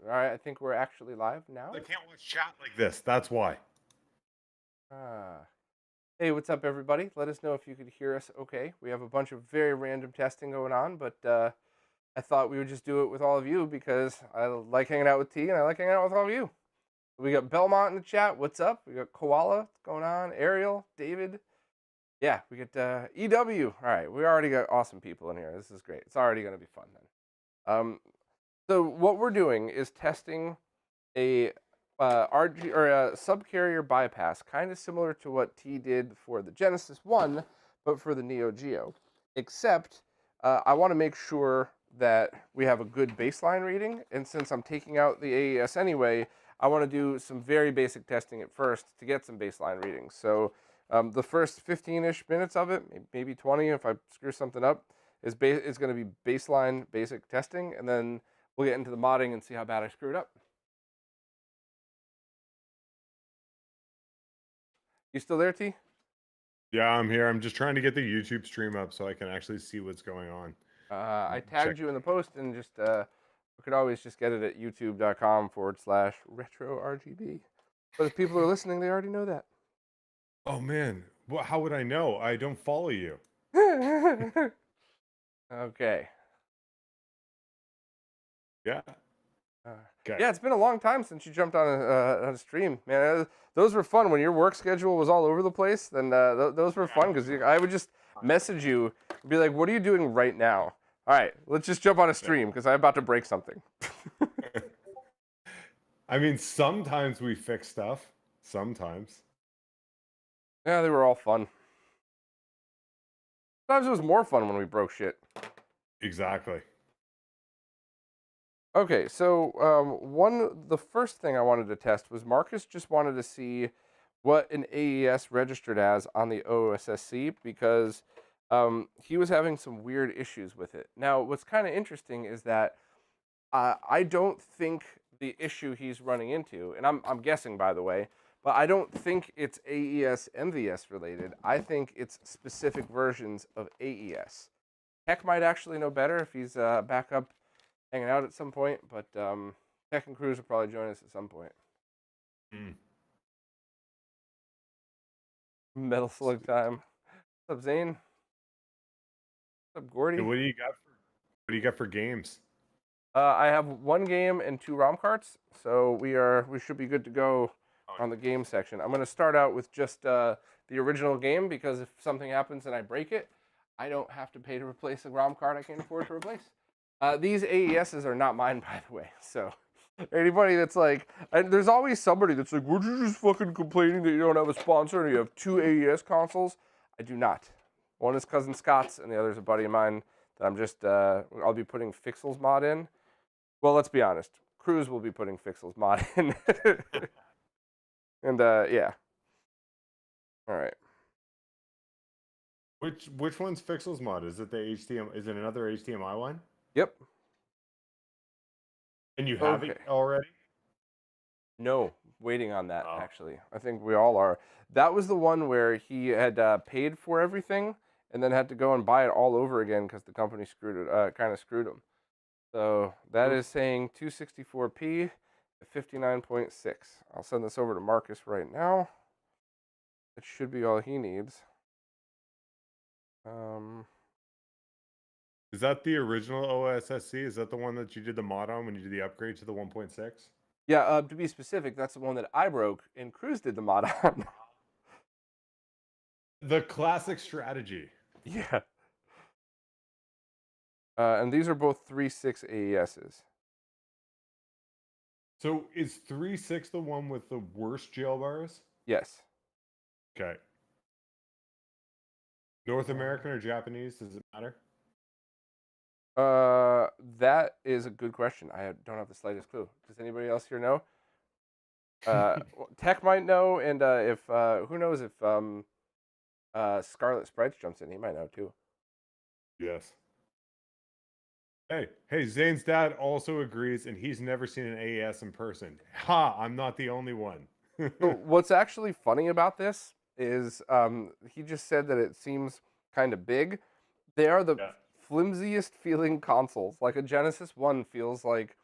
All right, I think we're actually live now. I can't watch chat like this. That's why. Hey, what's up, everybody? Let us know if you could hear us okay. We have a bunch of very random testing going on, but I thought we would just do it with all of you because I like hanging out with T and I like hanging out with all of you. We got Belmont in the chat. What's up? We got Koala. What's going on? Ariel, David. Yeah, we get EW. All right, we already got awesome people in here. This is great. It's already going to be fun then. So what we're doing is testing a RG or a subcarrier bypass, kind of similar to what T did for the Genesis One, but for the Neo Geo. Except I want to make sure that we have a good baseline reading, and since I'm taking out the AES anyway, I want to do some very basic testing at first to get some baseline readings. So the first 15-ish minutes of it, maybe 20 if I screw something up, is going to be baseline basic testing, and then we'll get into the modding and see how bad I screwed up. You still there, T? Yeah, I'm here. I'm just trying to get the YouTube stream up so I can actually see what's going on. I tagged you in the post, and just we could always just get it at youtube.com/RetroRGB. But if people are listening, they already know that. Oh man, well, how would I know? I don't follow you. Okay. Yeah. Okay. Yeah, it's been a long time since you jumped on a stream, man. Those were fun when your work schedule was all over the place. Then those were fun because I would just message you and be like, "What are you doing right now?" All right, let's just jump on a stream because I'm about to break something. I mean, sometimes we fix stuff. Sometimes. Yeah, they were all fun. Sometimes it was more fun when we broke shit. Exactly. Okay, so the first thing I wanted to test was Marcus just wanted to see what an AES registered as on the OSSC because he was having some weird issues with it. Now, what's kind of interesting is that I don't think the issue he's running into, and I'm guessing by the way, but I don't think it's AES MVS related. I think it's specific versions of AES. Tech might actually know better if he's back up hanging out at some point, but Tech and Cruz will probably join us at some point. Metal Slug time. What's up, Zane? What's up, Gordy? Hey, what do you got for games? I have one game and 2 ROM carts, so we should be good to go on the game section. I'm going to start out with just the original game because if something happens and I break it, I don't have to pay to replace a ROM cart I can't afford to replace. These AESs are not mine, by the way. So anybody that's like, there's always somebody that's like, "Weren't you just fucking complaining that you don't have a sponsor and you have 2 AES consoles?" I do not. One is Cousin Scott's and the other is a buddy of mine that I'm just, I'll be putting Fixels mod in. Well, let's be honest. Cruz will be putting Fixels mod in. And yeah. All right. Which one's Fixels mod? Is it the HDMI? Is it another HDMI one? Yep. And you have it already? No, waiting on that actually. I think we all are. That was the one where he had paid for everything and then had to go and buy it all over again because the company screwed it, kind of screwed him. So that is saying 264p at 59.6. I'll send this over to Marcus right now. It should be all he needs. Is that the original OSSC? Is that the one that you did the mod on when you did the upgrade to the 1.6? Yeah, to be specific, that's the one that I broke and Cruz did the mod on. The classic strategy. Yeah. And these are both 3.6 AESs. So is 3.6 the one with the worst jail bars? Yes. Okay. North American or Japanese? Does it matter? That is a good question. I don't have the slightest clue. Does anybody else here know? Tech might know, and if who knows if Scarlet Sprites jumps in, he might know too. Yes. Hey, Zane's dad also agrees, and he's never seen an AES in person. Ha! I'm not the only one. So what's actually funny about this is he just said that it seems kind of big. They are the flimsiest feeling consoles. Like a Genesis 1 feels like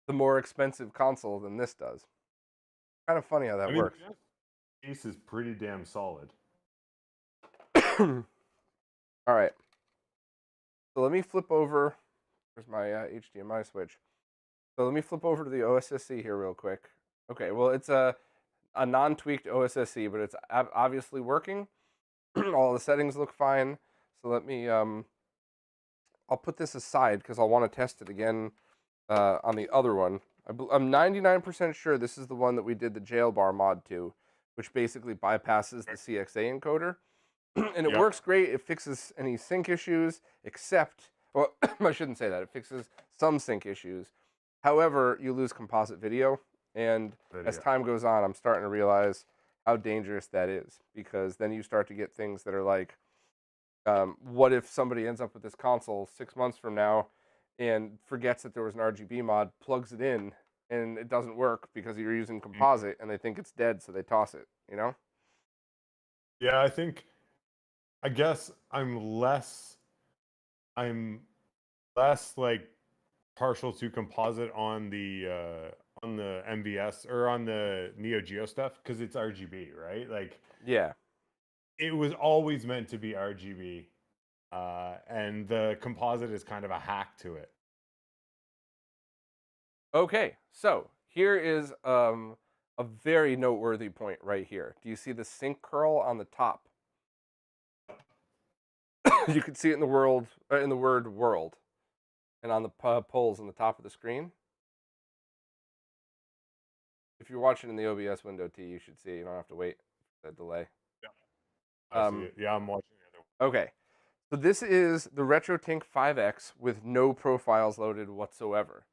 the more expensive console than this does. Kind of funny how that I mean, works. the case is pretty damn solid. All right. So let me flip over. There's my HDMI switch. So let me flip over to the OSSC here real quick. Okay, well, it's a non-tweaked OSSC, but it's obviously working. All the settings look fine. So let me, I'll put this aside because I'll want to test it again on the other one. I'm 99% sure this is the one that we did the jail bar mod to, which basically bypasses the CXA encoder. And it works great. It fixes any sync issues, except, well, I shouldn't say that. It fixes some sync issues. However, you lose composite video. And as time goes on, I'm starting to realize how dangerous that is, because then you start to get things that are like, what if somebody ends up with this console 6 months from now and forgets that there was an RGB mod, plugs it in, and it doesn't work because you're using composite, and they think it's dead, so they toss it, you know? Yeah, I guess I'm less like partial to composite on the MVS or on the Neo Geo stuff because it's RGB, right? Like, Yeah. it was always meant to be RGB, and the composite is kind of a hack to it. Okay, so here is a very noteworthy point right here. Do you see the sync curl on the top? You can see it in the word world, and on the polls on the top of the screen. If you're watching in the OBS window, T, you should see it. You don't have to wait for the delay. Yeah, I see it. Yeah, I'm watching it. Okay, so this is the RetroTINK 5X with no profiles loaded whatsoever.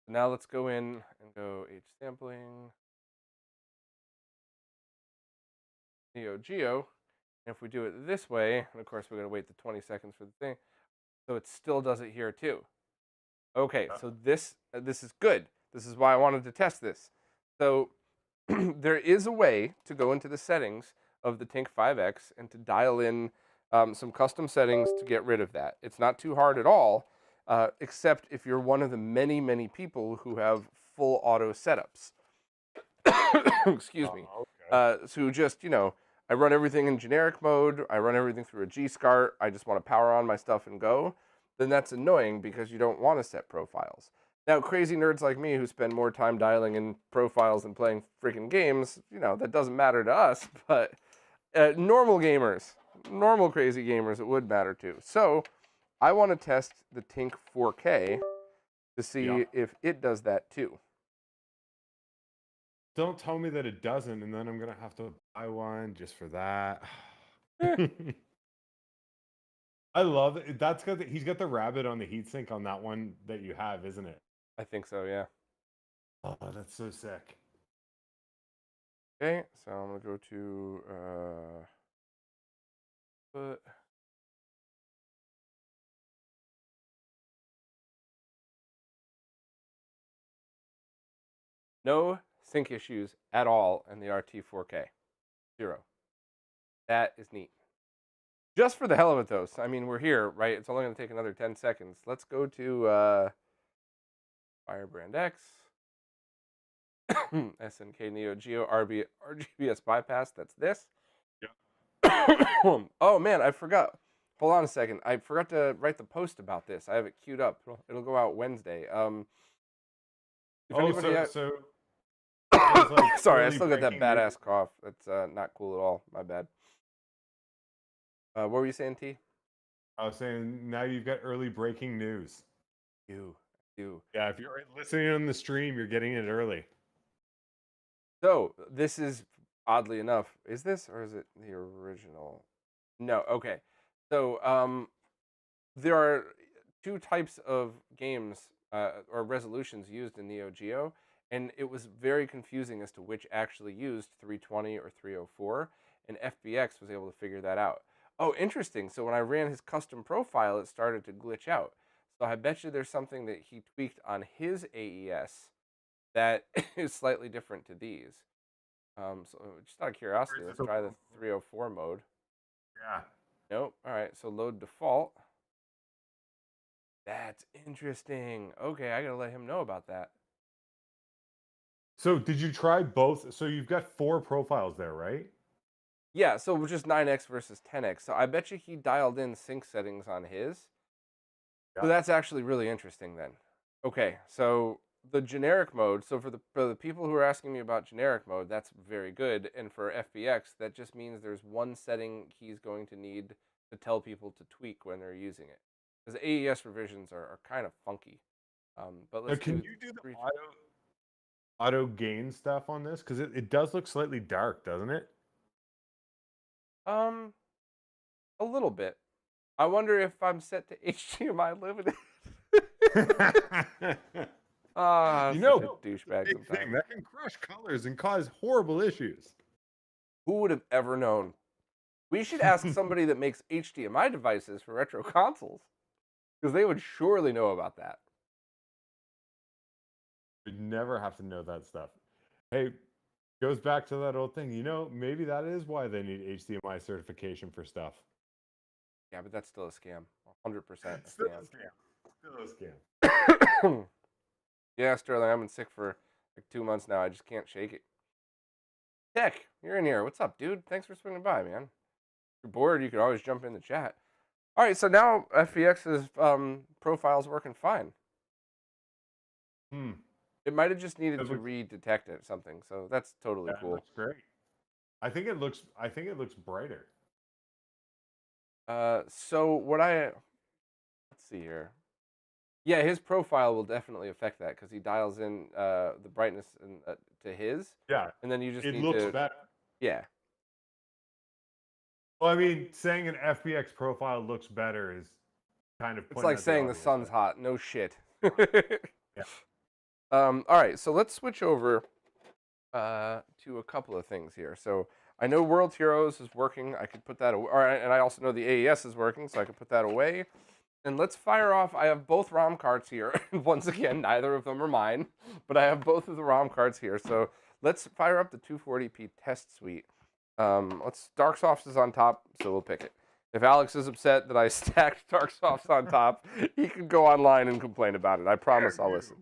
Now let's go in and go H sampling, Neo Geo. And if we do it this way, and of course we're going to wait the 20 seconds for the thing, so it still does it here too. Okay, so this is good. This is why I wanted to test this. So there is a way to go into the settings of the Tink 5X and to dial in some custom settings to get rid of that. It's not too hard at all, except if you're one of the many, many people who have full auto setups. Excuse me. So just, I run everything in generic mode. I run everything through a G-SCART. I just want to power on my stuff and go. Then that's annoying because you don't want to set profiles. Now, crazy nerds like me who spend more time dialing in profiles than playing freaking games, that doesn't matter to us. But normal gamers, normal crazy gamers, it would matter to. So I want to test the Tink 4K to see if it does that too. Don't tell me that it doesn't, and then I'm gonna have to buy one just for that. I love it. He's got the rabbit on the heatsink on that one that you have, isn't it? I think so, yeah. Oh, that's so sick. Okay, so I'm gonna go to put. No sync issues at all in the RT4K. 0. That is neat. Just for the hell of it, though. I mean, we're here, right? It's only going to take another 10 seconds. Let's go to Firebrand X, SNK Neo Geo RGBS bypass. That's this. Yeah. Oh, man, I forgot. Hold on a second. I forgot to write the post about this. I have it queued up. It'll go out Wednesday. Sorry, I still got that badass cough. That's not cool at all. My bad. What were you saying, T? I was saying now you've got early breaking news. You. Yeah, if you're listening on the stream, you're getting it early. So this is, oddly enough, is this or is it the original? No. Okay. So there are two types of games or resolutions used in Neo Geo, and it was very confusing as to which actually used 320 or 304, and FBX was able to figure that out. Oh, interesting. So when I ran his custom profile, it started to glitch out. So I bet you there's something that he tweaked on his AES that is slightly different to these. So just out of curiosity, let's try the 304 mode. Yeah. Nope. All right. So load default. That's interesting. Okay, I gotta let him know about that. So did you try both? So you've got 4 profiles there, right? Yeah, so just 9x versus 10x. So I bet you he dialed in sync settings on his. So Yeah. that's actually really interesting then. Okay, so the generic mode. So for the people who are asking me about generic mode, that's very good. And for FBX, that just means there's one setting he's going to need to tell people to tweak when they're using it. Because AES revisions are kind of funky. But Now, let's can do you do the three. auto gain stuff on this? Because it does look slightly dark, doesn't it? Um, a little bit. I wonder if I'm set to HDMI limited. Ah, You such know, a that's a douchebag big thing. sometimes. That can crush colors and cause horrible issues. Who would have ever known? We should ask somebody that makes HDMI devices for retro consoles, because they would surely know about that. We'd never have to know that stuff. Hey, goes back to that old thing. You know, maybe that is why they need HDMI certification for stuff. Yeah, but that's still a scam. 100% Still a a scam. Still a scam. scam. Yeah, Sterling, I've been sick for like 2 months now. I just can't shake it. Tech, you're in here. What's up, dude? Thanks for swinging by, man. If you're bored, you could always jump in the chat. All right, so now FVX's profile's working fine. Hmm. It might have just needed It to looks, redetect it something, so that's totally yeah, it cool. looks great. I think it looks brighter. So what let's see here. Yeah, his profile will definitely affect that because he dials in the brightness to his, Yeah, and then you just it need looks to, better. yeah. Well, I mean, saying an FBX profile looks better is kind of It's pointing like at the saying the obvious. sun's hot. No shit. Yeah. All right, so let's switch over to a couple of things here. So I know World Heroes is working. I could put that away. All right, and I also know the AES is working, so I could put that away. And let's fire off. I have both ROM cards here. Once again, neither of them are mine, but I have both of the ROM cards here. So let's fire up the 240p test suite. Darksofts is on top, so we'll pick it. If Alex is upset that I stacked Darksofts on top, he can go online and complain about it. I promise I'll listen.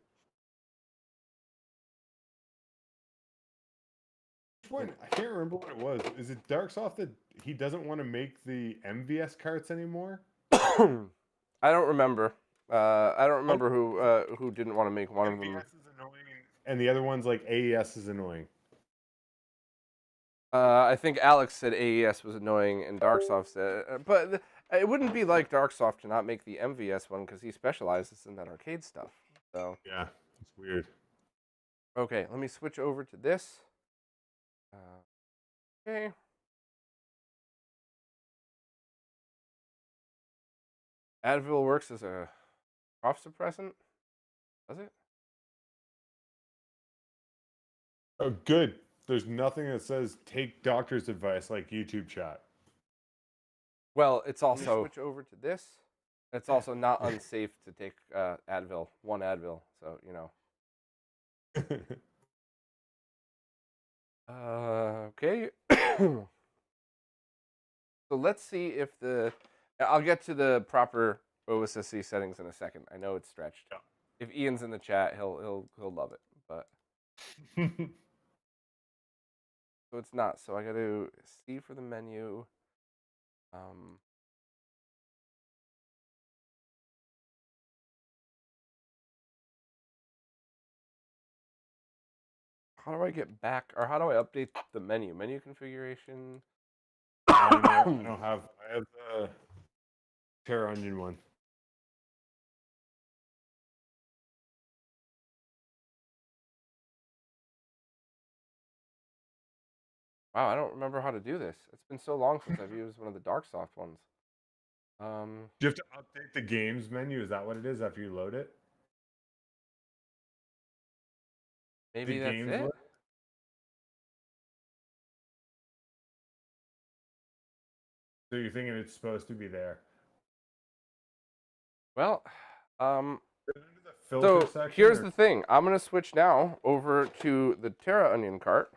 Which one? I can't remember what it was. Is it Darksoft that he doesn't want to make the MVS carts anymore? I don't remember. I don't One remember who didn't want to make one of them. MVS is annoying, and the other one's like AES is annoying. I think Alex said AES was annoying, and Darksoft said, but it wouldn't be like Darksoft to not make the MVS one because he specializes in that arcade stuff. So Yeah, it's weird. okay, let me switch over to this. Okay. Advil works as a cough suppressant. Does it? Oh, good. There's nothing that says take doctor's advice like YouTube chat. Well, it's also switch over to this. It's also not unsafe to take Advil, one Advil. So you know. Okay. So let's see if I'll get to the proper OSSC settings in a second. I know it's stretched. Yeah. If Ian's in the chat, he'll love it. But so it's not. So I got to C for the menu. How do I get back, or how do I update the menu? Menu configuration. I don't have. I have the Terra Onion one. Wow, I don't remember how to do this. It's been so long since I've used one of the Darksoft ones. Do you have to update the games menu? Is that what it is after you load it? Maybe The that's games it. list? So you're thinking it's supposed to be there? Well, So here's the thing. I'm gonna switch now over to the Terra Onion cart,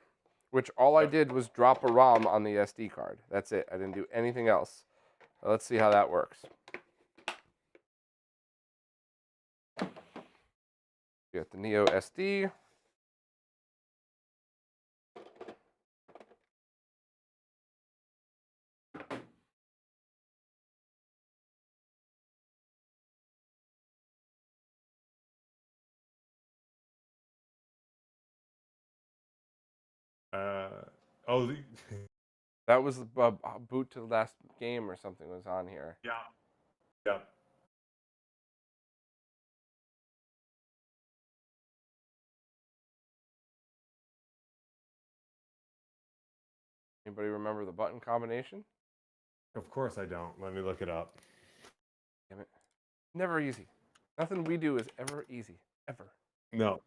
which all I did was drop a ROM on the SD card. That's it. I didn't do anything else. Let's see how that works. We got the Neo SD. Oh, That was the boot to the last game or something was on here. yeah. Yeah. Anybody remember the button combination? Of course I don't. Let me look it up. Damn it. Never easy. Nothing we do is ever easy. Ever. No.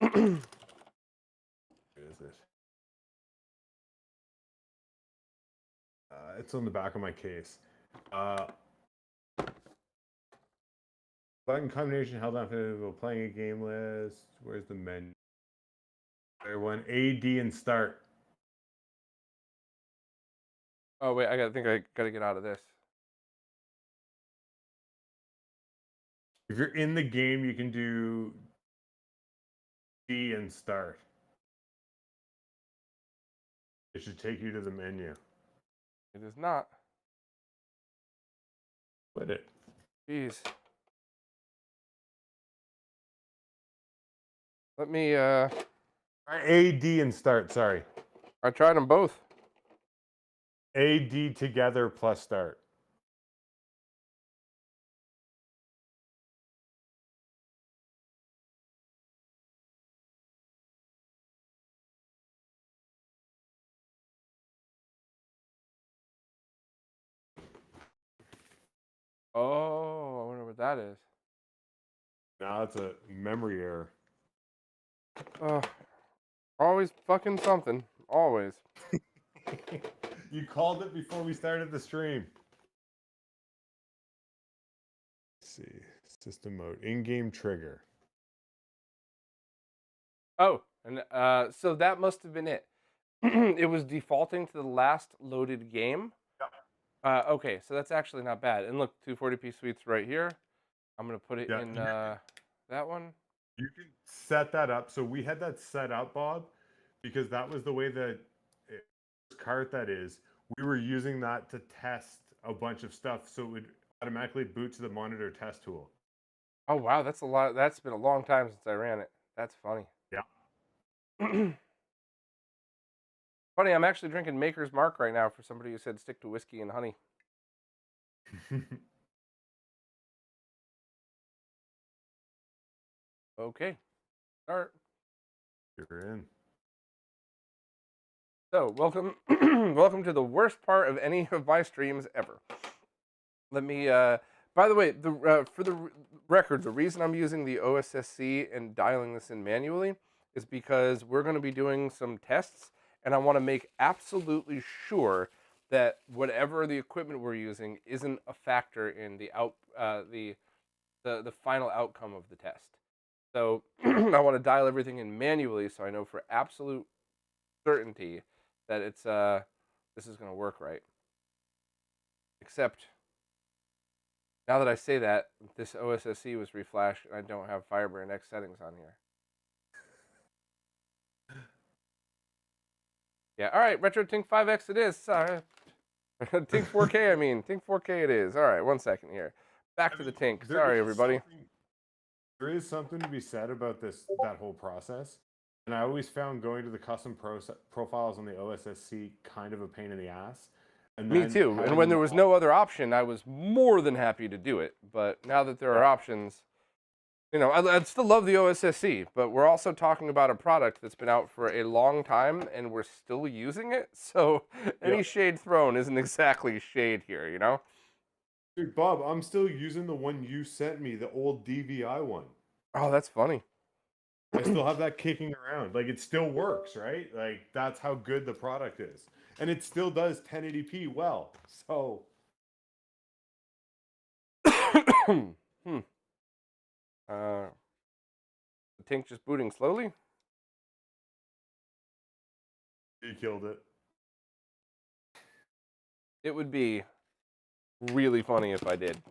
Where is it? It's on the back of my case. Button combination held on for playing a game list. Where's the menu? There one A, D, and start. Oh wait, I gotta get out of this. If you're in the game, you can do D and start. It should take you to the menu. It is not. Quit it. Jeez. Let me A, D, and start. Sorry. I tried them both. A, D together plus start. Oh, I wonder what that is. Now it's a memory error. Always fucking something. Always. You called it before we started the stream. Let's see. System mode. In-game trigger. Oh, and so that must have been it. It was defaulting to the last loaded game. Okay, so that's actually not bad. And look, 240p suites right here. I'm gonna put it in that one. You can set that up. So we had that set up, Bob, because that was the way that cart that is. We were using that to test a bunch of stuff, so it would automatically boot to the monitor test tool. Oh wow, that's a lot. That's been a long time since I ran it. That's funny. Yeah. Funny, I'm actually drinking Maker's Mark right now for somebody who said stick to whiskey and honey. Okay, start. You're in. So, welcome, welcome to the worst part of any of my streams ever. Let me. By the way, for the record, the reason I'm using the OSSC and dialing this in manually is because we're going to be doing some tests, and I want to make absolutely sure that whatever the equipment we're using isn't a factor in the the final outcome of the test. So I want to dial everything in manually so I know for absolute certainty that it's this is going to work right. Except now that I say that, this OSSC was reflashed and I don't have Firebrand X settings on here. Yeah, all right, RetroTINK 5X it is. Sorry. Tink 4K, I mean. Tink 4K it is. All right, 1 second here. Back to the Tink. Sorry, everybody. There is something to be said about that whole process. And I always found going to the custom profiles on the OSSC kind of a pain in the ass. And me too. And when there was no other option, I was more than happy to do it. But now that there are options, you know, I'd still love the OSSC, but we're also talking about a product that's been out for a long time and we're still using it. So any shade thrown isn't exactly shade here, you know? Dude, Bob, I'm still using the one you sent me, the old DVI one. Oh, that's funny. I still have that kicking around. Like, it still works, right? Like, that's how good the product is. And it still does 1080p well. So. The Tink just booting slowly. You killed it. It would be really funny if I did.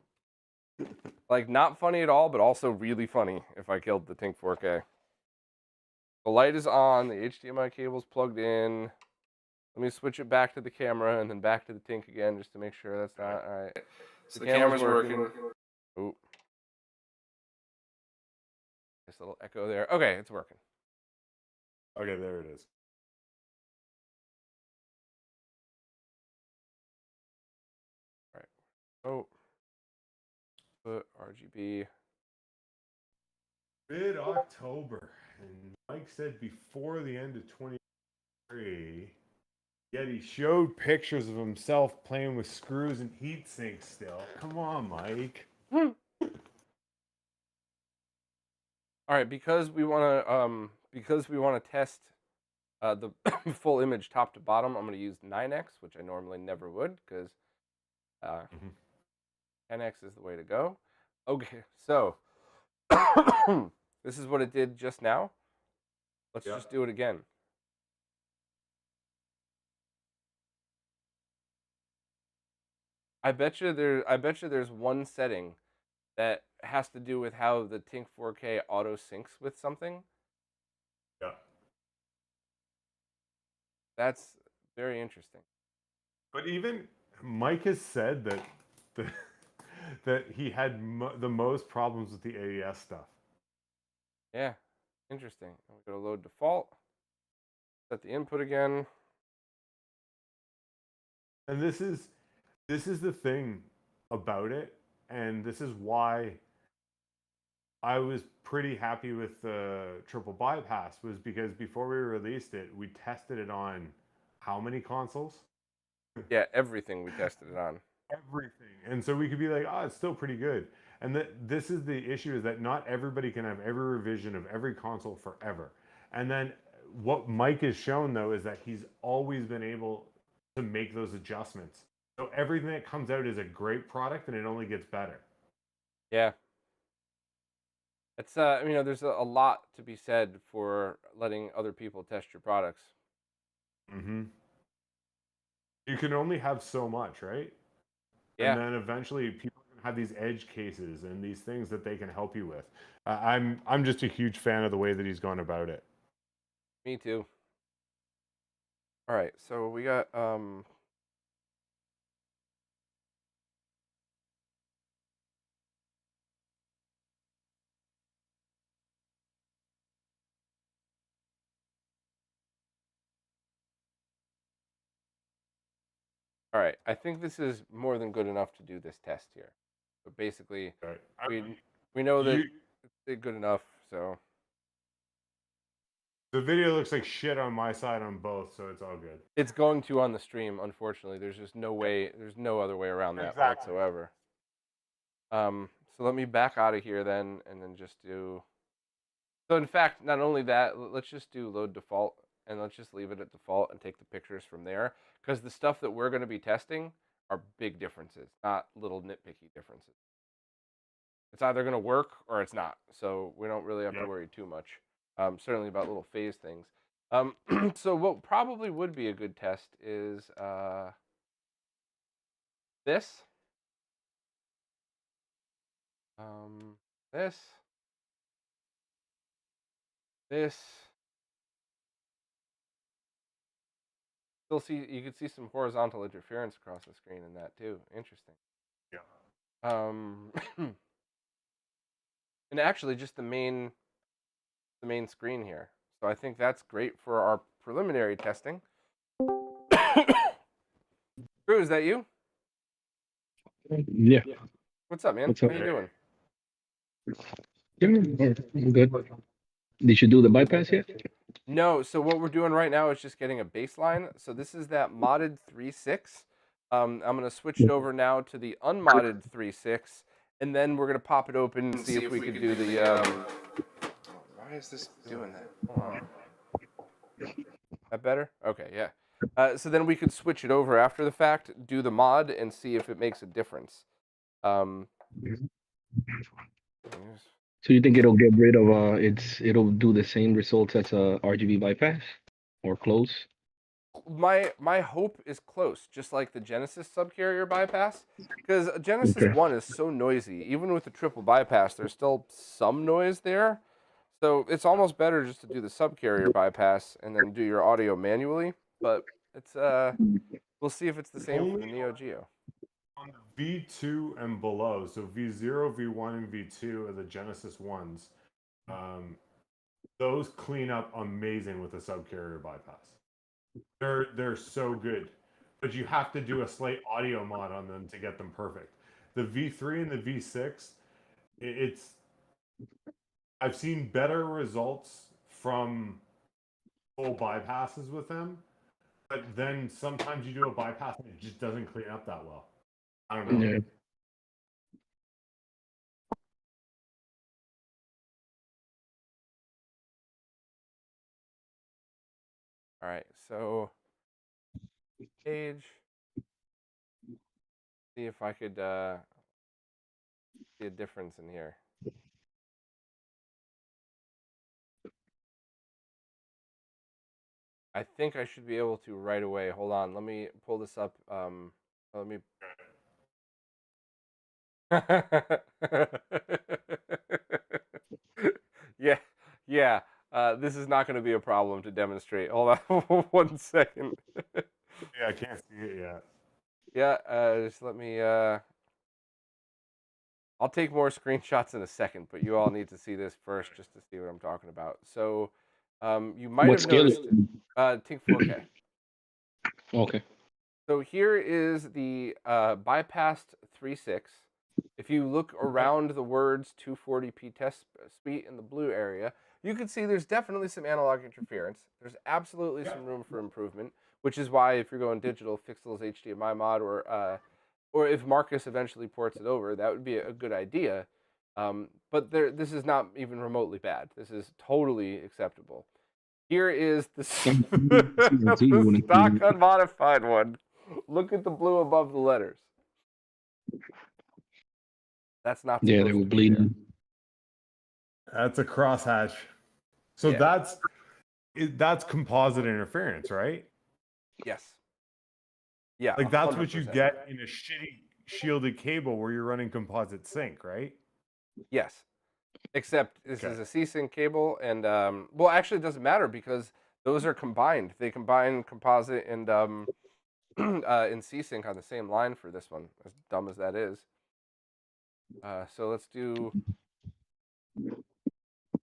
Like, not funny at all, but also really funny if I killed the Tink 4K. The light is on, the HDMI cable's plugged in. Let me switch it back to the camera and then back to the Tink again just to make sure that's not, all right. So the camera's working. Ooh. Just a little echo there. Okay, it's working. Okay, there it is. All right. Oh, put RGB. Mid-October, and Mike said before the end of 23. Yet he showed pictures of himself playing with screws and heat sinks still. Come on, Mike. All right, because we want to test the full image top to bottom, I'm going to use 9x, which I normally never would, because 10x is the way to go. Okay, so this is what it did just now. Let's just do it again. I bet you there's one setting that has to do with how the TINK 4K auto syncs with something. Yeah. That's very interesting. But even Mike has said that he had the most problems with the AES stuff. Yeah, interesting. We go to load default. Set the input again. And this is the thing about it, and this is why I was pretty happy with the triple bypass, was because before we released it, we tested it on how many consoles? Yeah, everything we tested it on. Everything. And so we could be like, oh, it's still pretty good. And this is the issue, is that not everybody can have every revision of every console forever. And then what Mike has shown, though, is that he's always been able to make those adjustments. So everything that comes out is a great product, and it only gets better. Yeah. It's there's a lot to be said for letting other people test your products. Mm-hmm. You can only have so much, right? Yeah. And then eventually people have these edge cases and these things that they can help you with. I'm just a huge fan of the way that he's gone about it. Me too. All right, so we got all right, I think this is more than good enough to do this test here. But basically, Right. we know that it's good enough, so The video looks like shit on my side on both, so it's all good. it's going to on the stream, unfortunately. There's just no way, there's no other way around that whatsoever. So let me back out of here then, and then just do. So in fact, not only that, let's just do load default, and let's just leave it at default and take the pictures from there, because the stuff that we're going to be testing are big differences, not little nitpicky differences. It's either going to work or it's not, so we don't really have to worry too much. Certainly about little phase things. So what probably would be a good test is this. This. This. Still see, you can see some horizontal interference across the screen in that too. Interesting. Yeah. And actually just the main screen here. So I think that's great for our preliminary testing. Drew, is that you? Yeah. What's up, man? What's up? How you doing? I'm good. Did you do the bypass yet? No, so what we're doing right now is just getting a baseline. So this is that modded 3.6. I'm going to switch it over now to the unmodded 3.6, and then we're going to pop it open and see if we could do the... Why is this doing that? Hold on. That better? Okay, yeah. So then we could switch it over after the fact, do the mod, and see if it makes a difference. So you think it'll get rid of it'll do the same results as a RGB bypass or close? My hope is close, just like the Genesis subcarrier bypass, because Genesis 1 is so noisy. Even with the triple bypass, there's still some noise there. So it's almost better just to do the subcarrier bypass and then do your audio manually. But it's we'll see if it's the same for the Neo Geo. On the V2 and below, so V0, V1, and V2 are the Genesis ones. those clean up amazing with a subcarrier bypass. They're so good, but you have to do a slight audio mod on them to get them perfect. The V3 and the V6, it's I've seen better results from full bypasses with them, but then sometimes you do a bypass and it just doesn't clean up that well. I don't know. Yeah. All right, so page. See if I could see a difference in here. I think I should be able to right away. Hold on, let me pull this up. Let me. yeah. This is not going to be a problem to demonstrate. Hold on 1 second. Yeah, I can't see it yet. Yeah, just let me. I'll take more screenshots in a second, but you all need to see this first just to see what I'm talking about. So, you might What have scale noticed is TINK 4K. Okay. So here is the bypassed 3.6. If you look around the words 240p test speed in the blue area, you can see there's definitely some analog interference. There's absolutely some room for improvement, which is why if you're going digital, Fixel's HDMI mod, or if Marcus eventually ports it over, that would be a good idea. But this is not even remotely bad. This is totally acceptable. Here is the stock unmodified one. Look at the blue above the letters. That's not Yeah, they supposed were to be there. bleeding. That's a crosshatch. So Yeah. that's composite interference, right? Yes. Yeah. Like that's what you 100%. get in a shitty shielded cable where you're running composite sync, right? Yes. Except this Okay. is a C-Sync cable, and well, actually, it doesn't matter because those are combined. They combine composite and in C-Sync on the same line for this one. As dumb as that is. So let's do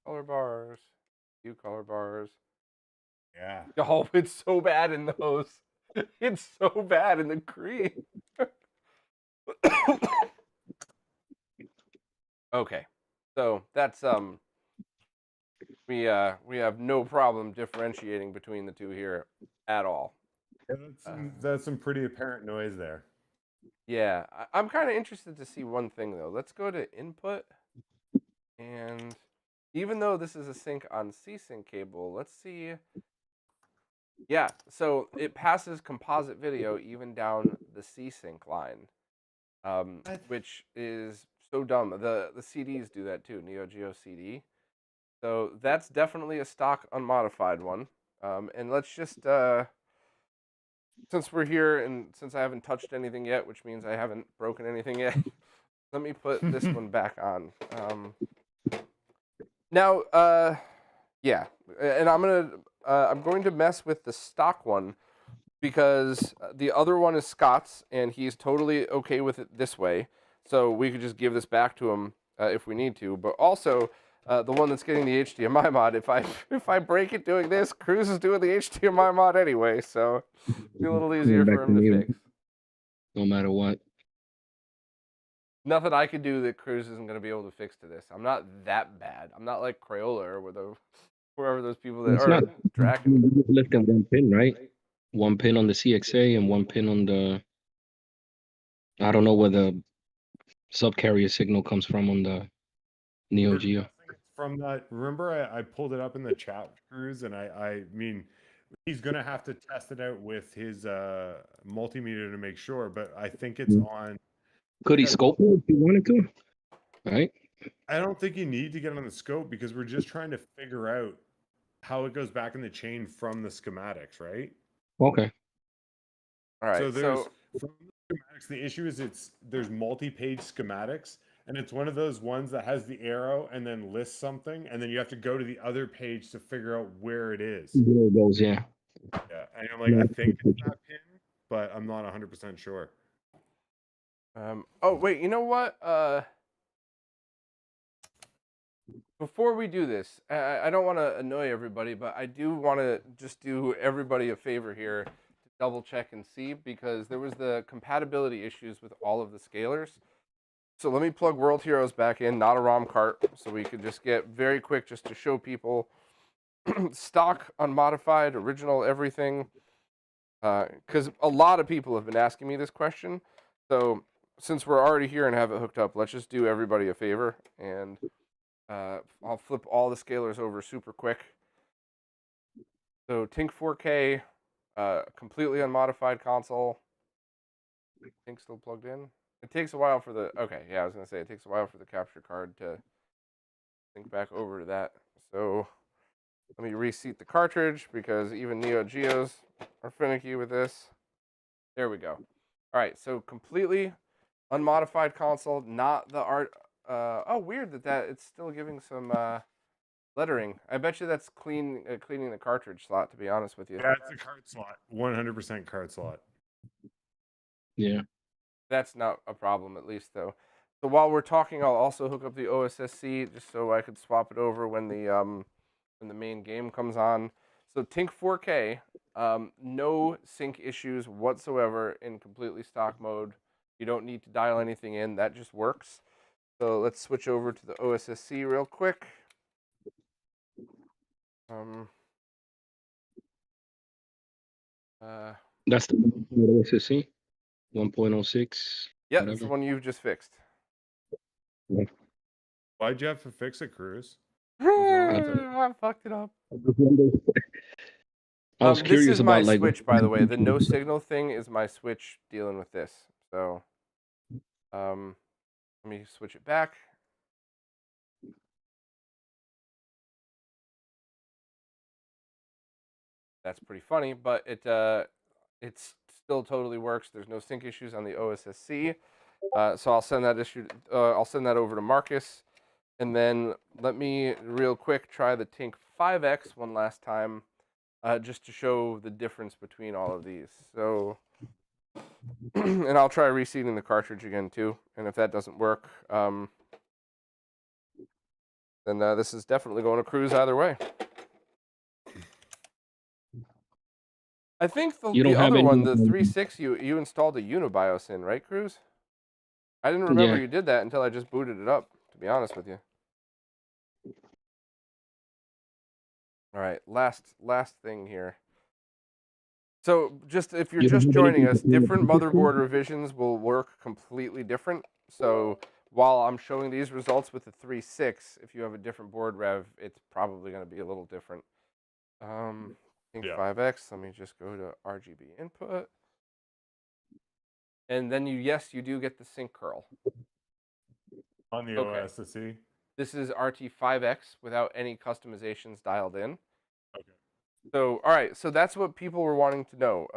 color bars. View color bars. Yeah. Oh, it's so bad in those. It's so bad in the green. Okay, so that's we have no problem differentiating between the two here at all. That's some pretty apparent noise there. Yeah, I'm kind of interested to see one thing though. Let's go to input, and even though this is a sync on C-Sync cable, let's see. Yeah, so it passes composite video even down the C-Sync line, which is so dumb. The CDs do that too, Neo Geo CD. So that's definitely a stock unmodified one. And let's just, since we're here and since I haven't touched anything yet, which means I haven't broken anything yet, let me put this one back on. Now, yeah, and I'm going to mess with the stock one because the other one is Scott's and he's totally okay with it this way. So we could just give this back to him if we need to. But also, the one that's getting the HDMI mod, if I break it doing this, Cruz is doing the HDMI mod anyway, so it'll be a little easier for him to fix. No matter what. Nothing I could do that Cruz isn't going to be able to fix to this. I'm not that bad. I'm not like Crayola or whoever those people that are Draken. You just left in one pin, right? One pin on the CXA and one pin on the. I don't know where the subcarrier signal comes from on the Neo Geo. From that, remember I pulled it up in the chat, Cruz, and I mean, he's gonna have to test it out with his multimeter to make sure, but I think it's on. Could he scope it if he wanted to? Right? I don't think you need to get on the scope because we're just trying to figure out how it goes back in the chain from the schematics, right? Okay. All right. So from the schematics, the issue is there's multi-page schematics, and it's one of those ones that has the arrow and then lists something, and then you have to go to the other page to figure out where it is. There it goes, yeah. Yeah, and I'm like, I think it's that pin, but I'm not 100% sure. Oh wait, you know what? Before we do this, I don't want to annoy everybody, but I do want to just do everybody a favor here to double check and see, because there was the compatibility issues with all of the scalers. So let me plug World Heroes back in, not a ROM cart, so we can just get very quick just to show people stock, unmodified, original, everything. Because a lot of people have been asking me this question. So since we're already here and have it hooked up, let's just do everybody a favor, and I'll flip all the scalers over super quick. So TINK 4K, completely unmodified console. TINK still plugged in. It takes a while for the, okay, yeah, I was gonna say it takes a while for the capture card to sync back over to that. So let me reseat the cartridge, because even Neo Geos are finicky with this. There we go. All right, so completely unmodified console, not the art. Oh, weird that it's still giving some lettering. I bet you that's cleaning the cartridge slot, to be honest with you. Yeah, it's a card slot. 100% card slot. Yeah. That's not a problem, at least, though. So while we're talking, I'll also hook up the OSSC just so I could swap it over when the main game comes on. So TINK 4K, no sync issues whatsoever in completely stock mode. You don't need to dial anything in. That just works. So let's switch over to the OSSC real quick. That's the OSSC 1.06. Yeah, that's the one you've just fixed. Why'd you have to fix it, Cruz? I fucked it up. I was curious this is my about like switch, by the way. The no signal thing is my switch dealing with this. So, let me switch it back. That's pretty funny, but it still totally works. There's no sync issues on the OSSC. So I'll send that I'll send that over to Marcus, and then let me real quick try the TINK 5X one last time, just to show the difference between all of these. So, and I'll try reseating the cartridge again too. And if that doesn't work, then this is definitely going to Cruz either way. I think the other one, the 3.6, you installed a Unibios in, right, Cruz? I didn't remember you did that until I just booted it up, to be honest with you. All right, last thing here. So just if you're just joining us, different motherboard revisions will work completely different. So while I'm showing these results with the 3.6, if you have a different board rev, it's probably going to be a little different. TINK 5X, let me just go to RGB input. And then you do get the sync curl. On the OSSC? This is RT5X without any customizations dialed in. Okay. So, all right, so that's what people were wanting to know.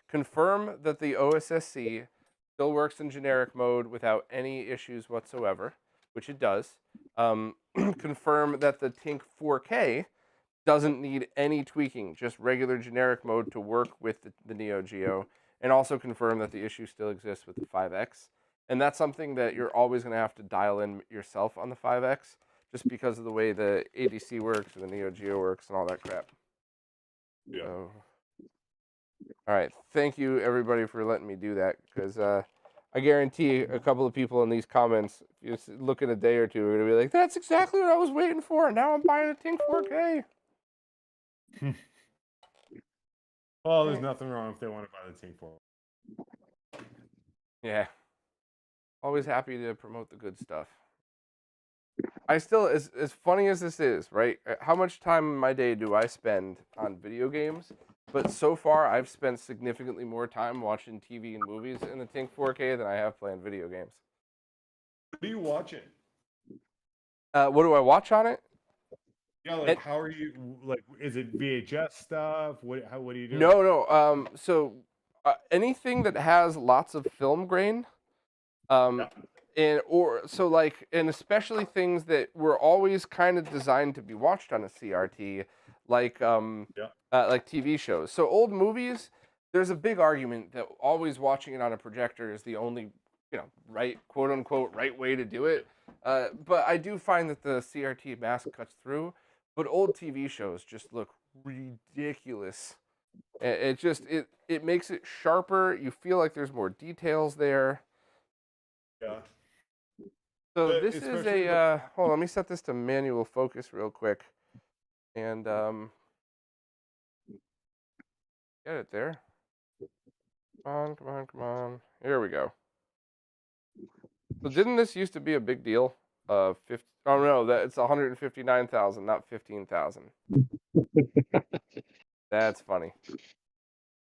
Confirm that the OSSC still works in generic mode without any issues whatsoever, which it does. Confirm that the TINK 4K doesn't need any tweaking, just regular generic mode to work with the Neo Geo, and also confirm that the issue still exists with the 5X. And that's something that you're always going to have to dial in yourself on the 5X, just because of the way the ADC works and the Neo Geo works and all that crap. Yeah. So, all right, thank you everybody for letting me do that, because I guarantee a couple of people in these comments, if you look in a day or two, are going to be like, that's exactly what I was waiting for. Now I'm buying a TINK 4K. Well, there's nothing wrong if they want to buy the TINK 4. Yeah. Always happy to promote the good stuff. I still, as funny as this is, right? How much time in my day do I spend on video games? But so far, I've spent significantly more time watching TV and movies in the TINK 4K than I have playing video games. What are you watching? What do I watch on it? Yeah, like how are you? Like, is it VHS stuff? What do you do? No. So anything that has lots of film grain, and especially things that were always kind of designed to be watched on a CRT, like TV shows. So old movies, there's a big argument that always watching it on a projector is the only, right, quote unquote, right way to do it. But I do find that the CRT mask cuts through, but old TV shows just look ridiculous. It makes it sharper. You feel like there's more details there. Yeah. So this is Especially a hold on, let me set this to manual focus real quick, and get it there. Come on, come on, come on. Here we go. So didn't this used to be a big deal? 50, oh no, that it's 159,000, not 15,000. That's funny.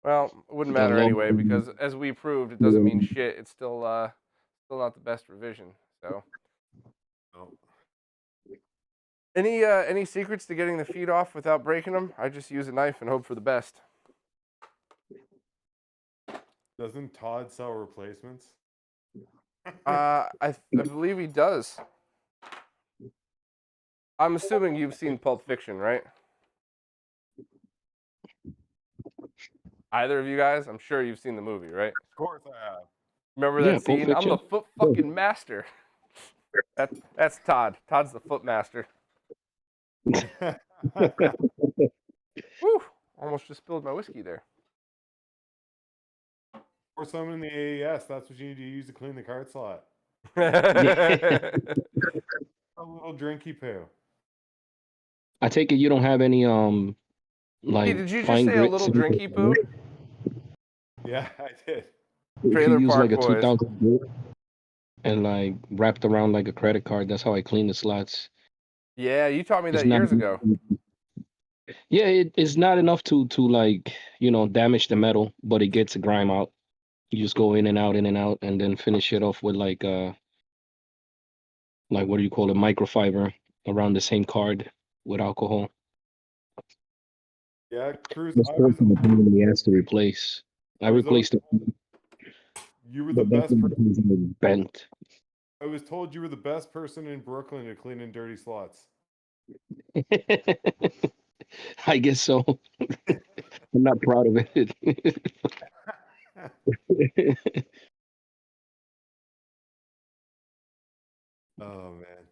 Well, it wouldn't The matter low. anyway because as we proved, it doesn't mean shit. It's still not the best revision. So oh. any secrets to getting the feet off without breaking them? I just use a knife and hope for the best. Doesn't Todd sell replacements? I believe he does. I'm assuming you've seen Pulp Fiction, right? Either of you guys? I'm sure you've seen the movie, right? Of course I have. Remember Yeah, that Pulp scene? I'm the Fiction. foot fucking master. That's Todd. Todd's the foot master. Whew! Almost just spilled my whiskey there. Or some in the AES. That's what you need to use to clean the card slot. Yeah. A little drinky poo. I take it you don't have any Hey, like did you just fine say a grit little silicone, drinky poo? right? Yeah, I did. If you Trailer use Park like a Boys. 2000 grit and like wrapped around like a credit card, that's how I clean the slots. Yeah, you taught me It's that not. years ago. Yeah, it's not enough to like damage the metal, but it gets the grime out. You just go in and out, and then finish it off with like what do you call it, microfiber around the same card with alcohol. Yeah, Cruz. This person he has to replace. I I was replaced it, You were the but that's best. bent. I was told you were the best person in Brooklyn to clean in dirty slots. I guess so. I'm not proud of it. Oh man.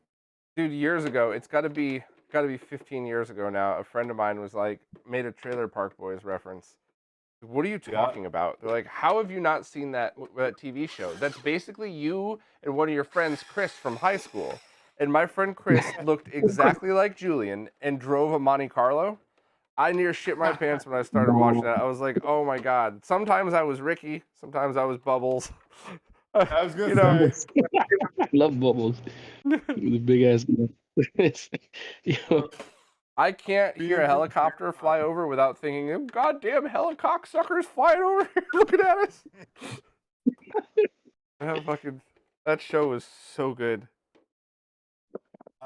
Dude, years ago, it's got to be 15 years ago now. A friend of mine was like, made a Trailer Park Boys reference. What are you talking about? They're like, how have you not seen that TV show? That's basically you and one of your friends, Chris, from high school. And my friend Chris looked exactly like Julian and drove a Monte Carlo. I near shit my pants when I started watching that. I was like, oh my god. Sometimes I was Ricky, sometimes I was Bubbles. I was gonna say. I love Bubbles. The big ass. I can't hear a helicopter fly over without thinking, goddamn helicopter suckers flying over here looking at us. That show was so good.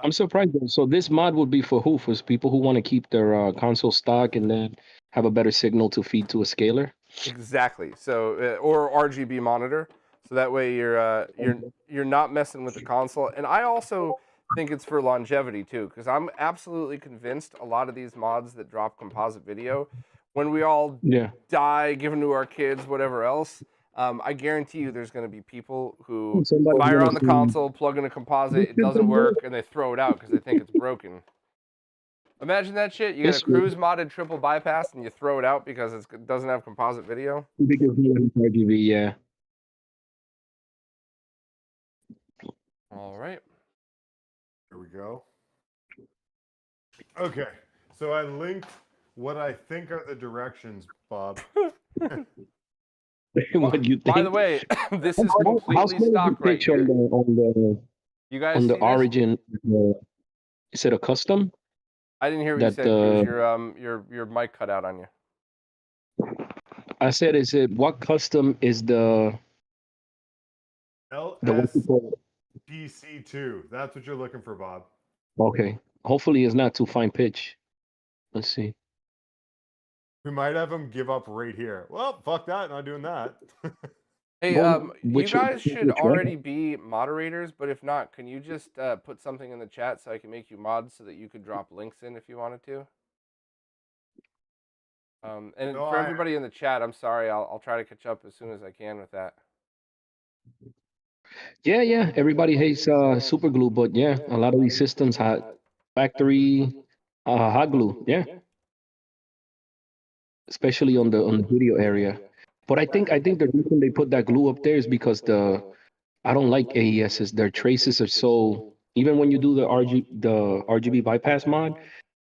I'm surprised though. So this mod would be for who? For people who want to keep their console stock and then have a better signal to feed to a scaler? Exactly. So or RGB monitor. So that way you're not messing with the console. And I also think it's for longevity too, because I'm absolutely convinced a lot of these mods that drop composite video, when we all die, given to our kids, whatever else, I guarantee you there's going to be people who fire on the console, plug in a composite, it doesn't work, and they throw it out because they think it's broken. Imagine that shit. You get a cruise modded triple bypass and you throw it out because it doesn't have composite video. Because RGB, yeah. All right. Here we go. Okay, so I linked what I think are the directions, Bob. What you think? By the way, this is completely stock right here. You guys on the origin, is it a custom? I didn't hear what you said, Cruz. Your mic cut out on you. I said, what custom is the PC2? That's what you're looking for, Bob. Okay. Hopefully it's not too fine pitch. Let's see. We might have him give up right here. Well, fuck that. Not doing that. Hey, you guys should already be moderators, but if not, can you just put something in the chat so I can make you mods so that you could drop links in if you wanted to? And for everybody in the chat, I'm sorry, I'll try to catch up as soon as I can with that. Yeah. Everybody hates super glue, but yeah, a lot of these systems had factory hot glue. Yeah, especially on the video area. But I think the reason they put that glue up there is because I don't like AESs. Their traces are so, even when you do the RGB bypass mod,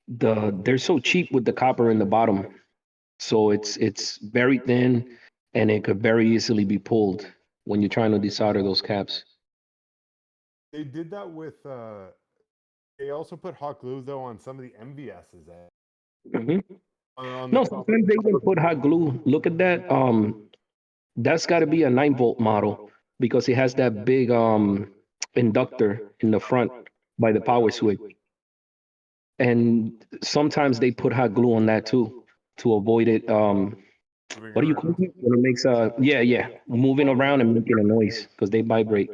they're so cheap with the copper in the bottom. So it's very thin and it could very easily be pulled when you're trying to desolder those caps. They did that with. They also put hot glue though on some of the MVSs. Mhm. On the No, top. sometimes they even put hot glue. Look at that. That's got to be a 9-volt model because it has that big inductor in the front by the power switch. And sometimes they put hot glue on that too to avoid it. Moving What do you call around. it? When it makes moving around and making a noise because they vibrate.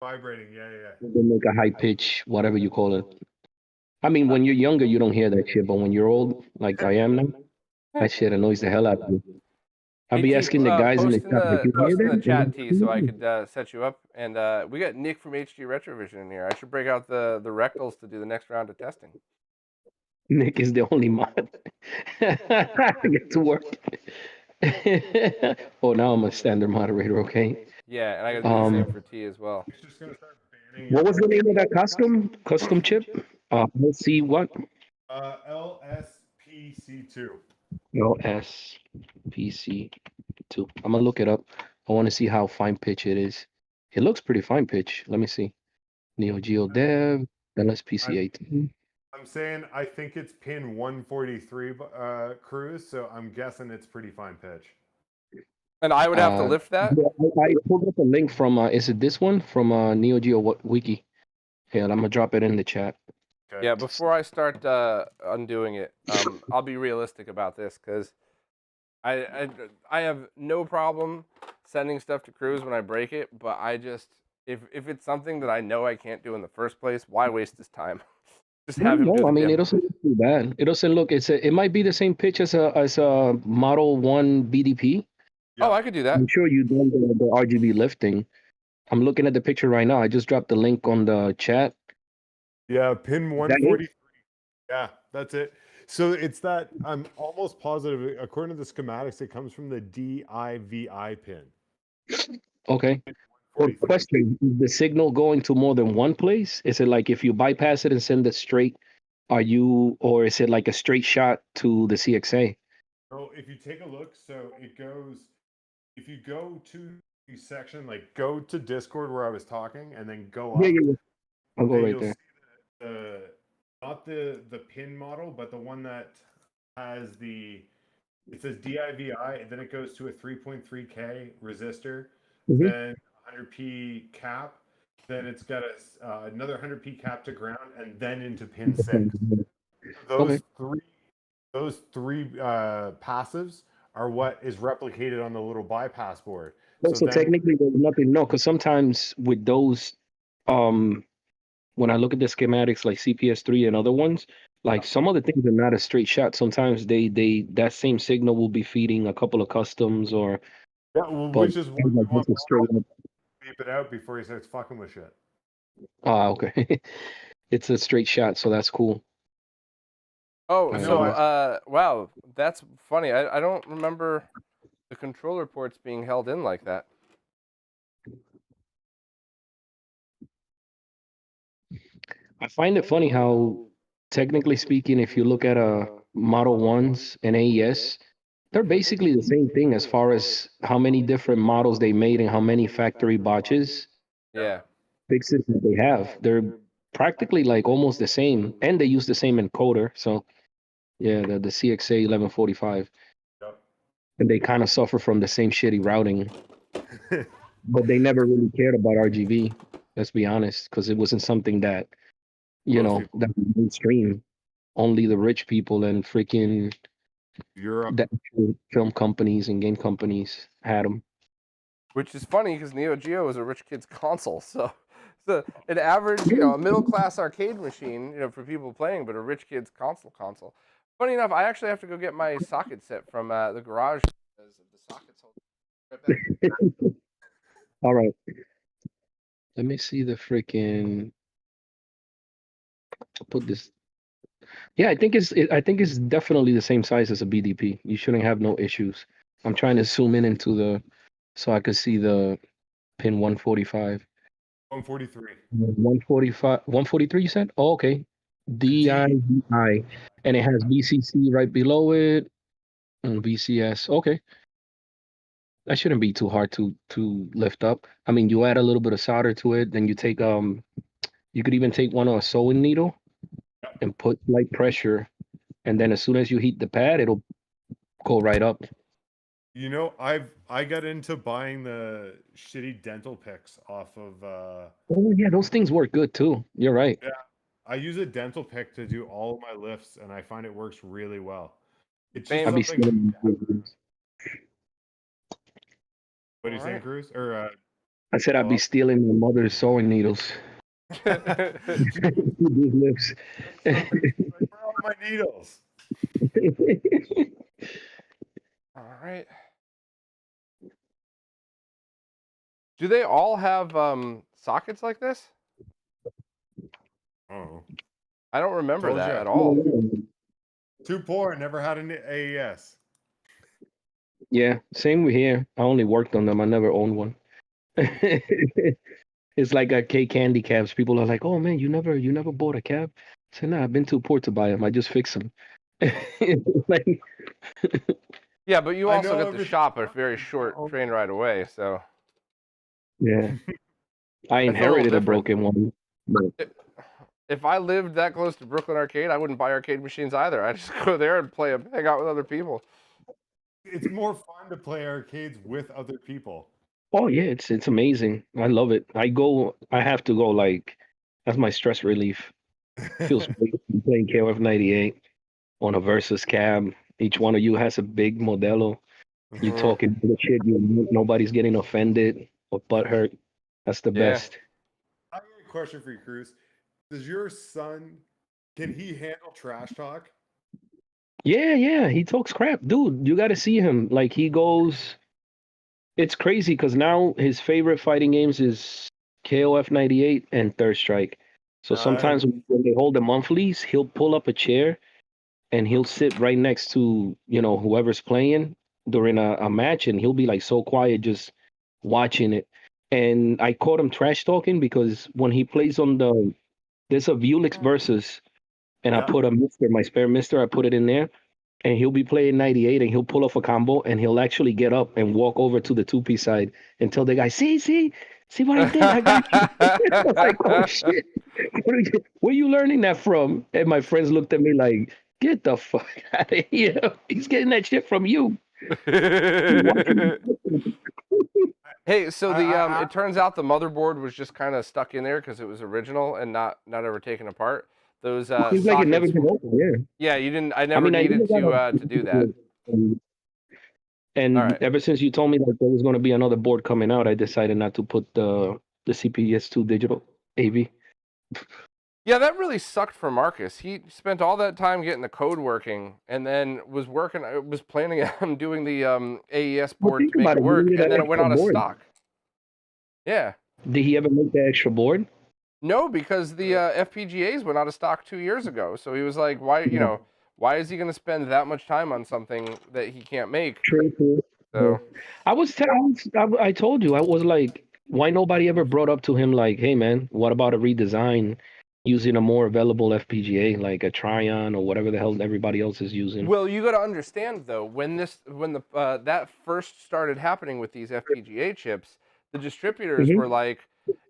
Vibrating, yeah. They make a high pitch, whatever you call it. I mean, when you're younger, you don't hear that shit, but when you're old, like I am now, that shit annoys the hell out of me. I'll Hey be T, asking the guys in the post in shop, like, the you hear post in the that? chat T, so I could set you up. And we got Nick from HD Retrovision in here. I should break out the rectals to do the next round of testing. Nick is the only mod. I get to work. Oh, now I'm a standard moderator, okay? Yeah, and I got to do the same for T as well. It's just gonna start banning. What was the name of that custom chip? Let's see what? LSPC2. LSPC2. I'm gonna look it up. I want to see how fine pitch it is. It looks pretty fine pitch. Let me see. Neo Geo Dev, LSPC18. I'm saying I think it's pin 143 Cruz, so I'm guessing it's pretty fine pitch. And I would have to lift that? Yeah, I pulled up a link from, is it this one? From Neo Geo Wiki. Here, I'm gonna drop it in the chat. Okay. Yeah, before I start undoing it, I'll be realistic about this because I have no problem sending stuff to Cruz when I break it, but I just if it's something that I know I can't do in the first place, why waste his time? Just have him do No, the I mean, it demo. doesn't look too bad. It doesn't look. It might be the same pitch as a Model 1 BDP. Oh, I could do that. I'm sure you done the RGB lifting. I'm looking at the picture right now. I just dropped the link on the chat. Yeah, pin Is that 143. Yeah, that's it. So it's that, I'm almost positive, according to the schematics, it comes from the DIVI pin. Okay. Well, 143. question: is the signal going to more than one place? Is it like if you bypass it and send it straight, or is it like a straight shot to the CXA? So if you take a look, so it goes, if you go to the section, like go to Discord where I was talking and then go up. Yeah. I'll go then right you'll there. see not the pin model, but the one that has it says DIVI, and then it goes to a 3.3K resistor, then 100p cap, then it's got another 100p cap to ground, and then into pin 6. Those three passives are what is replicated on the little bypass board. So technically, there's nothing. No, because sometimes with those, when I look at the schematics like CPS3 and other ones, like some of the things are not a straight shot. Sometimes they that same signal will be feeding a couple of customs or. Yeah, well, But which is why we want it's straight up. beep it out before he starts fucking with shit. Okay. It's a straight shot, so that's cool. Oh, so wow, that's funny. I don't remember the controller ports being held in like that. I find it funny how, technically speaking, if you look at Model 1s and AES, they're basically the same thing as far as how many different models they made and how many factory botches Yeah. fixes that they have. They're practically like almost the same, and they use the same encoder. So yeah, the CXA 1145, Yep. and they kind of suffer from the same shitty routing. But they never really cared about RGB. Let's be honest, because it wasn't something that that was mainstream. Only the rich people and freaking Europe. the actual film companies and game companies had them. Which is funny because Neo Geo is a rich kid's console, so an average, a middle class arcade machine, for people playing, but a rich kid's console. Funny enough, I actually have to go get my socket set from the garage because the sockets hold. Right back. All right. Let me see the freaking. Put this. Yeah, I think it's definitely the same size as a BDP. You shouldn't have no issues. I'm trying to zoom in into the so I could see the pin 145. 143. 145, 143. You said? Oh, okay. DIVI, and it has BCC right below it and BCS. Okay, that shouldn't be too hard to lift up. I mean, you add a little bit of solder to it, then you take you could even take one of a sewing needle and put light pressure, and then as soon as you heat the pad, it'll go right up. You know, I got into buying the shitty dental picks off of Oh yeah, those things work good too. You're right. yeah. I use a dental pick to do all of my lifts, and I find it works really well. It's just Same. I'll be something. stealing. What are you saying, Alright. Cruz? Or I said I'd be stealing my mother's sewing needles. These lips. where are all my needles? All right. Do they all have sockets like this? Oh, I don't remember Told that ya. at all. too poor. I never had an AES. Yeah, same here. I only worked on them. I never owned one. It's like K candy cabs. People are like, "Oh man, you never bought a cab?" I said, "Nah, I've been too poor to buy them. I just fix them." Like, Yeah, but you I also know got the everything- shop a very short train ride away, so yeah, I a little inherited a different. broken one. But if I lived that close to Brooklyn Arcade, I wouldn't buy arcade machines either. I'd just go there and play them, hang out with other people. It's more fun to play arcades with other people. oh yeah, it's amazing. I love it. I have to go, like, that's my stress relief. Feels great playing KOF 98 on a versus cab. Each one of you has a big Modelo. You Mhm. talking the shit. Nobody's getting offended or butthurt. That's the Yeah. best. I got a question for you, Cruz. Does your son can he handle trash talk? Yeah. He talks crap, dude. You got to see him. Like he goes. It's crazy because now his favorite fighting games is KOF 98 and Third Strike. So sometimes when they hold the monthlies, he'll pull up a chair and he'll sit right next to whoever's playing during a match, and he'll be like so quiet, just watching it. And I caught him trash talking because when he plays on there's a Vulix versus, and I Yeah. put my spare mister, I put it in there, and he'll be playing 98 and he'll pull off a combo and he'll actually get up and walk over to the 2P side and tell the guy, see what I did? I got you. I was like, oh shit. Where you learning that from? And my friends looked at me like, get the fuck out of here. He's getting that shit from you. Hey, so it turns out the motherboard was just kind of stuck in there because it was original and not ever taken apart. Those Seems like it never sockets. been open, yeah. Yeah, you didn't. I never I needed even got to do that. And All right. ever since you told me that there was going to be another board coming out, I decided not to put the CPS2 digital AV. Yeah, that really sucked for Marcus. He spent all that time getting the code working, and then was planning on doing the AES board think to make about it it, you work, needed and that then it went extra out of board. stock. Yeah. Did he ever make the extra board? No, because the FPGAs went out of stock 2 years ago. So he was like, why, why is he going to spend that much time on something that he can't make? True. So I told you, I was like, why nobody ever brought up to him like, hey man, what about a redesign using a more available FPGA like a Tryon or whatever the hell everybody else is using? well, you got to understand though, when that first started happening with these FPGA chips, the distributors were like,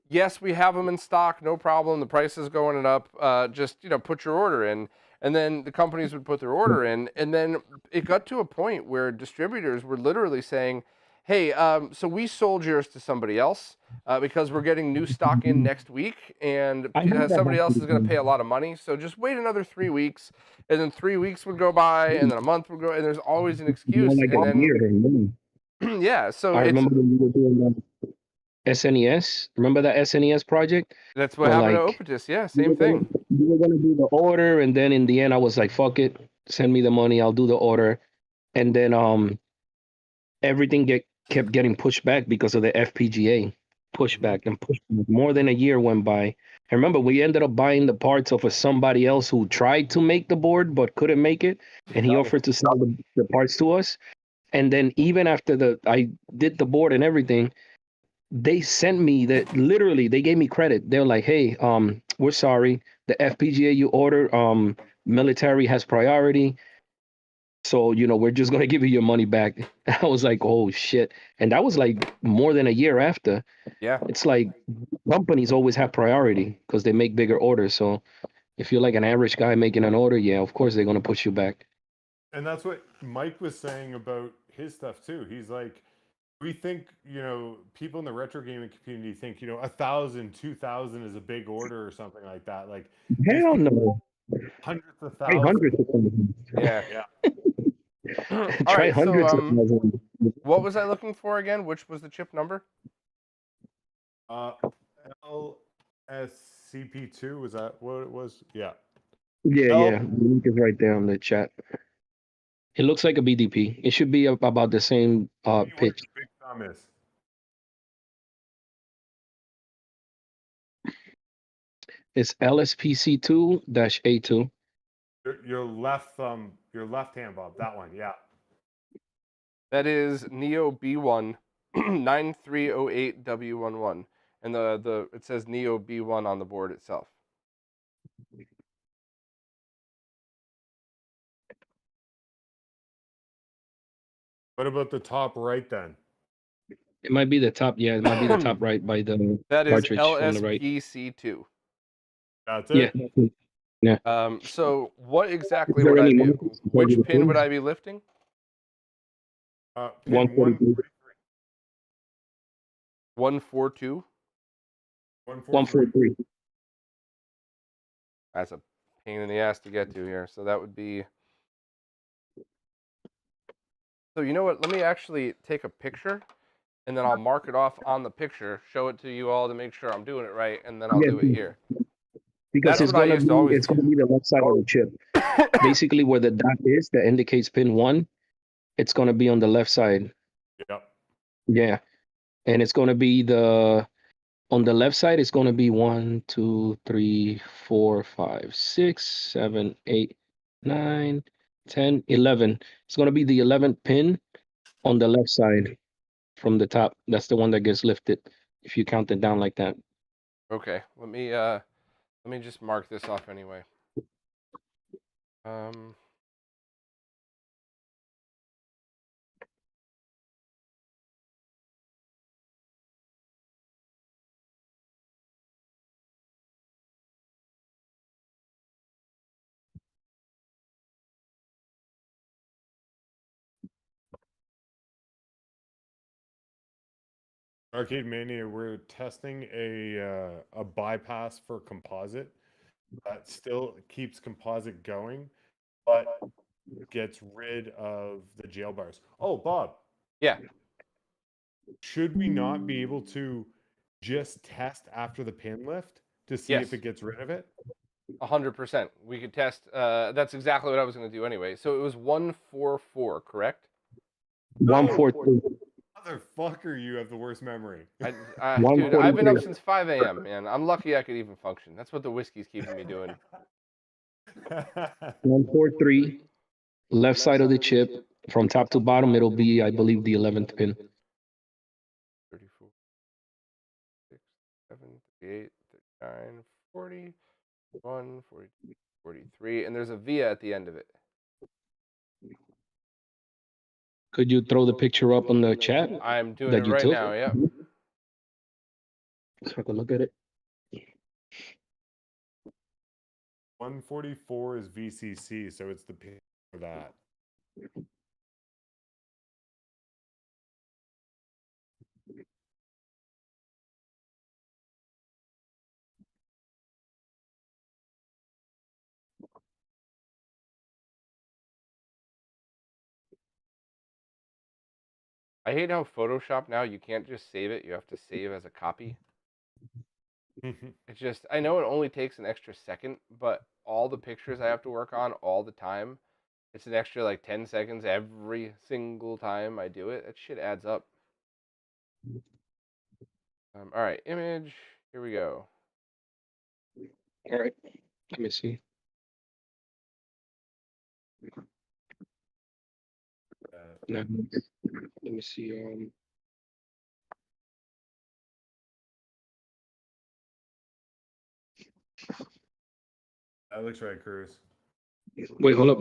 yes, we have them in stock, no problem. The price is going up. Just put your order in. And then the companies would put their order in, and then it got to a point where distributors were literally saying, "Hey, so we sold yours to somebody else because we're getting new stock in next week, and somebody else is going to pay a lot of money. So just wait another 3 weeks." And then 3 weeks would go by, and then a month would go, and there's always an excuse. Like and a then year. yeah, so I remember when we were doing SNES. Remember that SNES project? That's what happened to Opetus. Yeah, same thing. We were gonna do the order, and then in the end, I was like, "Fuck it, send me the money. I'll do the order." And then everything kept getting pushed back because of the FPGA. pushback and pushback. More than a year went by. I remember we ended up buying the parts of somebody else who tried to make the board but couldn't make it, and he offered to sell the parts to us. And then even after I did the board and everything, they sent me that, literally they gave me credit. They're like, hey, we're sorry, the FPGA you ordered, military has priority, so we're just gonna give you your money back. I was like, oh shit. And that was like more than a year after. Yeah. It's like companies always have priority because they make bigger orders. So if you're like an average guy making an order, yeah, of course they're gonna push you back. And that's what Mike was saying about his stuff too. He's like, we think, people in the retro gaming community think, 1,000, 2,000 is a big order or something like that. Like, Hell no. hundreds of Try thousands. hundreds of thousands. Yeah. Yeah. All Try right. hundreds So, of thousands. what was I looking for again? Which was the chip number? LSCP2, was that what it was? Yeah. Yeah, L- yeah. The link is right there on the chat. It looks like a BDP. It should be about the same what pitch. the big thumb is. It's LSPC2-A2. Your left thumb, your left hand, Bob. That one, yeah. That is Neo B1 9308W11, and it says Neo B1 on the board itself. What about the top right then? It might be the top. Yeah, it might be the top right by the That is cartridge on the right. LSPC2. That's it. Yeah. So what exactly Is there would I any be? numbers? Which pin would I be lifting? Pin 143. 142. 143. That's a pain in the ass to get to here. So that would be. So you know what? Let me actually take a picture, and then I'll mark it off on the picture, show it to you all to make sure I'm doing it right, and then I'll do it here. Because That's it's what I gonna used to always it's gonna be the left side of the chip. Basically, where the dot is that indicates pin 1, it's gonna be on the left side. Yep. Yeah, and it's gonna be on the left side. It's gonna be 1, 2, 3, 4, 5, 6, 7, 8, 9, 10, 11. It's gonna be the 11th pin on the left side from the top. That's the one that gets lifted if you count it down like that. Okay, let me just mark this off anyway. Arcade Mania, we're testing a bypass for composite that still keeps composite going, but gets rid of the jail bars. Oh, Bob. Yeah. Should we not be able to just test after the pin lift to see if it gets rid of it? 100%. We could test. That's exactly what I was going to do anyway. So it was 144, correct? 143. Motherfucker, you have the worst memory. Dude, I've been up since 5 a.m., man. I'm lucky I could even function. That's what the whiskey's keeping me doing. 143, left side of the chip. From top to bottom, it'll be, I believe, the 11th pin. 34, 6, 7, 38, 39, 40, 41, 42, 43, and there's a via at the end of it. Could you throw the picture up on the chat? I'm doing it right now, yeah. So I can look at it. 144 is VCC, so it's the pin for that. I hate how Photoshop now, you can't just save it. You have to save as a copy. It's just, I know it only takes an extra second, but all the pictures I have to work on all the time, it's an extra like 10 seconds every single time I do it. That shit adds up. All right, image. Here we go. All right. Let me see. Let me see. That looks right, Cruz. Wait, hold up.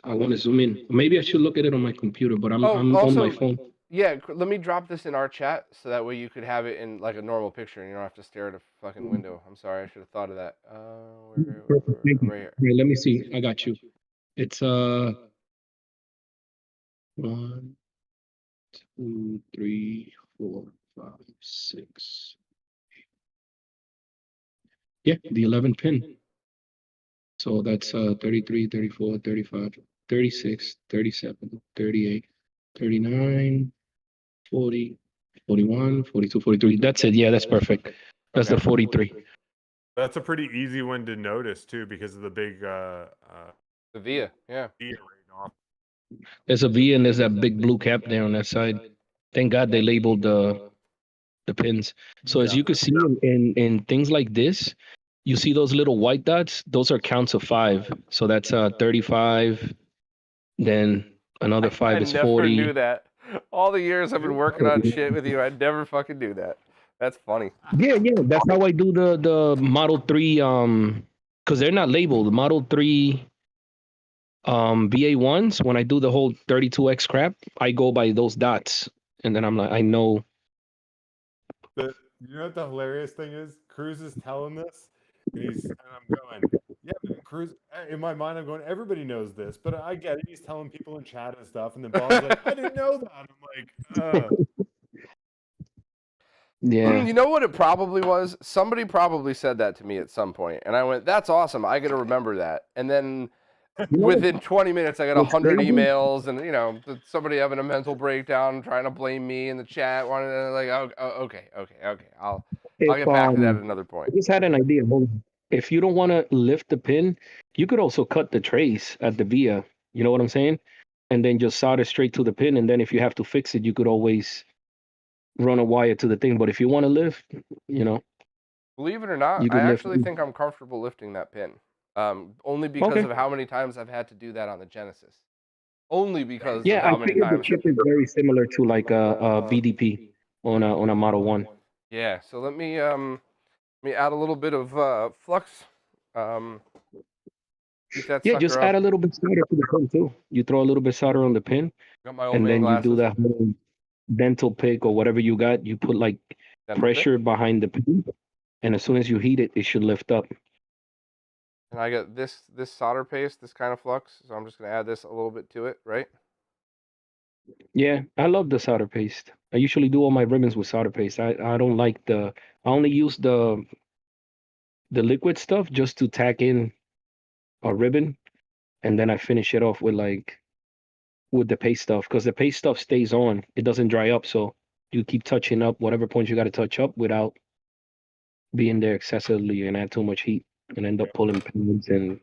I want to zoom in. Maybe I should look at it on my computer, but I'm on my also, phone. yeah, let me drop this in our chat so that way you could have it in like a normal picture and you don't have to stare at a fucking window. I'm sorry, I should have thought of that. Perfect. Thank you. Right here. Right, let me see. I got you. It's 1, 2, 3, 4, 5, 6. Yeah, the 11 pin. So that's 33, 34, 35, 36, 37, 38, 39, 40, 41, 42, 43. That's it. Yeah, that's perfect. That's Okay. the 43. That's a pretty easy one to notice too, because of the big The VIA, yeah. V right off. There's a V and there's that big blue cap there on that side. Thank God they labeled the pins. So as you can see in things like this, you see those little white dots? Those are counts of 5. So that's 35. Then another 5 is 40. I never knew that. All the years I've been working on shit with you, I never fucking knew that. That's funny. Yeah, that's how I do the Model 3 because they're not labeled. The Model 3 VA1s, when I do the whole 32X crap, I go by those dots. And then I'm like, I know. You know what the hilarious thing is? Cruz is telling this, and I'm going, yeah, man, Cruz. In my mind, I'm going, everybody knows this, but I get it. He's telling people in chat and stuff, and then Bob's like, I didn't know that. I'm like, Yeah. You know what it probably was? Somebody probably said that to me at some point, and I went, "That's awesome. I got to remember that." And then within 20 minutes, I got 100 emails, and somebody having a mental breakdown, trying to blame me in the chat. Like, okay. I'll get back to that at another point. I just had an idea. If you don't want to lift the pin, you could also cut the trace at the via. You know what I'm saying? And then just solder straight to the pin. And then if you have to fix it, you could always run a wire to the thing. But if you want to lift, Believe it or not, you I could lift. actually think I'm comfortable lifting that pin. Only because of how many times I've had to do that on the Genesis. Only because of how many times. The chip is very similar to like a BDP on a Model 1. Yeah. So let me add a little bit of flux. Yeah, just add a little bit solder to the pin too. You throw a little bit solder on the pin, got my old and then glasses. you do that whole dental pick or whatever you got. You put like pressure behind the pin, and as soon as you heat it, it should lift up. And I got this solder paste, this kind of flux, so I'm just gonna add this a little bit to it, right? Yeah, I love the solder paste. I usually do all my ribbons with solder paste. I don't like I only use the liquid stuff just to tack in a ribbon, and then I finish it off with the paste stuff, because the paste stuff stays on. It doesn't dry up, so you keep touching up whatever points you got to touch up without being there excessively and add too much heat and end up pulling pins and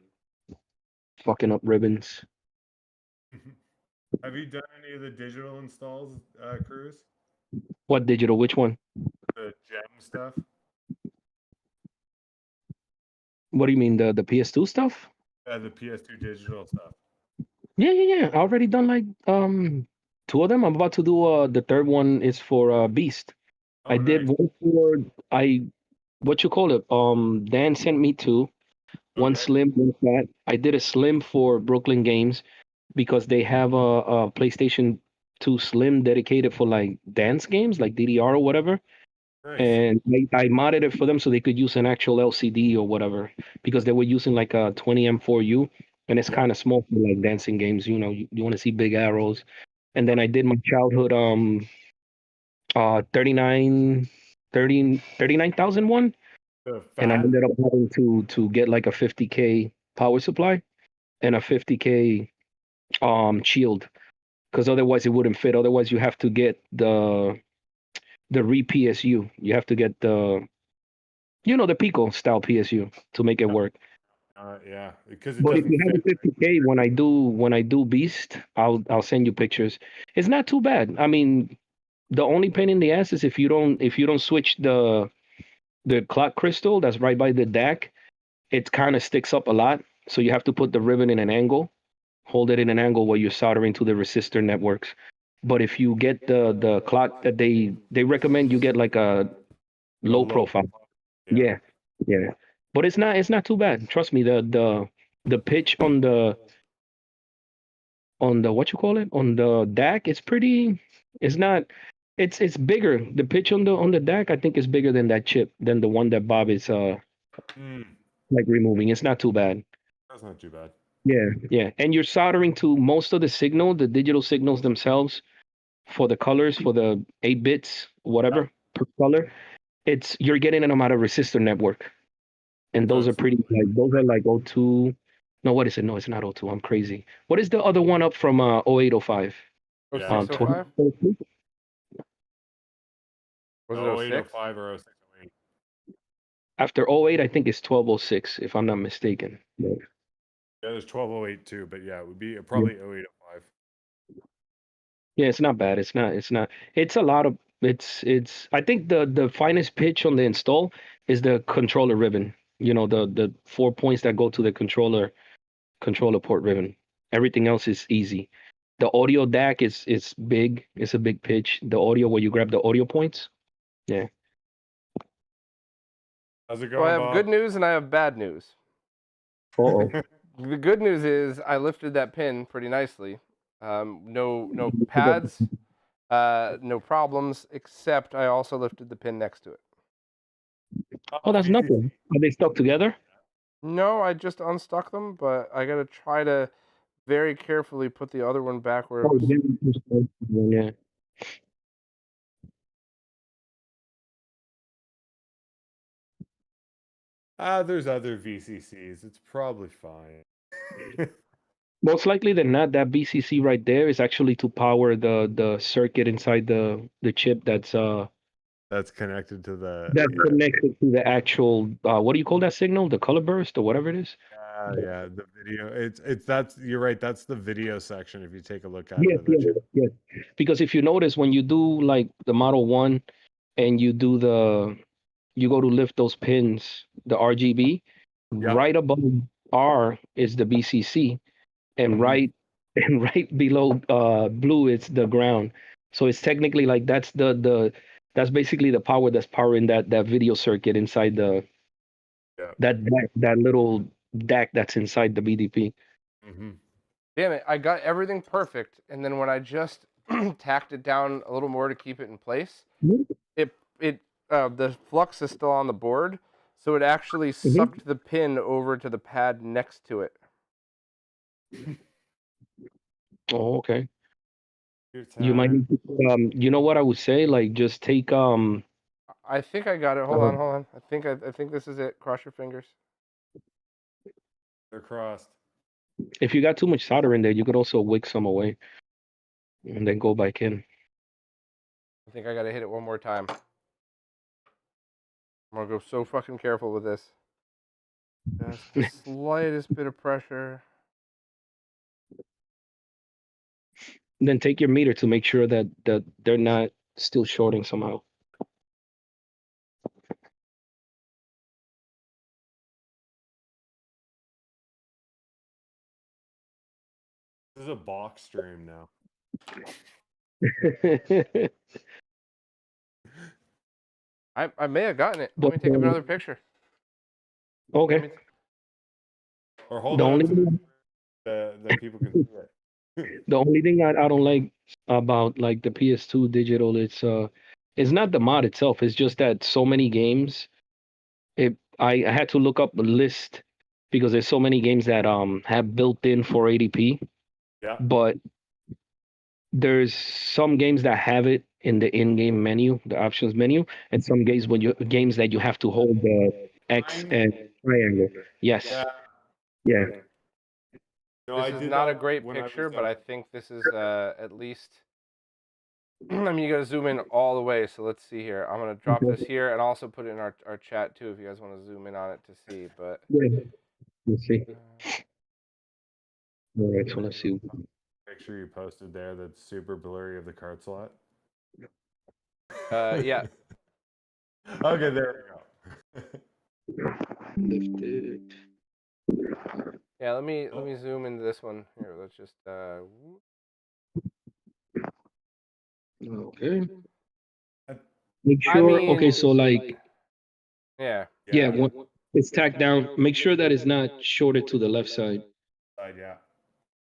fucking up ribbons. Have you done any of the digital installs, Cruz? What digital? Which one? The gem stuff. What do you mean, the PS2 stuff? The PS2 digital stuff. Yeah. I already done like 2 of them. I'm about to do the third one is for Beast. I did one for what you call it? Dan sent me 2. One slim, one fat. I did a slim for Brooklyn Games because they have a PlayStation 2 Slim dedicated for like dance games, like DDR or whatever. Nice. And I modded it for them so they could use an actual LCD or whatever, because they were using like a 20M4U, and it's kind of small for like dancing games. You want to see big arrows. And then I did my childhood 39,000 one, and I ended up having to get like a 50K power supply and a 50K shield, because otherwise it wouldn't fit. Otherwise you have to get the PSU. You have to get the Pico style PSU to make it work. Yeah, because but if you have a 50K, when I do Beast, I'll send you pictures. It's not too bad. I mean, The only pain in the ass is if you don't switch the clock crystal that's right by the DAC, it kind of sticks up a lot. So you have to put the ribbon in an angle, hold it in an angle while you're soldering to the resistor networks. But if you get the clock that they recommend, you get like a low profile. Yeah, yeah. But it's not too bad. Trust me, the pitch on the what you call it, on the DAC, it's pretty. It's not. It's bigger. The pitch on the DAC, I think, is bigger than that chip, than the one that Bob is like removing. It's not too bad. That's not too bad. Yeah, yeah. And you're soldering to most of the signal, the digital signals themselves, for the colors, for the 8 bits, whatever per color. You're getting them out of resistor network, and those are pretty. Like, those are like O2. No, what is it? No, it's not O2. I'm crazy. What is the other one up from 0805? 0605? Was it 06? 0805 or 0608? After 08, I think it's 1206, if I'm not mistaken. Yeah, there's 1208 too, but yeah, it would be probably 0805. Yeah, it's not bad. It's not. It's a lot of. It's. I think the finest pitch on the install is the controller ribbon. You know, the 4 points that go to the controller port ribbon. Everything else is easy. The audio DAC is big. It's a big pitch. The audio where you grab the audio points. Yeah. How's it So going, I have Bob? good news and I have bad news. Uh-oh. The good news is I lifted that pin pretty nicely. No pads, no problems, except I also lifted the pin next to it. Oh, that's nothing. Are they stuck together? No, I just unstuck them, but I gotta try to very carefully put the other one back where it was. Yeah. There's other VCCs. It's probably fine. Most likely than not, that BCC right there is actually to power the circuit inside the chip that's connected to the. connected to the actual what do you call that signal? The color burst or whatever it is. Yeah, the video. That's you're right. That's the video section. If you take a look at Yes, it. yes. Because if you notice, when you do like the Model 1 and you go to lift those pins, the RGB, right above R is the BCC, and right below blue it's the ground. So it's technically like that's that's basically the power that's powering that video circuit inside that little DAC that's inside the BDP. Damn it, I got everything perfect, and then when I just tacked it down a little more to keep it in place, the flux is still on the board, so it actually sucked the pin over to the pad next to it. Oh, okay. You might need to, you know what I would say? Like, just take I think I got it. Hold on. I think this is it. Cross your fingers. They're crossed. If you got too much solder in there, you could also wick some away and then go back in. I think I gotta hit it one more time. I'm gonna go so fucking careful with this. Just the slightest bit of pressure. Then take your meter to make sure that they're not still shorting somehow. This is a box stream now. I may have gotten it. Let me take another picture. Okay. Or hold on. That people can see it. The only thing I don't like about like the PS2 digital, it's not the mod itself. It's just that so many games. I had to look up a list because there's so many games that have built-in 480p. Yeah. But there's some games that have it in the in-game menu, the options menu, and some games that you have to hold the X and triangle. Yes. Yeah. No, this is not a great picture, but I think this is at least. I mean, you got to zoom in all the way. So let's see here. I'm gonna drop this here and also put it in our chat too, if you guys want to zoom in on it to see. But let's see. All right, so let's see. Picture you posted there that's super blurry of the card slot. Yeah. Okay, there we go. Lift it. Yeah, let me zoom into this one. Here, let's just Okay. Make I sure. Okay, mean, so like, yeah. yeah, it's tacked down. Make sure that it's not shorted to the left side. Yeah.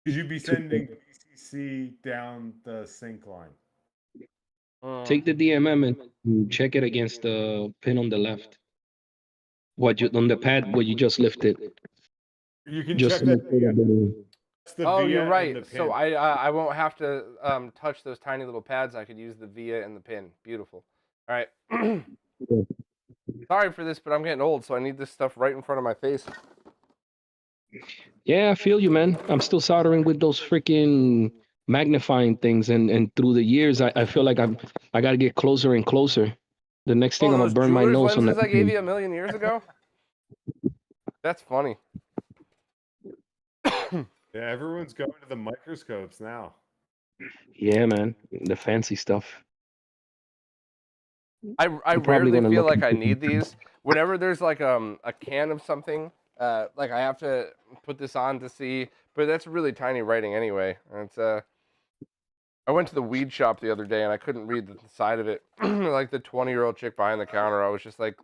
Because you'd be sending PCC down the sync line. Take the DMM and check it against the pin on the left. What you on the pad where you just lifted. You can Just check to make that. sure that the- That's the Oh, via you're and right. the pin. So I won't have to touch those tiny little pads. I could use the via and the pin. Beautiful. All right. Sorry for this, but I'm getting old, so I need this stuff right in front of my face. Yeah, I feel you, man. I'm still soldering with those freaking magnifying things, and through the years, I feel like I got to get closer and closer. The next thing Oh, I'm gonna those burn my jeweler's nose on lenses that. I gave you a million years ago? That's funny. Yeah, everyone's going to the microscopes now. Yeah, man, the fancy stuff. I I'm probably rarely gonna feel look like I into need these. Whenever there's like a can of something, like I have to put this on to see, but that's really tiny writing anyway. And it's I went to the weed shop the other day and I couldn't read the side of it. Like the 20-year-old chick behind the counter, I was just like,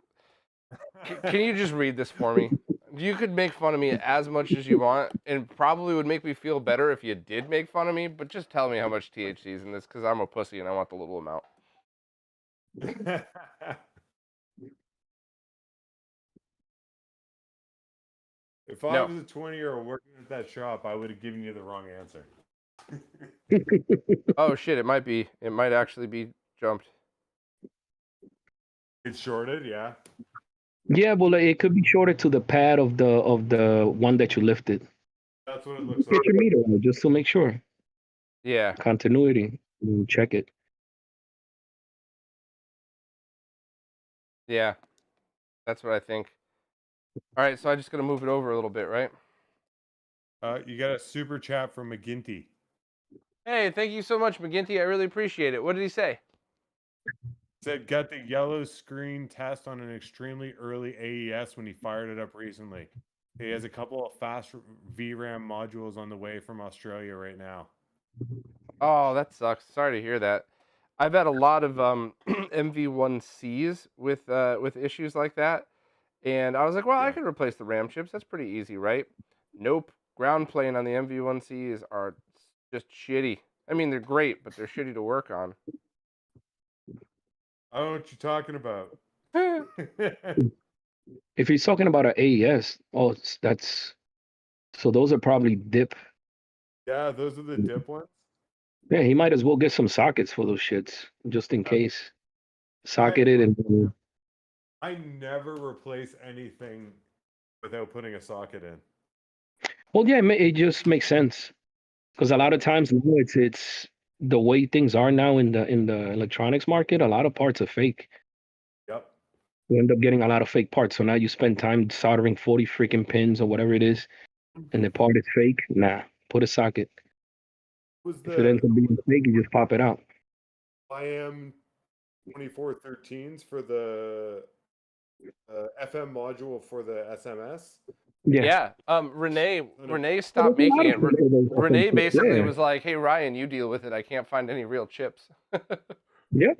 can you just read this for me? You could make fun of me as much as you want, and probably would make me feel better if you did make fun of me, but just tell me how much THC is in this, because I'm a pussy and I want the little amount. If I No. was a 20-year-old working at that shop, I would have given you the wrong answer. Oh shit, it might actually be jumped. It's shorted, yeah. Yeah, well, it could be shorter to the pad of the one that you lifted. That's what it looks Get like. your meter on it just to make sure Yeah. continuity. You check it. Yeah. That's what I think. All right, so I just got to move it over a little bit, right? You got a super chat from McGinty. Hey, thank you so much, McGinty. I really appreciate it. What did he say? Said got the yellow screen test on an extremely early AES when he fired it up recently. He has a couple of fast VRAM modules on the way from Australia right now. Oh, that sucks. Sorry to hear that. I've had a lot of MV1Cs with issues like that, and I was like, well, I could replace the RAM chips. That's pretty easy, right? Nope. Ground plane on the MV1Cs are just shitty. I mean, they're great, but they're shitty to work on. I don't know what you're talking about. If he's talking about an AES, that's so those are probably dip. Yeah, those are the dip ones. Yeah, he might as well get some sockets for those shits just in case. Socket it and I never replace anything without putting a socket in. well, yeah, it just makes sense because a lot of times it's the way things are now in the electronics market. A lot of parts are fake. Yep. You end up getting a lot of fake parts. So now you spend time soldering 40 freaking pins or whatever it is, and the part is fake. Nah, put a socket. If it ends up being fake, you just pop it out. IM 2413s for the FM module for the SMS. Yeah. Renee stopped making it. Renee basically was like, "Hey Ryan, you deal with it. I can't find any real chips." Yeah.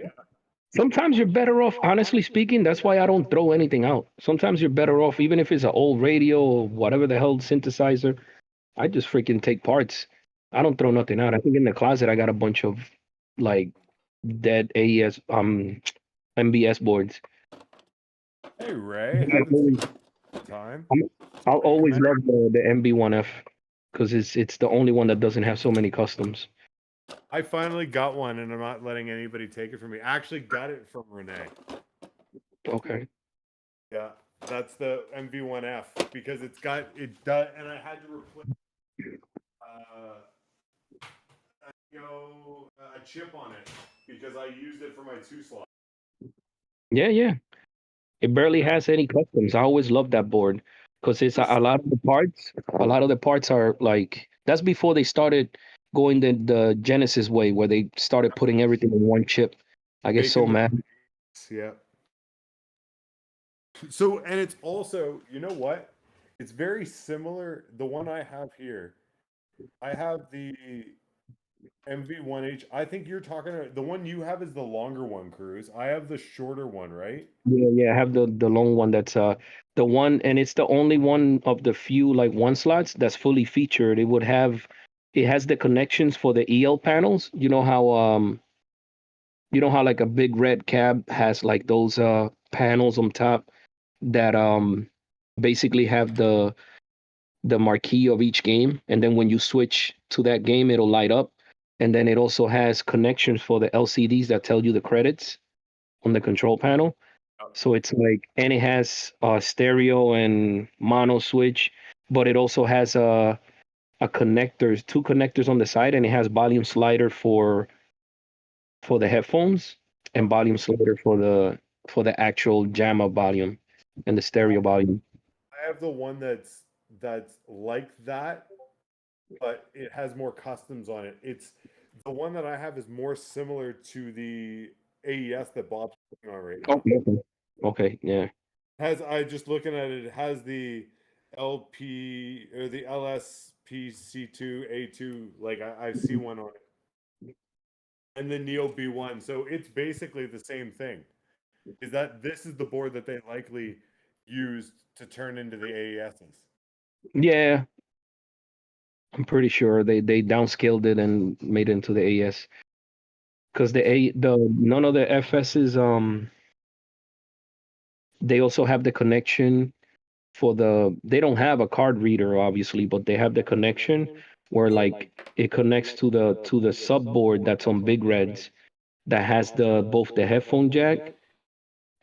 Sometimes you're better off, honestly speaking. That's why I don't throw anything out. Sometimes you're better off, even if it's an old radio or whatever the hell synthesizer. I just freaking take parts. I don't throw nothing out. I think in the closet I got a bunch of like dead AES MBS boards. Hey Ray, I'll always love the MB1F because it's the only one that doesn't have so many customs. I finally got one, and I'm not letting anybody take it from me. I actually got it from Renee. Okay. Yeah, that's the MV1F because it does, and I had to replace a chip on it because I used it for my 2 slot. Yeah. It barely has any customs. I always love that board because it's a lot of the parts. A lot of the parts are like that's before they started going the Genesis way, where they started putting everything in one chip. I get so Making the- mad. Yeah. So, and it's also, you know what? It's very similar. The one I have here, I have the MV1H. I think you're talking about the one you have is the longer one, Cruz. I have the shorter one, right? Yeah, I have the long one that's the one, and it's the only one of the few like one slots that's fully featured. It has the connections for the EL panels. You know how like a big red cab has like those panels on top that basically have the marquee of each game, and then when you switch to that game it'll light up, and then it also has connections for the LCDs that tell you the credits on the control panel. So it's like, and it has stereo and mono switch, but it also has a connectors, two connectors on the side, and it has volume slider for the headphones and volume slider for the actual JAMA volume and the stereo volume. I have the one that's like that, but it has more customs on it. It's the one that I have is more similar to the AES that Bob's working on right now. Okay, yeah. Has I just looking at it, it has the LP or the LSPC2A2, like I see one on it, and the Neo B1. So it's basically the same thing. Is that this is the board that they likely used to turn into the AESs? Yeah, I'm pretty sure they downscaled it and made it into the AES. Because the none of the FSs they also have the connection for they don't have a card reader obviously, but they have the connection where like it connects to the subboard that's on big reds that has both the headphone jack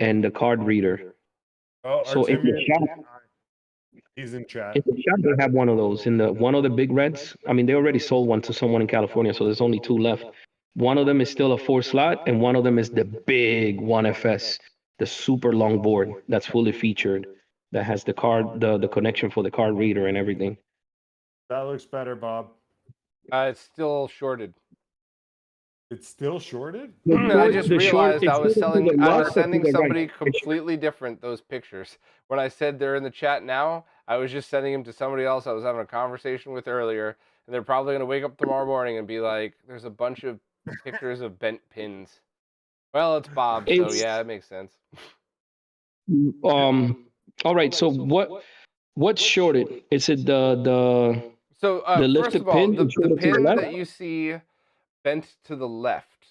and the card reader. Oh, So in the shop, he's in chat. in the shop they have one of those in the one of the big reds. I mean, they already sold one to someone in California, so there's only two left. One of them is still a 4 slot, and one of them is the big 1FS, the super long board that's fully featured, that has the connection for the card reader and everything. That looks better, Bob. It's still shorted. It's still shorted? I just realized I was left sending to the somebody right. completely different those pictures. When I said they're in the chat now, I was just sending them to somebody else I was having a conversation with earlier, and they're probably going to wake up tomorrow morning and be like, there's a bunch of pictures of bent pins. Well, it's Bob, so yeah, it makes sense. All right, so what's shorted? Is it the So the first lifted of all, pin the shorted to the pin left? that you see bent to the left,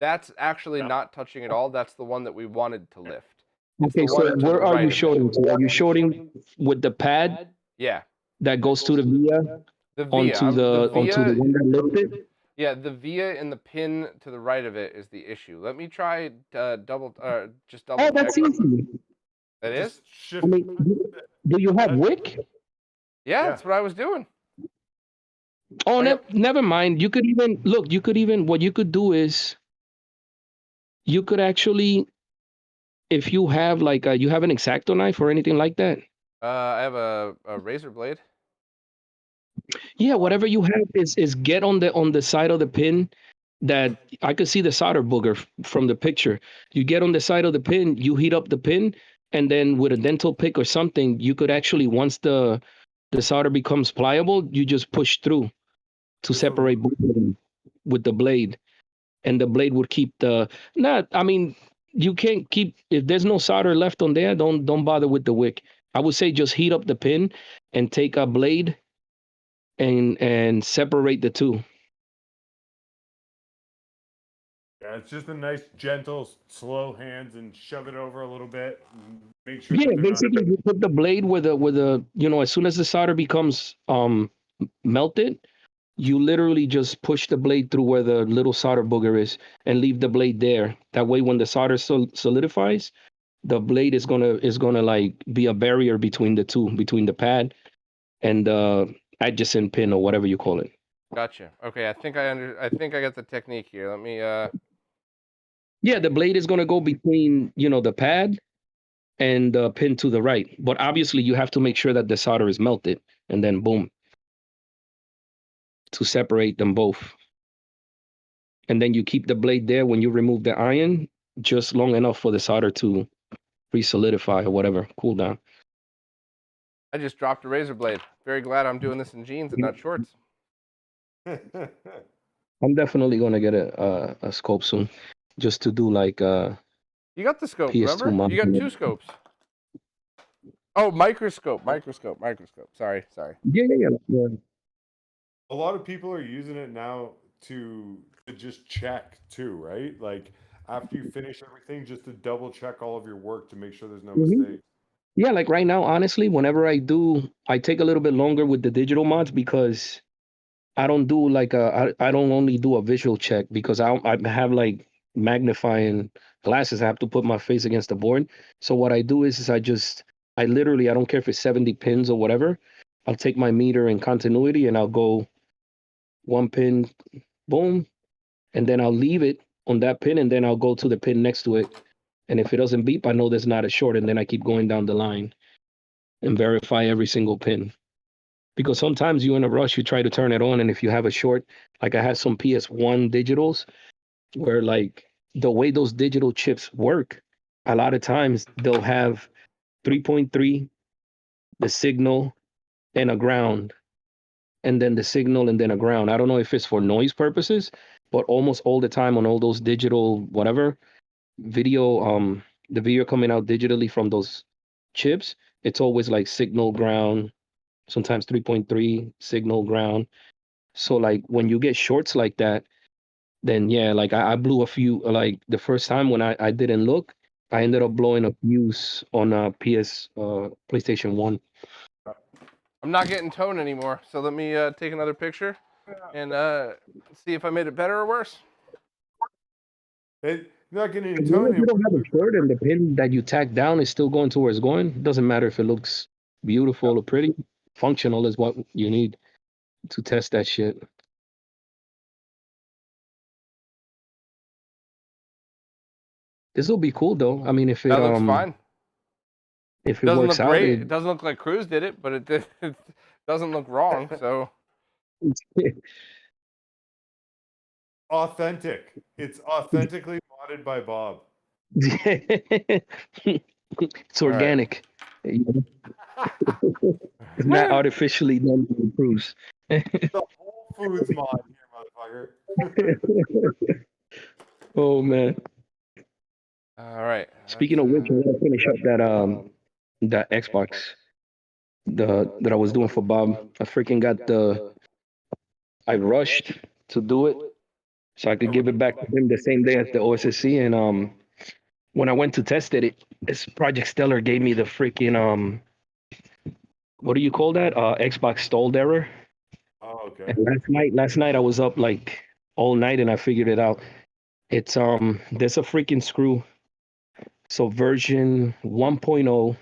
that's actually not touching at all. That's the one that we wanted to lift. It's Okay, the one so to the where are right you of it. shorting to? Are you shorting with the pad Yeah, that goes to the VIA the VIA. onto the one that lifted? Yeah, the VIA and the pin to the right of it is the issue. Let me try double Oh, check. that's easy. It is? Shift. I mean, do you have wick? Yeah, that's what I was doing. Oh, Like, never mind. You could even look. You could even what you could do is you could actually, if you have like you have an X-Acto knife or anything like that. I have a razor blade. Yeah, whatever you have is get on the side of the pin that I could see the solder booger from the picture. You get on the side of the pin, you heat up the pin, and then with a dental pick or something, you could actually, once the solder becomes pliable, you just push through to separate both of them with the blade, and the blade would keep I mean, you can't keep, if there's no solder left on there, don't bother with the wick. I would say just heat up the pin and take a blade and separate the two. Yeah, it's just a nice, gentle, slow hands and shove it over a little bit. Make sure. Yeah, basically you put the blade with a as soon as the solder becomes melted, you literally just push the blade through where the little solder booger is and leave the blade there. That way, when the solder solidifies, the blade is gonna like be a barrier between the two, between the pad and the adjacent pin or whatever you call it. Gotcha. Okay, I think I got the technique here. Let me Yeah, the blade is gonna go between the pad and the pin to the right. But obviously, you have to make sure that the solder is melted, and then boom, to separate them both. And then you keep the blade there when you remove the iron. just long enough for the solder to pre-solidify or whatever, cool down. I just dropped a razor blade. Very glad I'm doing this in jeans and not shorts. I'm definitely gonna get a scope soon, just to do like You got the scope, PS2 remember? mod. You got 2 scopes. Oh, microscope. Sorry. Yeah. A lot of people are using it now to just check too, right? Like after you finish everything, just to double check all of your work to make sure there's no mistakes. Yeah, like right now, honestly, whenever I take a little bit longer with the digital mods because I don't do like I don't only do a visual check because I have like magnifying glasses. I have to put my face against the board. So what I do is I literally, I don't care if it's 70 pins or whatever. I'll take my meter and continuity and I'll go 1 pin, boom, and then I'll leave it on that pin and then I'll go to the pin next to it. And if it doesn't beep, I know there's not a short, and then I keep going down the line and verify every single pin. Because sometimes you're in a rush, you try to turn it on, and if you have a short, like I had some PS1 digitals where like the way those digital chips work, a lot of times they'll have 3.3, the signal, and a ground, and then the signal and then a ground. I don't know if it's for noise purposes, but almost all the time on all those digital whatever video, the video coming out digitally from those chips, it's always like signal, ground, sometimes 3.3 signal, ground. So like when you get shorts like that, then yeah, like I blew a few, like the first time when I didn't look, I ended up blowing a fuse on a PlayStation 1. I'm not getting tone anymore, so let me take another picture and see if I made it better or worse. Not getting If tone. you don't have a short and the pin that you tack down is still going to where it's going, it doesn't matter if it looks beautiful or pretty. Functional is what you need to test that shit. This will be cool though. I mean, if it That looks fine. if it Doesn't works look out, great. It doesn't look like Cruz did it, but it doesn't look wrong. So Authentic. It's authentically modded by Bob. it's organic. It's not artificially done to improve. The Whole Foods mod here, motherfucker. Oh man. all right. Speaking of which, I'm gonna finish up that Xbox that I was doing for Bob. I freaking got I rushed to do it so I could give it back to him the same day as the OSSC. And when I went to test it, this Project Stellar gave me the freaking what do you call that? Xbox stalled error. Oh, okay. And last night I was up like all night and I figured it out. It's there's a freaking screw. So version 1.0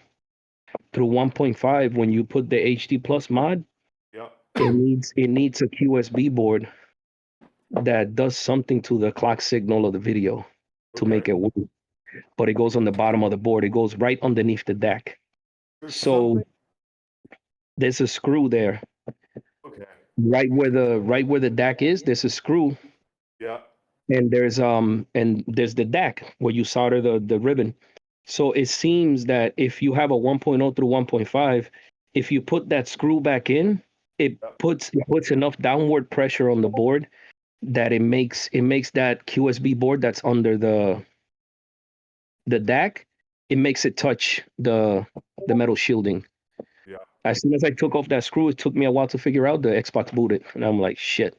through 1.5, when you put the HD Plus mod, Yep. it needs a QSB board that does something to the clock signal of the video to make it work. But it goes on the bottom of the board. It goes right underneath the DAC. So there's a screw there. Okay. Right where the DAC is, there's a screw. Yeah. And there's the DAC where you solder the ribbon. So it seems that if you have a 1.0 through 1.5, if you put that screw back in, it puts enough downward pressure on the board that it makes that QSB board that's under the DAC, it makes it touch the metal shielding. Yeah. As soon as I took off that screw, it took me a while to figure out the Xbox booted, and I'm like, shit.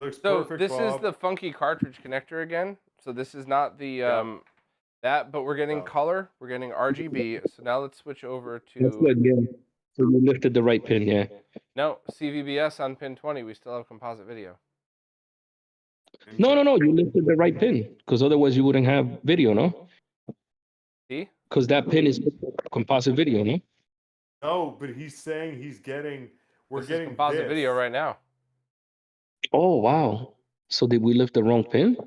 Looks so perfect, this Bob. is the funky cartridge connector again. So this is not the that, but we're getting color. We're getting RGB. So now let's switch over to. That's good, yeah. So you lifted the right pin, yeah. No, CVBS on pin 20. We still have composite video. No, you lifted the right pin because otherwise you wouldn't have video, no? See? Because that pin is composite video, no? No, but he's saying we're getting composite video right now. Oh wow! So did we lift the wrong pin?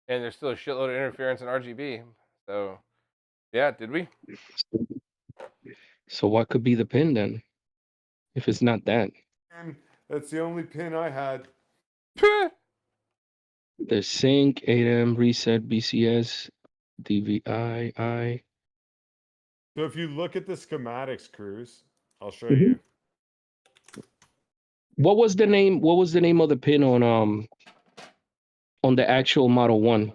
And there's still a shitload of interference in RGB. So, yeah, did we? So what could be the pin then? If it's not that. And that's the only pin I had. The sync, 8M, reset, BCS, DVI. So if you look at the schematics, Cruz, I'll show Mhm. you. What was the name? What was the name of the pin on the actual Model 1?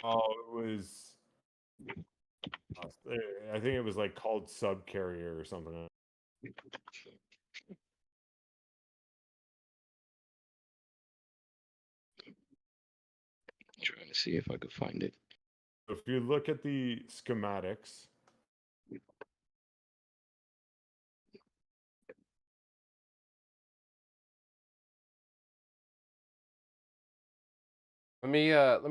Oh, it was. I think it was like called subcarrier or something. Trying to see if I could find it. If you look at the schematics, Let me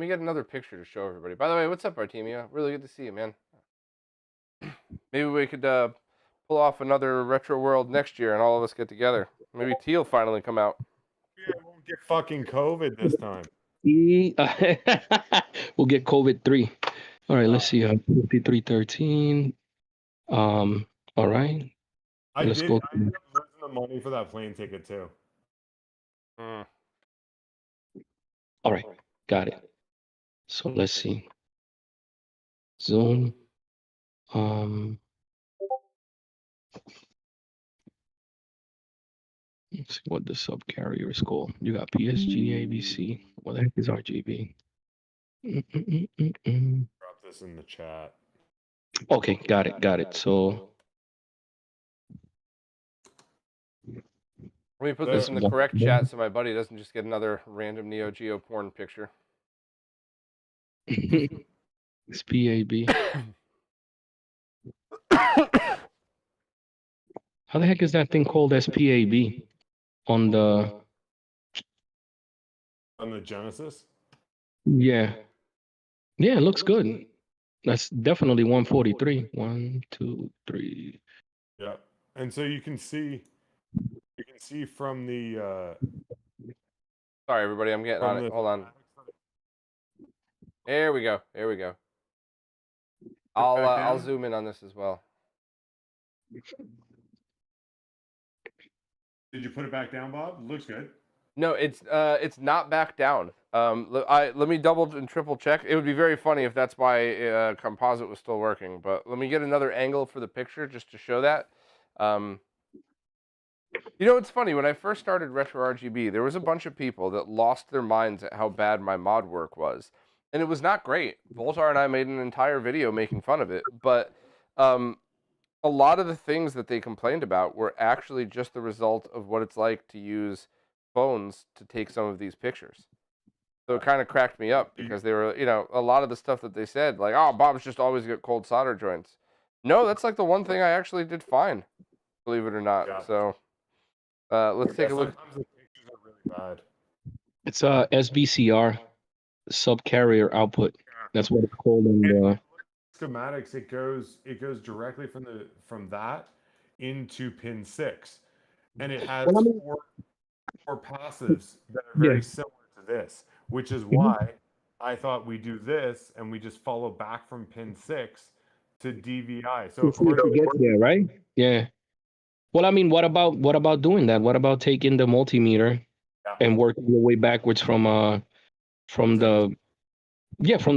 get another picture to show everybody. By the way, what's up, Artemia? Really good to see you, man. Maybe we could pull off another Retro World next year and all of us get together. Maybe T will finally come out. yeah, I won't get fucking COVID this time. We'll get COVID-3. All right, let's see. 5313. All right. I Let's did. go. I ended up losing the money for that plane ticket too. Mm. All right, got it. So let's see. Zoom. Let's see what the subcarrier is called. You got PSG, ABC. What the heck is RGB? Drop this in the chat. Okay, got it. So Let me put There. this in the correct chat so my buddy doesn't just get another random Neo Geo porn picture. it's PAB. How the heck is that thing called SPAB on the? On the Genesis. Yeah, it looks good. That's definitely 143. 1, 2, 3. Yeah, and so you can see from the Sorry, everybody, I'm getting on it. Hold on. There we go. I'll zoom in on this as well. Did you put it back down, Bob? Looks good. No, it's not back down. Let me double and triple check. It would be very funny if that's why composite was still working. But let me get another angle for the picture just to show that. You know, it's funny. When I first started RetroRGB, there was a bunch of people that lost their minds at how bad my mod work was, and it was not great. Voltar and I made an entire video making fun of it, but a lot of the things that they complained about were actually just the result of what it's like to use phones to take some of these pictures. So it kind of cracked me up because they were, you know, a lot of the stuff that they said, like, oh, Bob's just always got cold solder joints. No, that's like the one thing I actually did fine, believe it or not. Yeah. So let's take a look. Sometimes the pictures are really bad. It's SBCR, subcarrier output. That's what it's called in the Schematics. It goes directly from that into pin 6, and it has Well, I mean- four passives that are very similar to this, which is why I thought we do this and we just follow back from pin 6 to DVI. So of course, it gets there, right? Yeah. Well, I mean, what about doing that? What about taking the multimeter and working your way backwards from the from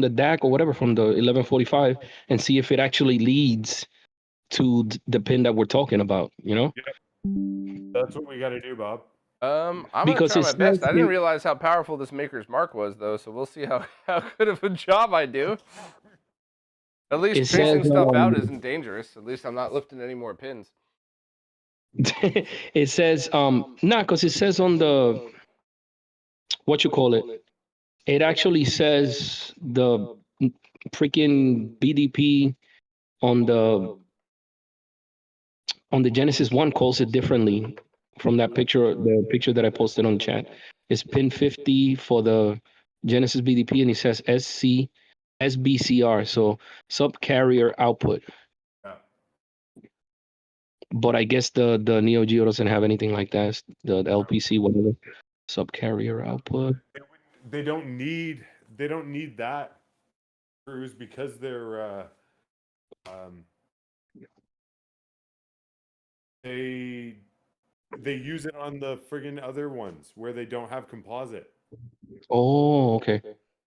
the DAC or whatever, from the 1145, and see if it actually leads to the pin that we're talking about, you know? that's what we got to do, Bob. I'm gonna Because try it my best. says I didn't it- realize how powerful this Maker's Mark was, though. So we'll see how good of a job I do. At least It tracing says, stuff out isn't dangerous. At least I'm not lifting any more pins. it says because it says on the what you call it, it actually says the freaking BDP on the Genesis One calls it differently from that picture. The picture that I posted on the chat is pin 50 for the Genesis BDP, and it says SBCR, so subcarrier output. Yeah. But I guess the Neo Geo doesn't have anything like that. The LPC, whatever, subcarrier output. They don't need that, Cruz, because they're they use it on the friggin' other ones where they don't have composite. Oh, okay.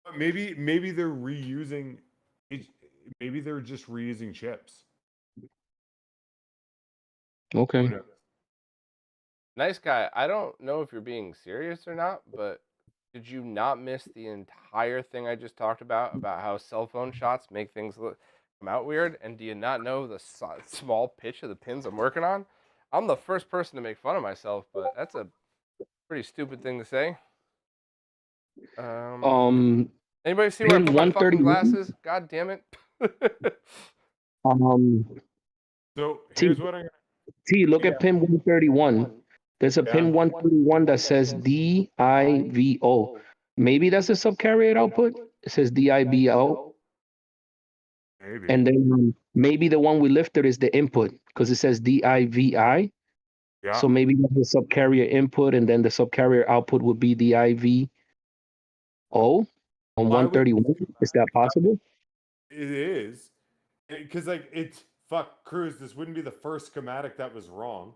But maybe they're reusing it. Maybe they're just reusing chips. Who Okay. knows? Nice guy. I don't know if you're being serious or not, but did you not miss the entire thing I just talked about how cell phone shots make things come out weird? And do you not know the small pitch of the pins I'm working on? I'm the first person to make fun of myself, but that's a pretty stupid thing to say. Anybody see where I Pin put my fucking 131. glasses? God damn it. So T, here's what I'm gonna. T, look Yeah. at pin 131. There's a Yeah. pin 131 that says DIVO. Maybe that's a subcarrier output. It says DIVO. Maybe. And then maybe the one we lifted is the input because it says DIVI. Yeah. So maybe that's the subcarrier input, and then the subcarrier output would be DIVO on Why would 131. Is that possible? it is? Because like it's Cruz. This wouldn't be the first schematic that was wrong.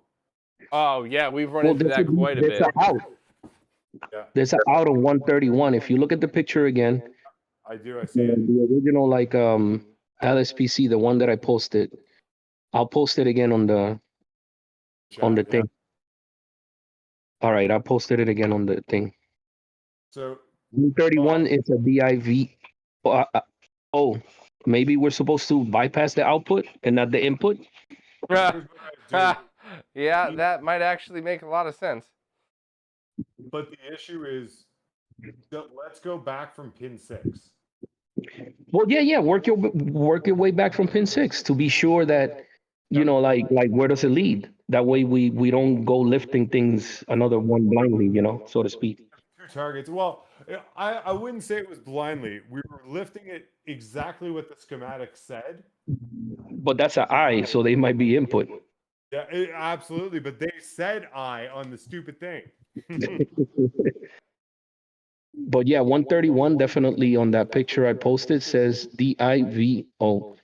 Oh, yeah, we've run into that quite a there's bit. an out. Yeah. There's an out on 131. If you look at the picture again, I do. I see it. the original LSPC, the one that I posted, I'll post it again on the Chat, thing. All right, I posted it again on the thing. So 131 is a DIV. Oh, maybe we're supposed to bypass the output and not the input. here's what I do. Yeah, that might actually make a lot of sense. But the issue is, let's go back from pin 6. Well, yeah. Work your way back from pin 6 to be sure that like where does it lead? That way we don't go lifting things another one blindly, so to speak. 2 targets. Well, I wouldn't say it was blindly. We were lifting it exactly what the schematic said. But that's an I, so they might be input. Yeah, absolutely. But they said I on the stupid thing. But yeah, 131 definitely on that picture I posted says DIVO.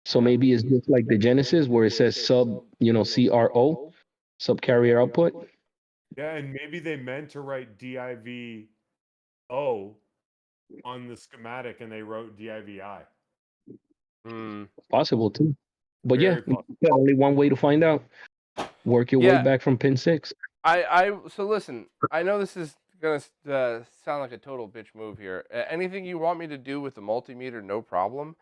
So maybe it's just like the Genesis where it says CRO, subcarrier output. Yeah, and maybe they meant to write DIVO on the schematic and they wrote DIVI. Possible too. But Very only one way to find out. Work your way back from pin 6. So listen, I know this is gonna sound like a total bitch move here. Anything you want me to do with the multimeter, no problem.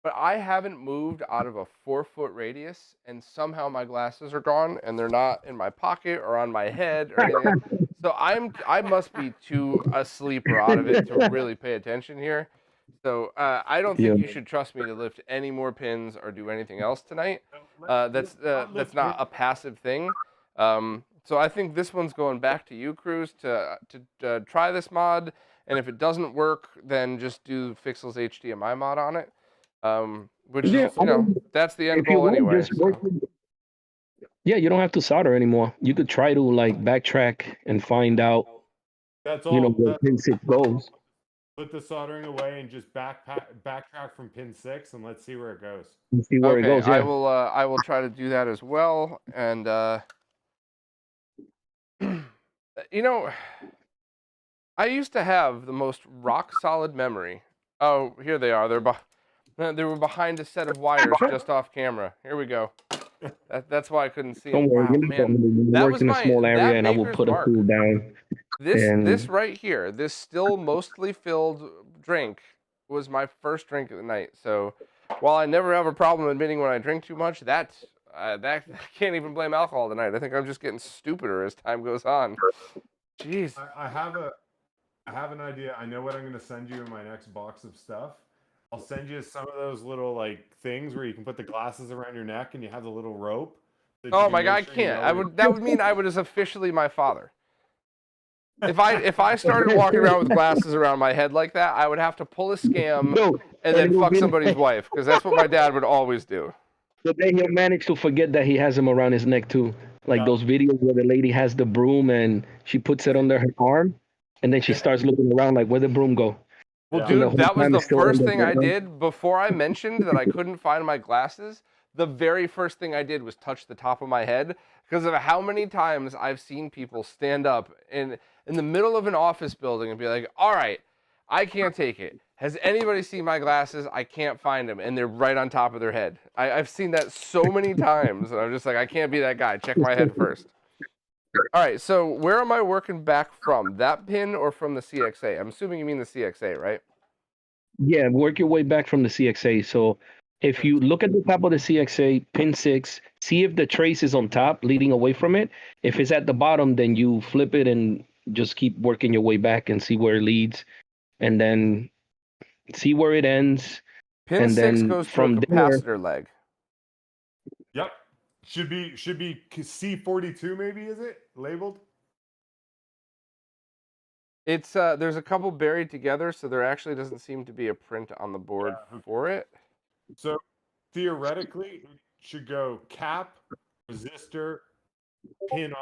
But I haven't moved out of a 4-foot radius, and somehow my glasses are gone, and they're not in my pocket or on my head or anything. So I must be too asleep or out of it to really pay attention here. So I don't think you should trust me to lift any more pins or do anything else tonight. That's not a passive thing. So I think this one's going back to you, Cruz, to try this mod, and if it doesn't work, then just do Fixel's HDMI mod on it. Which is, that's the end goal anyway. Yeah, you don't have to solder anymore. You could try to backtrack and find out. That's all. Where pin 6 goes. Put the soldering away and just backtrack from pin 6 and let's see where it goes. Let's see where it goes. Yeah. I will try to do that as well. And I used to have the most rock solid memory. Oh, here they are. They were behind a set of wires just off camera. Here we go. That's why I couldn't see them. Wow, man. That was in a small area, and I will put a tool down. This right here, this still mostly filled drink, was my first drink of the night. So while I never have a problem admitting when I drink too much, that I can't even blame alcohol tonight. I think I'm just getting stupider as time goes on. Jeez. I have an idea. I know what I'm going to send you in my next box of stuff. I'll send you some of those little things where you can put the glasses around your neck and you have the little rope. Oh my God, I can't. That would mean I was officially my father. If I started walking around with glasses around my head like that, I would have to pull a scam and then fuck somebody's wife, because that's what my dad would always do. But then he'll manage to forget that he has them around his neck too. Like those videos where the lady has the broom and she puts it under her arm, and then she starts looking around like, where'd the broom go? Well, dude, that was the first thing I did before I mentioned that I couldn't find my glasses. the very first thing I did was touch the top of my head because of how many times I've seen people stand up in the middle of an office building and be like, all right, I can't take it. Has anybody seen my glasses? I can't find them. And they're right on top of their head. I've seen that so many times. And I'm just like, I can't be that guy. Check my head first. All right, so where am I working back from? That pin or from the CXA? I'm assuming you mean the CXA, right? Yeah, work your way back from the CXA. So if you look at the top of the CXA, pin 6, see if the trace is on top leading away from it. If it's at the bottom, then you flip it and just keep working your way back and see where it leads. And then see where it ends. Pin and 6 then goes to a from there, capacitor leg. Yep. Should be C42 maybe, is it labeled? It's there's a couple buried together, so there actually doesn't seem to be a print on the board for it. So theoretically, it should go cap, resistor, pin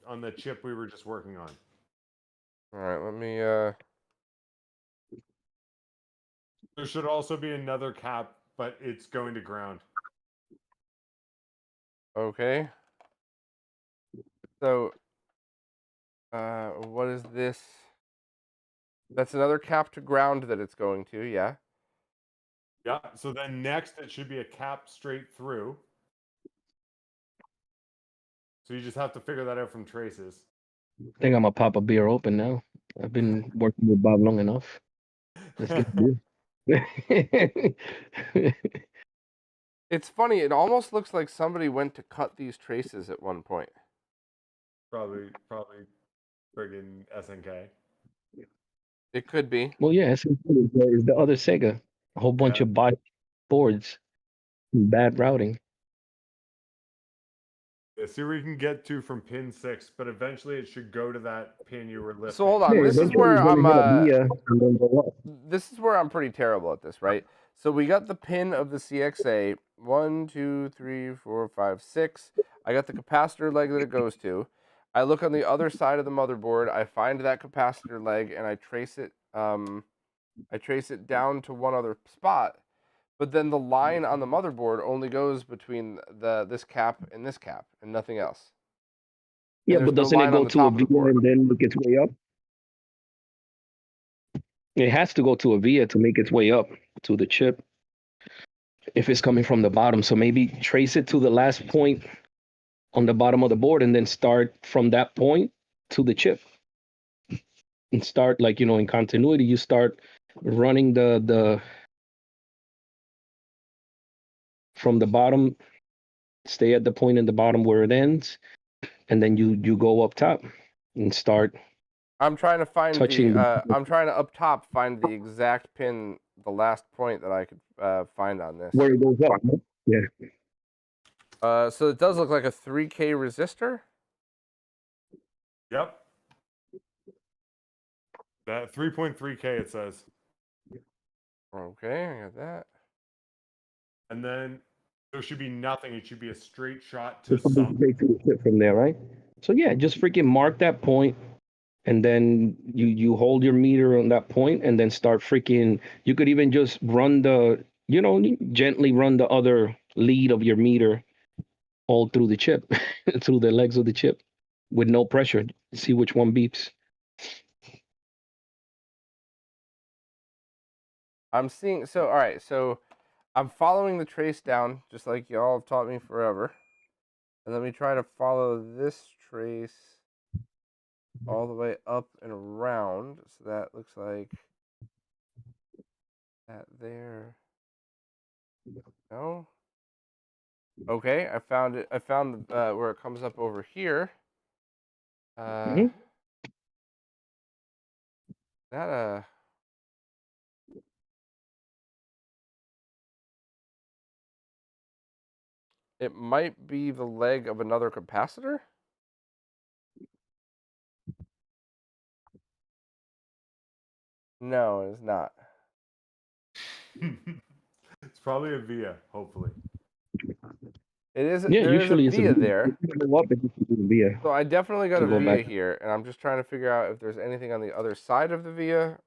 on the chip we were just working on. All right, let me There should also be another cap, but it's going to ground. okay. So what is this? That's another cap to ground that it's going to, yeah. Yeah. So then next it should be a cap straight through. So you just have to figure that out from traces. I think I'm gonna pop a beer open now. I've been working with Bob long enough. Let's get beer. It's funny, it almost looks like somebody went to cut these traces at one point. Probably friggin' SNK. It could be. Well, yeah, it's the other Sega. A whole bunch of body boards, bad routing. Yeah, see where you can get to from pin 6, but eventually it should go to that pin you were lifting. So hold on, Yeah, this is eventually where it's gonna I'm hit a via and then go up. this is where I'm pretty terrible at this, right? So we got the pin of the CXA, 1, 2, 3, 4, 5, 6. I got the capacitor leg that it goes to. I look on the other side of the motherboard, I find that capacitor leg, and I trace it down to one other spot. But then the line on the motherboard only goes between this cap and nothing else. Yeah, And but there's no doesn't it line on go the to a top of the via board. and then make its way up? It has to go to a via to make its way up to the chip if it's coming from the bottom. So maybe trace it to the last point on the bottom of the board and then start from that point to the chip. And start like, in continuity, you start running the from the bottom, stay at the point in the bottom where it ends, and then you go up top and start. I'm trying to find touching I'm trying to up top find the exact pin, the last point that I could find on this. where it goes up. Yeah. So it does look like a 3K resistor. Yep. That 3.3K it says. Okay, I got that. And then there should be nothing. It should be a straight shot to This will be something. straight to the chip from there, right? So yeah, just freaking mark that point, and then you hold your meter on that point, and then start freaking. You could even just run gently run the other lead of your meter all through the chip, through the legs of the chip, with no pressure. See which one beeps. I'm seeing, so all right, so I'm following the trace down just like y'all have taught me forever. And let me try to follow this trace all the way up and around. So that looks like that there. No. Okay, I found it. I found where it comes up over here. That it might be the leg of another capacitor. No, it's not. It's probably a via, hopefully. It is. Yeah, There usually is a it's via there. Via. So I definitely got To a go via back. here, and I'm just trying to figure out if there's anything on the other side of the via.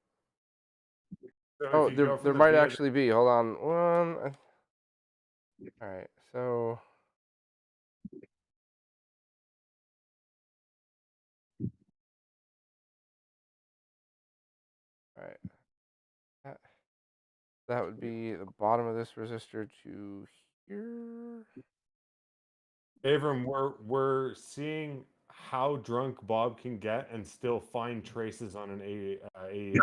So Oh, if you go there from the might via, actually be. Hold on. All right. so all right. That would be the bottom of this resistor to here. Avram, we're seeing how drunk Bob can get and still find traces on an AES.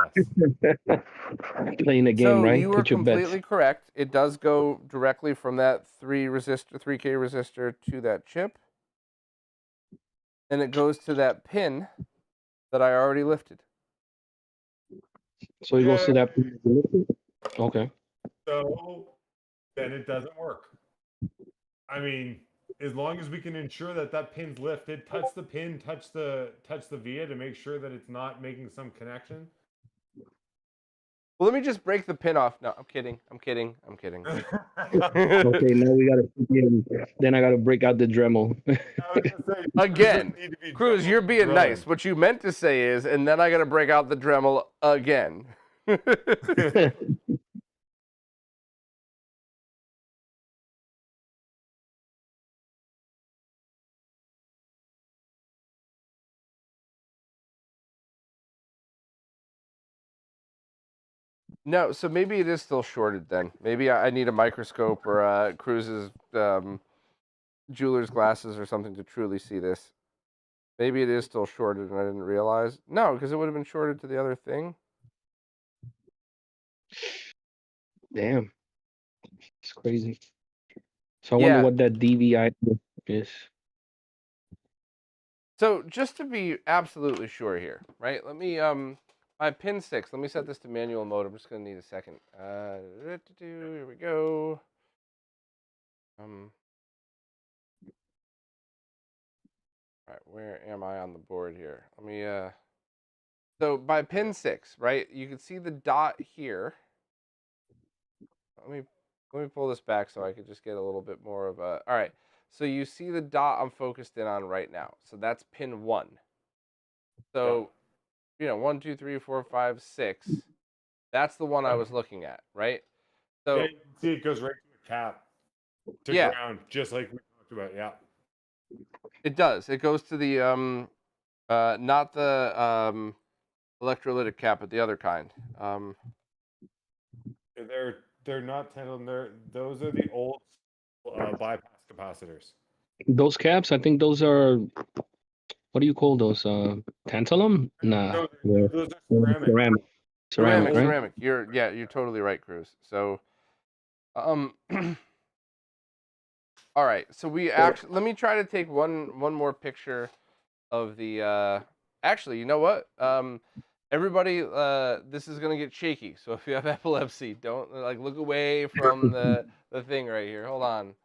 Playing a game, So right? you were Put your bets. completely correct. It does go directly from that 3K resistor to that chip. And it goes to that pin that I already lifted. So it goes to that. Okay. So then it doesn't work. I mean, as long as we can ensure that that pin's lifted, touch the pin, touch the via to make sure that it's not making some connection. Well, let me just break the pin off. No, I'm kidding. Okay, now we gotta. Then I gotta break out the Dremel. Again, Cruz, you're being nice. What you meant to say is, and then I got to break out the Dremel again. No, so maybe it is still shorted then. Maybe I need a microscope or Cruz's jeweler's glasses or something to truly see this. Maybe it is still shorted and I didn't realize. No, because it would have been shorted to the other thing. Damn, it's crazy. So I wonder what that DVI is. So just to be absolutely sure here, right? Let me my pin 6. Let me set this to manual mode. I'm just gonna need a second. Here we go. All right, where am I on the board here? Let me so by pin 6, right? You can see the dot here. Let me pull this back so I could just get a little bit more of a. All right. So you see the dot I'm focused in on right now. So that's pin 1. So, you know, 1, 2, 3, 4, 5, 6. That's the one I was looking at, right? So yeah, you can see it goes right to the cap, to ground, just like we talked about. Yeah, it does. It goes to the not the electrolytic cap, but the other kind. they're not tantalum. Those are the old bypass capacitors. Those caps, I think those are. What do you call those? Tantalum? Nah. Those are ceramic. Ceramic, right? You're totally right, Cruz. So, all right. So we actually let me try to take one more picture of the. Actually, you know what? Everybody, this is gonna get shaky. So if you have epilepsy, don't look away from the thing right here. Hold on.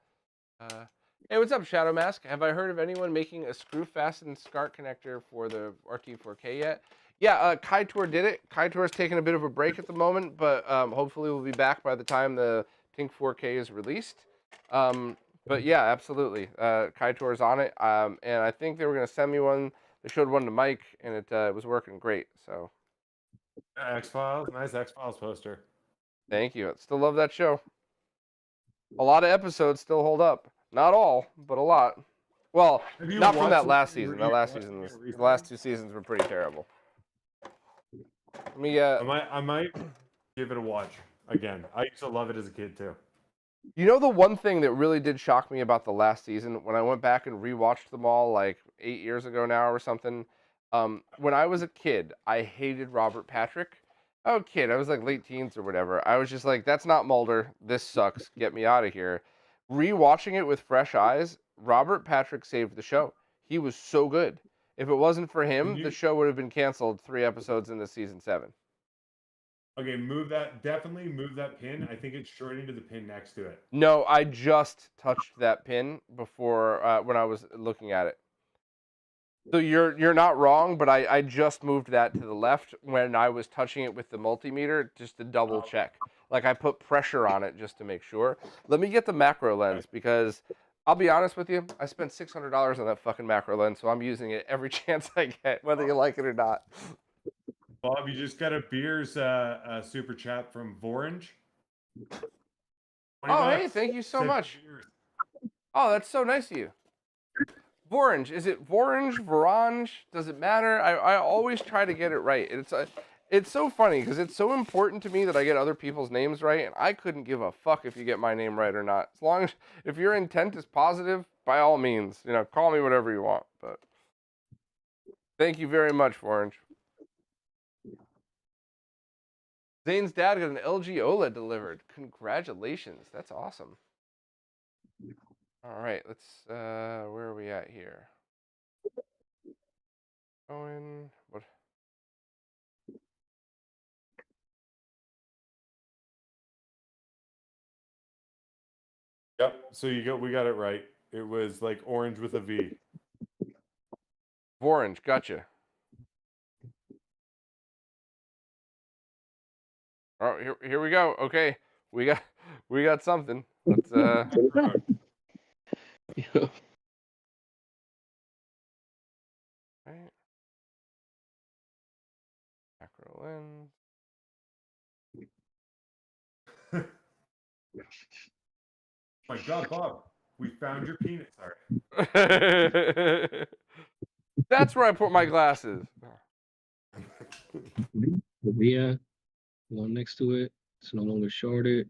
Hey, what's up, Shadow Mask? Have I heard of anyone making a screw-fastened SCART connector for the RT4K yet? Yeah, Kaitor did it. Kaitor's taking a bit of a break at the moment, but hopefully we'll be back by the time the TINK 4K is released. But yeah, absolutely. Kaitor's on it, and I think they were going to send me one. They showed one to Mike, and it was working great. So X-Files, nice X-Files poster. Thank you. I still love that show. A lot of episodes still hold up. Not all, but a lot. Well, not from that last season. That last season, the last 2 seasons were pretty terrible. Let me. I might give it a watch again. I used to love it as a kid too. You know, the one thing that really did shock me about the last season, when I went back and rewatched them all like 8 years ago now or something, when I was a kid, I hated Robert Patrick. Oh, kid, I was like late teens or whatever. I was just like, that's not Mulder. This sucks. Get me out of here. Rewatching it with fresh eyes, Robert Patrick saved the show. He was so good. If it wasn't for him, the show would have been canceled 3 episodes into season 7. Okay, definitely move that pin. I think it's shorting to the pin next to it. No, I just touched that pin before when I was looking at it. So you're not wrong, but I just moved that to the left when I was touching it with the multimeter just to double check. Like I put pressure on it just to make sure. Let me get the macro lens because I'll be honest with you, I spent $600 on that fucking macro lens, so I'm using it every chance I get, whether you like it or not. Bob, you just got a beers super chat from Vorange. Oh, hey, thank you so much. Oh, that's so nice of you. Vorange. Is it Vorange? Vorange? Does it matter? I always try to get it right. It's so funny because it's so important to me that I get other people's names right, and I couldn't give a fuck if you get my name right or not. As long as if your intent is positive, by all means, call me whatever you want. But thank you very much, Vorange. Zane's dad got an LG OLED delivered. Congratulations. That's awesome. All right, let's where are we at here? Going what? Yep. So we got it right. It was like orange with a V. Orange, gotcha. Oh, here we go. Okay, we got something. Let's right. Macro lens. My God, Bob, we found your penis. Sorry. That's where I put my glasses. Yeah, one next to it. It's no longer shorted.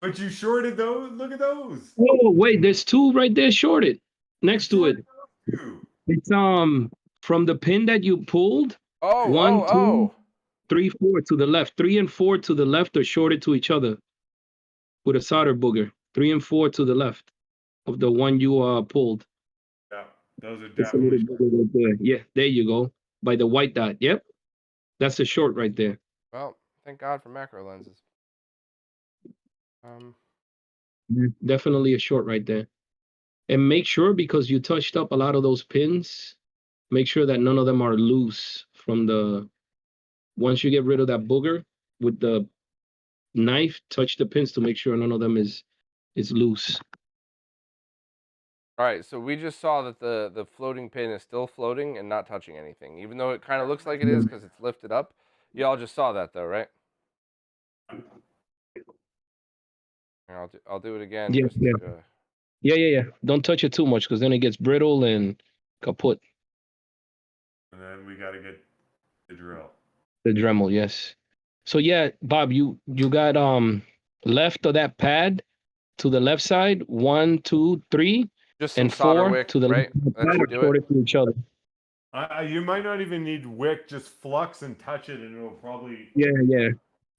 But you shorted those. Look at those. Oh wait, there's two right there shorted next to it. Two. It's from the pin that you pulled. Oh, One, oh. 2, 3, 4 to the left. 3 and 4 to the left are shorted to each other with a solder booger. 3 and 4 to the left of the one you pulled. Yeah, those are It's a little definitely. booger right there. Yeah, there you go. By the white dot. Yep. That's the short right there. Well, thank God for macro lenses. Definitely a short right there. And make sure, because you touched up a lot of those pins, make sure that none of them are loose from the, once you get rid of that booger with the knife, touch the pins to make sure none of them is loose. All right, so we just saw that the floating pin is still floating and not touching anything, even though it kind of looks like it is because it's lifted up. Y'all just saw that though, right? Here, I'll do it again. Yeah, just yeah. Don't touch it too much because then it gets brittle and kaput. And then we got to get the drill. The Dremel, yes. So yeah, Bob, you got left of that pad to the left side, 1, 2, 3, just some and solder 4 wick, to the right? That should do it. shorted to each other. You might not even need wick, just flux and touch it, and it'll probably. Yeah.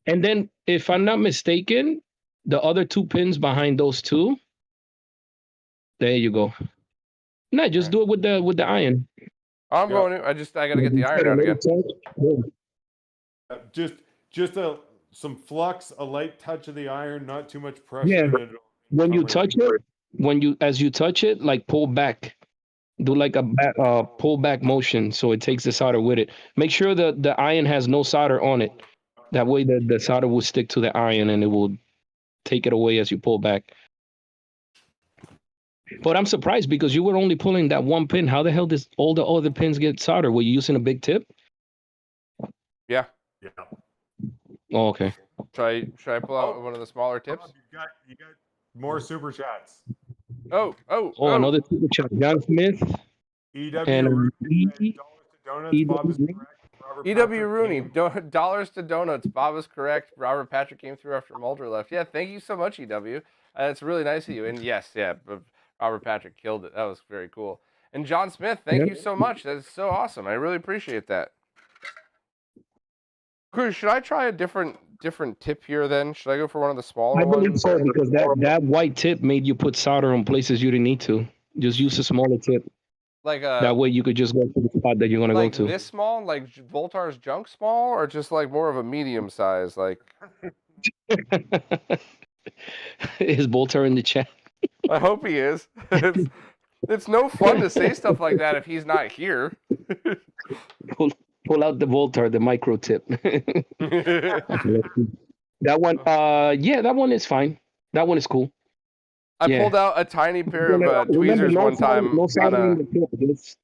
And then, if I'm not mistaken, the other 2 pins behind those 2. There you go. No, just do it with the iron. I'm going to. I got to get the iron out again. Just some flux, a light touch of the iron, not too much pressure. Yeah. And When you touch it, as you touch it, like pull back. Do like a pull back motion so it takes the solder with it. Make sure the iron has no solder on it. That way the solder will stick to the iron and it will take it away as you pull back. But I'm surprised because you were only pulling that one pin. How the hell does all the other pins get soldered? Were you using a big tip? Yeah. Oh, okay. Should I pull out one of the smaller tips? You got more super chats. Oh, another super chat. John Smith. EW And Rooney, dollars to donuts. Bob is correct. EW Rooney, dollars to donuts. Bob is correct. Robert Patrick came through after Mulder left. Yeah, thank you so much, EW. That's really nice of you. And yes, Robert Patrick killed it. That was very cool. And John Smith, thank you so much. That's so awesome. I really appreciate that. Cruz, should I try a different tip here then? Should I go for one of the smaller ones? I believe so, because that white tip made you put solder on places you didn't need to. Just use a smaller tip. Like that way you could just go to the spot that you're gonna go to. This small, like Voltar's junk small, or just like more of a medium size, like. Is Voltar in the chat? I hope he is. It's no fun to say stuff like that if he's not here. Pull out the Voltar, the micro tip. That one, yeah, that one is fine. That one is cool. I pulled out a tiny pair of tweezers one time. No solder in the tip. Just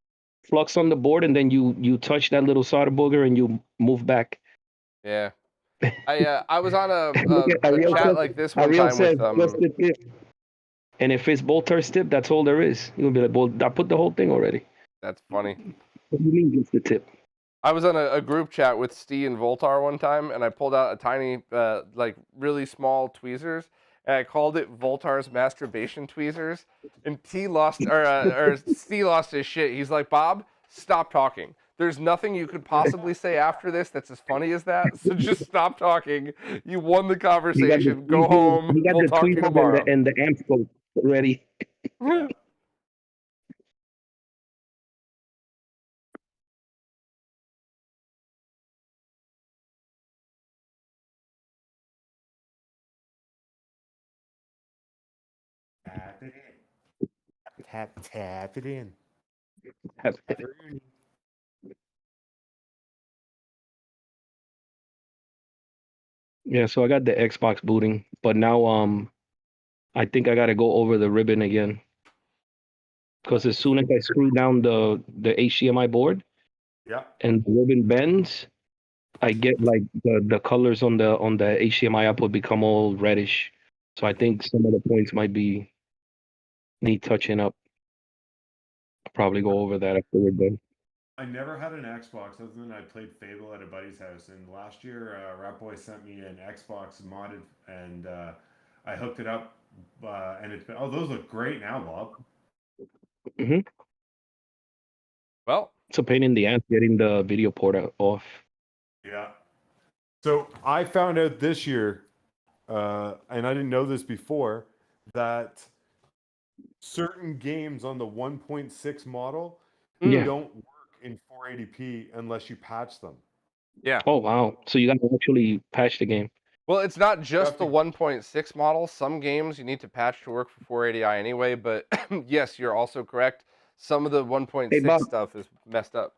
flux on the board, and then you touch that little solder booger, and you move back. Yeah. I was on a chat like this one time with And if it's Voltar's tip, that's all there is. You'll be like, well, I put the whole thing already. That's funny. What do you mean just the tip? I was on a group chat with Steve and Voltar one time, and I pulled out a tiny, like really small tweezers, and I called it Voltar's masturbation tweezers. And Steve lost his shit. He's like, Bob, stop talking. There's nothing you could possibly say after this that's as funny as that. So just stop talking. You won the conversation. Go home. You got We'll the talk to you tweezers tomorrow. and the amp scope ready. Tap it in. Tap it in. Yeah, so I got the Xbox booting, but now I think I gotta go over the ribbon again. Because as soon as I screw down the HDMI board Yeah. and the ribbon bends, I get like the colors on the HDMI output become all reddish. So I think some of the points might need touching up. I'll probably go over that after we're done. I never had an Xbox other than I played Fable at a buddy's house. And last year, Ratboy sent me an Xbox modded, and I hooked it up. And it's been, oh, those look great now, Bob. Mm-hmm. Well, it's a pain in the ass getting the video port off. Yeah. So I found out this year, and I didn't know this before, that certain games on the 1.6 model don't work in 480p unless you patch them. Yeah. Oh, wow. So you got to actually patch the game. Well, it's not just the 1.6 model. Some games you need to patch to work for 480i anyway, but yes, you're also correct. Some of the 1.6 stuff is messed up.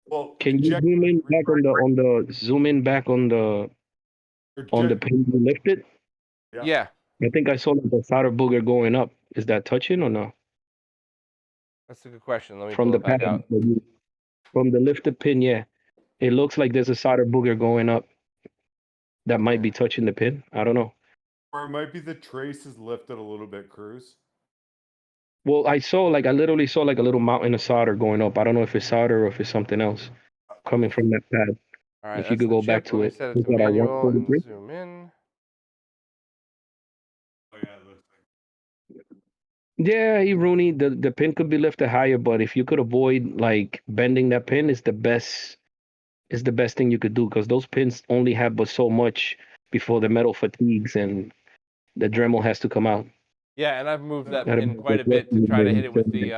Well, can you zoom in back on the pin you lifted? Yeah. I think I saw like the solder booger going up. Is that touching or no? That's a good question. Let me from pull the it back pad, out. From the lifted pin, yeah. It looks like there's a solder booger going up. That might be touching the pin. I don't know. Or it might be the trace is lifted a little bit, Cruz. Well, I literally saw like a little mountain of solder going up. I don't know if it's solder or if it's something else coming from that pad. All right, if you could go back to it. Set it to manual and zoom in. Oh yeah, it looks like. Yeah, Rooney, the pin could be lifted higher, but if you could avoid like bending that pin, is the best thing you could do, because those pins only have but so much before the metal fatigues and the Dremel has to come out. Yeah, and I've moved that pin quite a bit to try to hit it with the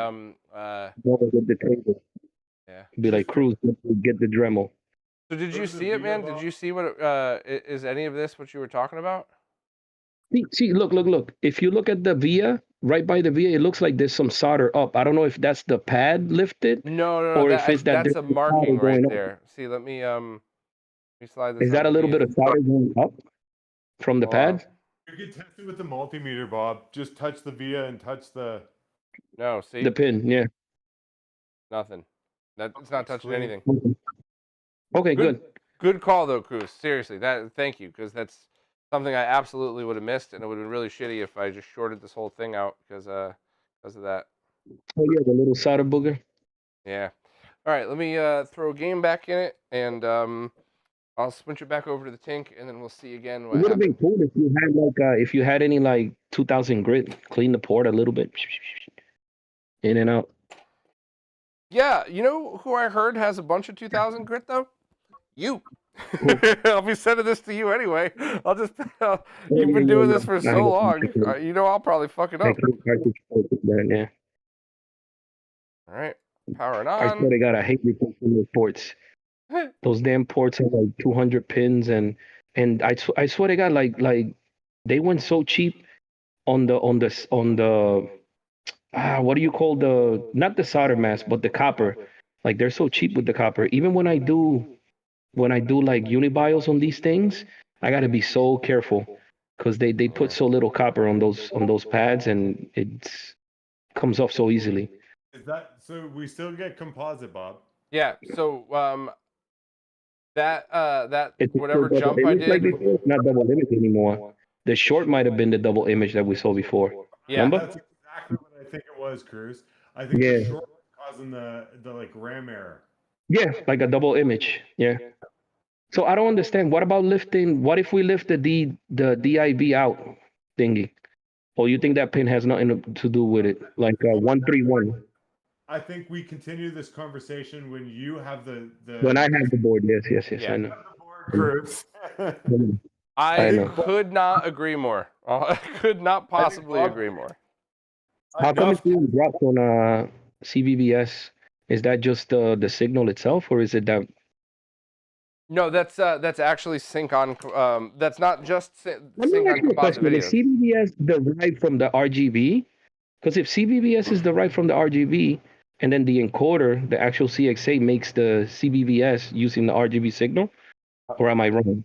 yeah. Be like, Cruz, get the Dremel. So did you see it, man? Did you see what is any of this what you were talking about? See, look. If you look at the via, right by the via, it looks like there's some solder up. I don't know if that's the pad lifted. No, or if it's that's a marking right there. See, let me slide this. Is that a little bit of solder going up from the pad? You can test it with the multimeter, Bob. Just touch the via and touch the. No, see the pin. Yeah. Nothing. It's not touching anything. Okay, good. Good call though, Cruz. Seriously, thank you, because that's something I absolutely would have missed, and it would have been really shitty if I just shorted this whole thing out because of that. Oh yeah, the little solder booger. Yeah. All right, let me throw a game back in it, and I'll switch it back over to the Tink, and then we'll see again what It would have been cool if you had if you had any like 2000 grit, clean the port a little bit, in and out. Yeah, you know who I heard has a bunch of 2000 grit though? You. I'll be sending this to you anyway. You've been doing this for so long. You know I'll probably fuck it up. Yeah. All right, powering on. I swear to God, I hate replacing those ports. Those damn ports have like 200 pins, and I swear to God, like they went so cheap on the what do you call not the solder mask, but the copper. Like they're so cheap with the copper. Even when I do like unibios on these things, I gotta be so careful because they put so little copper on those pads, and it comes off so easily. Is that so? We still get composite, Bob? Yeah. So that whatever jump I did, like before, it's not double image anymore. The short might have been the double image that we saw before. Yeah. Remember? That's exactly what I think it was, Cruz. I think the short was causing the like RAM error. Yeah, like a double image. Yeah. So I don't understand. What about lifting? What if we lift the DIB out thingy? Or you think that pin has nothing to do with it? Like 131. I think we continue this conversation when you have the When I have the board, yes, I Yeah. know. Cruz. I know. could not agree more. I could not possibly agree more. How come it's being dropped on CVBS? Is that just the signal itself, or is it that? No, that's actually sync on. That's not just sync Let me on ask you a composite question. Is videos. CVBS derived from the RGB? Because if CVBS is derived from the RGB, and then the encoder, the actual CXA, makes the CVBS using the RGB signal, or am I wrong?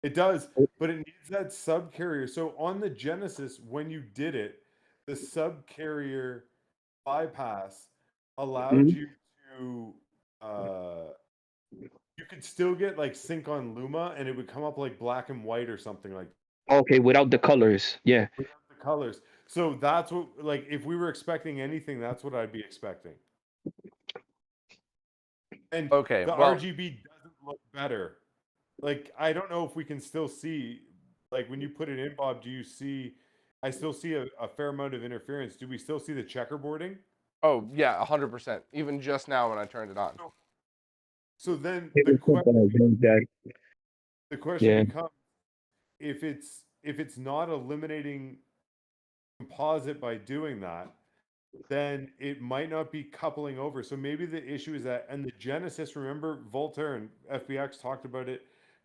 It does, but it needs that subcarrier. So on the Genesis, when you did it, the subcarrier bypass allowed you to you could still get like sync on Luma and it would come up like black and white or something like Okay, without the colors, yeah. without the colors. So that's what, like, if we were expecting anything, that's what I'd be expecting. And Okay, the well, RGB doesn't look better. Like, I don't know if we can still see, like, when you put it in, Bob, do you see, I still see a fair amount of interference. Do we still see the checkerboarding? oh yeah, 100%. Even just now when I turned it on. So then It the was something like that. question Yeah. becomes, if it's not eliminating composite by doing that, then it might not be coupling over. So maybe the issue is that, and the Genesis, remember Voltaire and FBX talked about it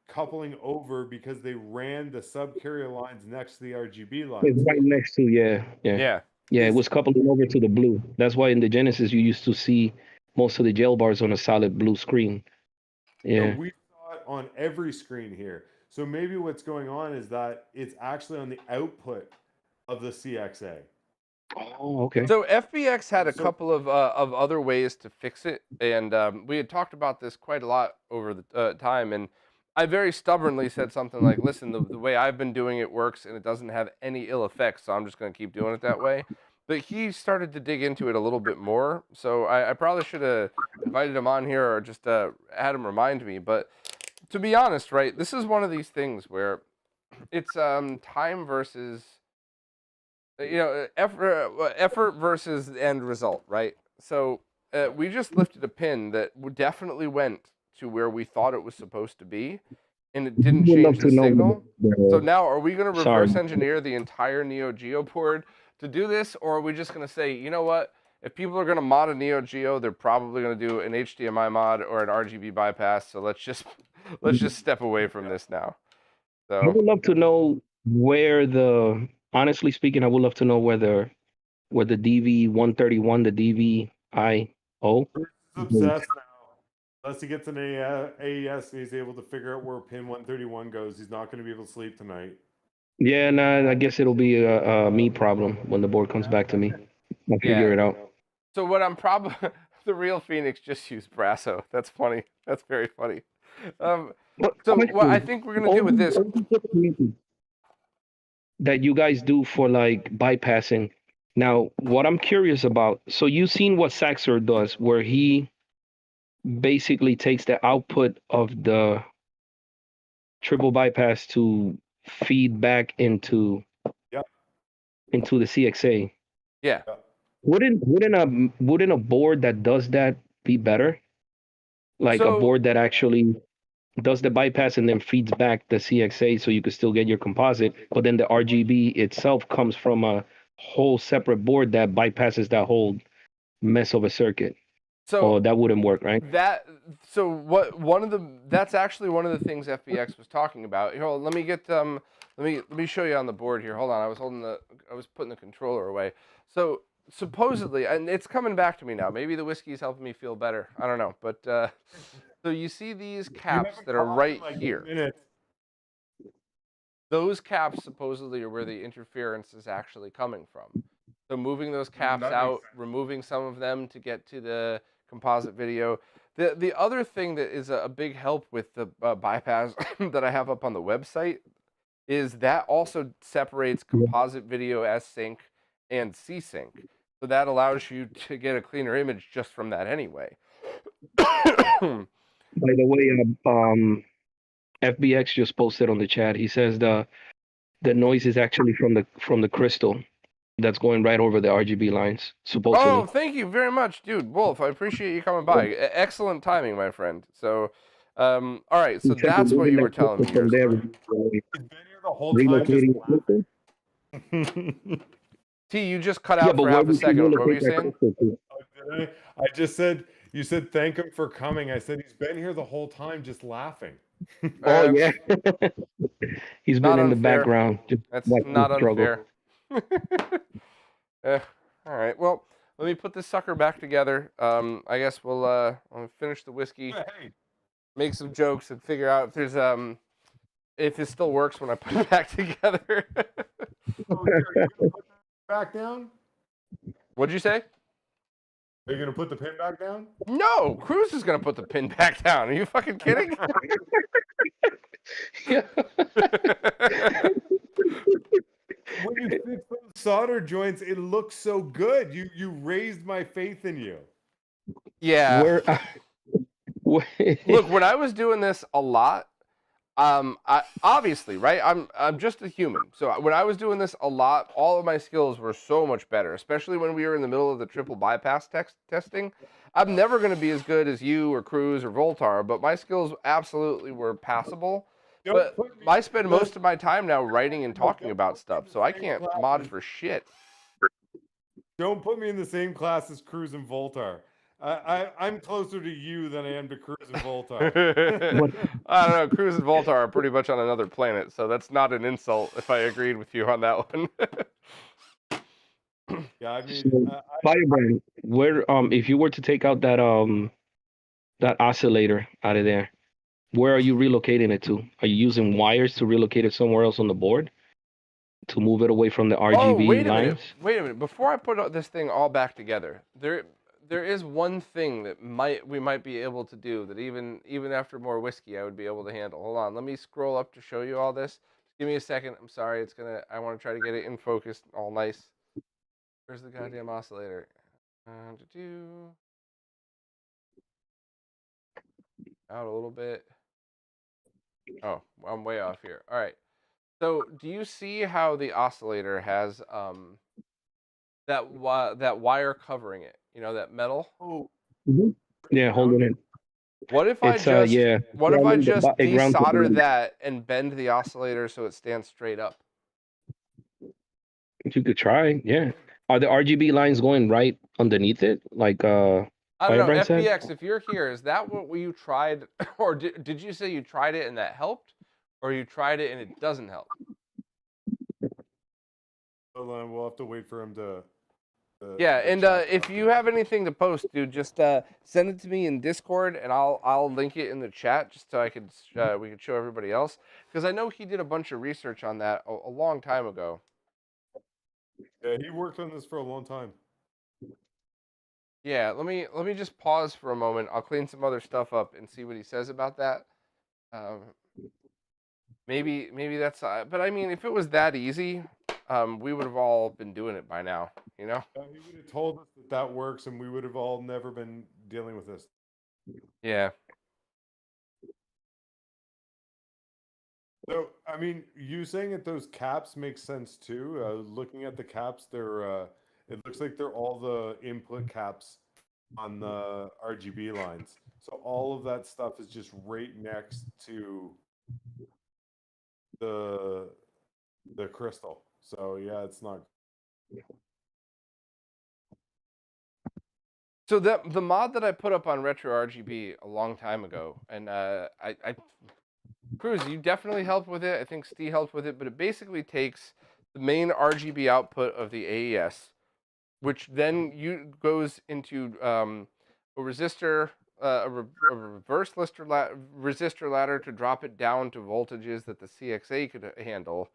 coupling over because they ran the subcarrier lines next to the RGB lines. It's right next to, yeah. It was coupling over to the blue. That's why in the Genesis you used to see most of the jail bars on a solid blue screen. Yeah. So we saw it on every screen here. So maybe what's going on is that it's actually on the output of the CXA. Oh, okay. So FBX had a couple of other ways to fix it, and we had talked about this quite a lot over the time. And I very stubbornly said something like, "Listen, the way I've been doing it works, and it doesn't have any ill effects, so I'm just going to keep doing it that way." But he started to dig into it a little bit more, so I probably should have invited him on here or just had him remind me. But to be honest, right, this is one of these things where it's time versus effort versus the end result, right? So we just lifted a pin that definitely went to where we thought it was supposed to be, and it didn't change the signal. So now, are we going to reverse engineer the entire Neo Geo board to do this, or are we just going to say, you know what? If people are going to mod a Neo Geo, they're probably going to do an HDMI mod or an RGB bypass. So let's just step away from this now. So I would love to know where honestly speaking, I would love to know where the DV131, the DVIO. He's obsessed now. Unless he gets an AES and he's able to figure out where pin 131 goes, he's not going to be able to sleep tonight. Yeah, nah, I guess it'll be a me problem when the board comes back to me. I'll figure it out. So what I'm probably the real Phoenix just used Brasso. That's funny. That's very funny. So what I think we're gonna do with this that you guys do for like bypassing. Now, what I'm curious about, so you've seen what Saxor does, where he basically takes the output of the triple bypass to feed back into the CXA. Yeah. Wouldn't a board that does that be better? Like a board that actually does the bypass and then feeds back the CXA so you could still get your composite, but then the RGB itself comes from a whole separate board that bypasses that whole mess of a circuit. So that wouldn't work, right? That's actually one of the things FBX was talking about. Here, let me get let me show you on the board here. Hold on, I was putting the controller away. So supposedly, and it's coming back to me now. Maybe the whiskey's helping me feel better. I don't know, but so you see these caps that are right here. Those caps supposedly are where the interference is actually coming from. So moving those caps out, removing some of them to get to the composite video. The other thing that is a big help with the bypass that I have up on the website is that also separates composite video as sync and C-Sync. So that allows you to get a cleaner image just from that anyway. By the way, FBX just posted on the chat. He says the noise is actually from the crystal that's going right over the RGB lines, supposedly. Oh, thank you very much, dude. Wolf, I appreciate you coming by. Excellent timing, my friend. So, all right, so that's what you were telling me. From there, He's been here the whole time just laughing. T, you just cut out for half a second. What were you saying? I just said, you said thank him for coming. I said he's been here the whole time just laughing. Oh yeah, he's been in the background. That's not unfair. All right, well, let me put this sucker back together. I guess we'll finish the whiskey, make some jokes, and figure out if there's if it still works when I put it back together. Back down? What'd you say? Are you gonna put the pin back down? No, Cruz is gonna put the pin back down. Are you fucking kidding? When you fix those solder joints, it looks so good. You raised my faith in you. Yeah. Look, when I was doing this a lot, I obviously, right? I'm just a human. So when I was doing this a lot, all of my skills were so much better, especially when we were in the middle of the triple bypass testing. I'm never going to be as good as you or Cruz or Voltar, but my skills absolutely were passable. But I spend most of my time now writing and talking about stuff, so I can't mod for shit. Don't put me in the same class as Cruz and Voltar. I'm closer to you than I am to Cruz and Voltar. I don't know. Cruz and Voltar are pretty much on another planet, so that's not an insult if I agreed with you on that one. Yeah, I mean, Firebrand, where if you were to take out that oscillator out of there, where are you relocating it to? Are you using wires to relocate it somewhere else on the board to move it away from the RGB lines? Wait a minute. Before I put this thing all back together, there is one thing that we might be able to do that even after more whiskey I would be able to handle. Hold on, let me scroll up to show you all this. Give me a second. I'm sorry. I want to try to get it in focus, all nice. Where's the goddamn oscillator? Out a little bit. Oh, I'm way off here. All right. So, do you see how the oscillator has that wire covering it? You know, that metal? Oh. Yeah, holding it. What if I just desolder that and bend the oscillator so it stands straight up? You could try, yeah. Are the RGB lines going right underneath it? Like I don't know, FBX, said? if you're here, is that what you tried, or did you say you tried it and that helped, or you tried it and it doesn't help? Hold on, we'll have to wait for him to. Yeah, and if you have anything to post, dude, just send it to me in Discord, and I'll link it in the chat just so we could show everybody else, because I know he did a bunch of research on that a long time ago. Yeah, he worked on this for a long time. Yeah, let me just pause for a moment. I'll clean some other stuff up and see what he says about that. Maybe that's. But I mean, if it was that easy, we would have all been doing it by now. You know. He would have told us that works, and we would have all never been dealing with this. Yeah. So, I mean, you saying that those caps make sense too. Looking at the caps, they're it looks like they're all the input caps on the RGB lines. So all of that stuff is just right next to the crystal. So yeah, it's not. So the mod that I put up on RetroRGB a long time ago, and Cruz, you definitely helped with it. I think Steve helped with it, but it basically takes the main RGB output of the AES, which then goes into a resistor, a reverse resistor ladder to drop it down to voltages that the CXA could handle,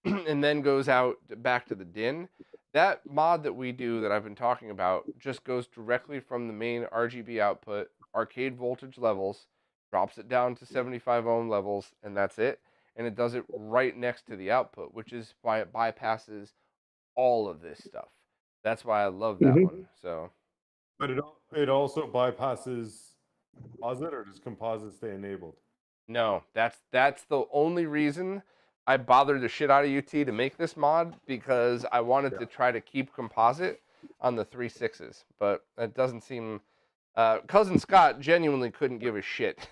and then goes out back to the DIN. That mod that we do that I've been talking about just goes directly from the main RGB output, arcade voltage levels, drops it down to 75 ohm levels, and that's it. And it does it right next to the output, which is why it bypasses all of this stuff. That's why I love that one. So, but it also bypasses composite, or does composite stay enabled? no, that's the only reason I bothered the shit out of UT to make this mod, because I wanted to try to keep composite on the 3.6s, but it doesn't seem. Cousin Scott genuinely couldn't give a shit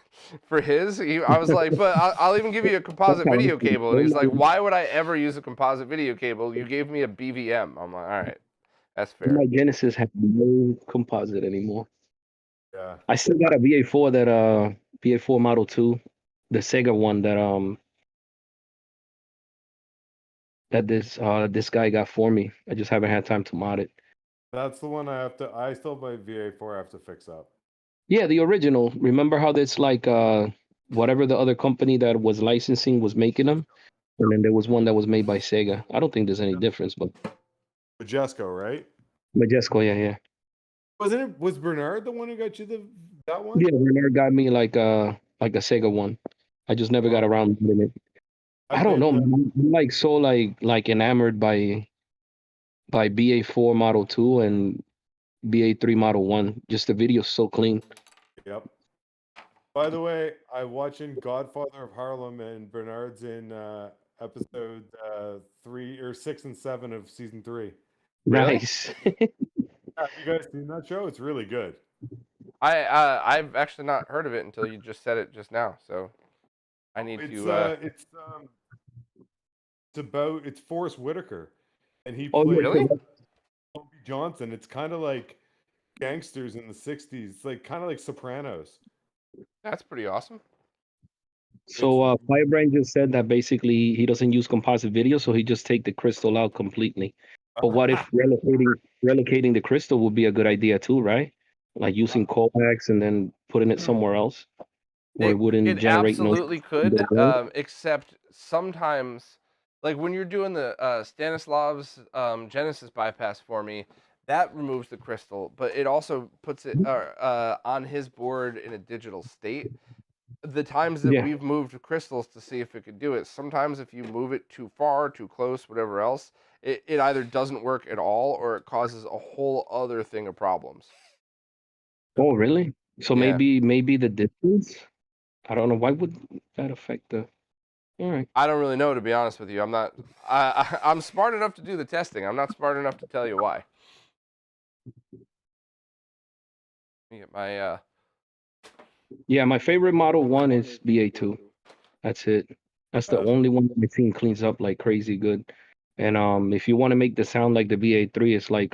for his. I was like, but I'll even give you a composite video cable, and he's like, why would I ever use a composite video cable? You gave me a BVM. I'm like, all right, that's fair. My Genesis has no composite anymore. Yeah. I still got a VA4 VA4 Model 2, the Sega one that this guy got for me. I just haven't had time to mod it. That's the one I still have my VA4 I have to fix up. Yeah, the original. Remember how it's like whatever the other company that was licensing was making them, and then there was one that was made by Sega. I don't think there's any difference, but Majesco, right? Majesco, yeah. Was Bernard the one who got you that one? Yeah, Renner got me like a Sega one. I just never got around to it. I don't know, man. I'm like so like enamored by BA4 Model 2 and BA3 Model 1. Just the video's so clean. Yep. By the way, I'm watching Godfather of Harlem, and Bernard's in episode 3 or 6 and 7 of season 3. Really? Nice. Have you guys seen that show? It's really good. I've actually not heard of it until you just said it just now, so I need to. It's Forrest Whitaker, and he Oh, played Really? Toby Johnson. It's kind of like gangsters in the 60s. It's like kind of like Sopranos. That's pretty awesome. So Firebrand just said that basically he doesn't use composite video, so he just take the crystal out completely. But what if relocating the crystal would be a good idea too, right? Like using coax and then putting it somewhere else, where it wouldn't It generate absolutely no. could, except sometimes, like when you're doing the Stanislav's Genesis bypass for me, that removes the crystal, but it also puts it on his board in a digital state. The times that we've moved crystals to see if it could do it, sometimes if you move it too far, too close, whatever else, it either doesn't work at all or it causes a whole other thing of problems. Oh, really? So Yeah. maybe the distance. I don't know. Why would that affect the? All right. I don't really know, to be honest with you. I'm not. I'm smart enough to do the testing. I'm not smart enough to tell you why. Let me get my. Yeah, my favorite Model 1 is BA2. That's it. That's the only one that my team cleans up like crazy good. And if you want to make the sound like the BA3, it's like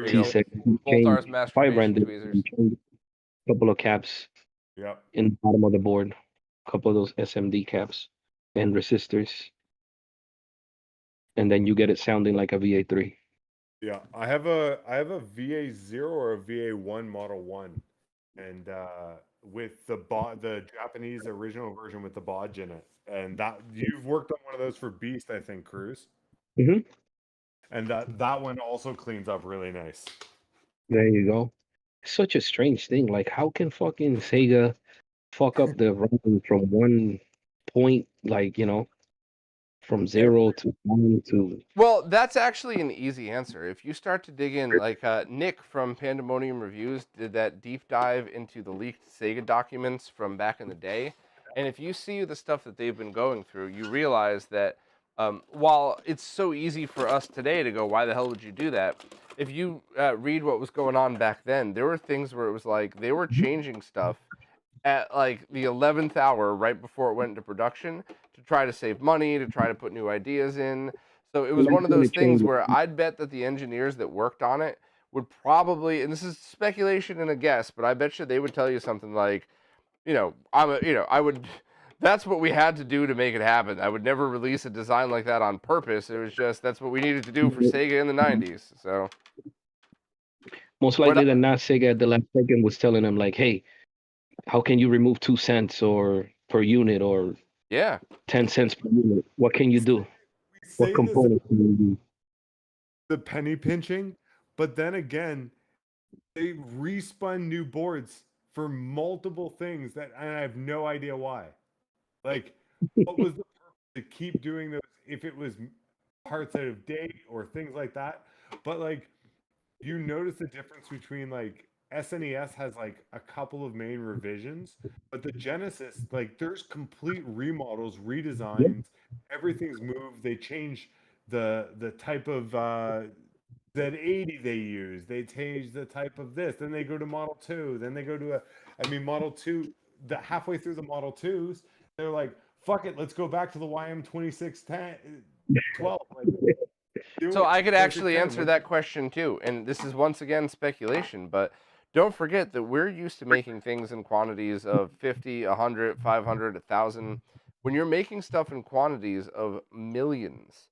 T said, Voltar's masturbation Firebrand tweezers. A couple of caps in the bottom of the board, a couple of those SMD caps and resistors, and then you get it sounding like a VA3. Yeah, I have a VA0 or a VA1 Model 1, and with the Japanese original version with the bodge in it, and that you've worked on one of those for Beast, I think, Cruz. Mm-hmm. And that one also cleans up really nice. There you go. Such a strange thing. Like, how can fucking Sega fuck up the run from one point, like, from 0 to 1 to. Well, that's actually an easy answer. If you start to dig in, like Nick from Pandemonium Reviews did that deep dive into the leaked Sega documents from back in the day. And if you see the stuff that they've been going through, you realize that while it's so easy for us today to go, why the hell would you do that? If you read what was going on back then, there were things where it was like they were changing stuff at like the 11th hour right before it went into production to try to save money, to try to put new ideas in. So it was one of those things where I'd bet that the engineers that worked on it would probably, and this is speculation and a guess, but I bet you they would tell you something like, I would, that's what we had to do to make it happen. I would never release a design like that on purpose. It was just, that's what we needed to do for Sega in the 90s. So Most likely than not, Sega at the last second was telling them like, hey, how can you remove 2 cents or per unit or 10 cents per unit? What can you do? What components can you do? The penny pinching, but then again, they respun new boards for multiple things and I have no idea why. Like, what was the purpose to keep doing those if it was parts out of date or things like that. But like, you notice the difference between like SNES has like a couple of main revisions, but the Genesis, like there's complete remodels, redesigns, everything's moved. They change the type of Z80 they use. They change the type of this. Then they go to Model 2. Then they go to Model 2, the halfway through the Model 2s, they're like, fuck it, let's go back to the YM2610 12. Like, So I could actually answer that question too. And this is once again speculation, but don't forget that we're used to making things in quantities of 50, 100, 500, 1,000. When you're making stuff in quantities of millions,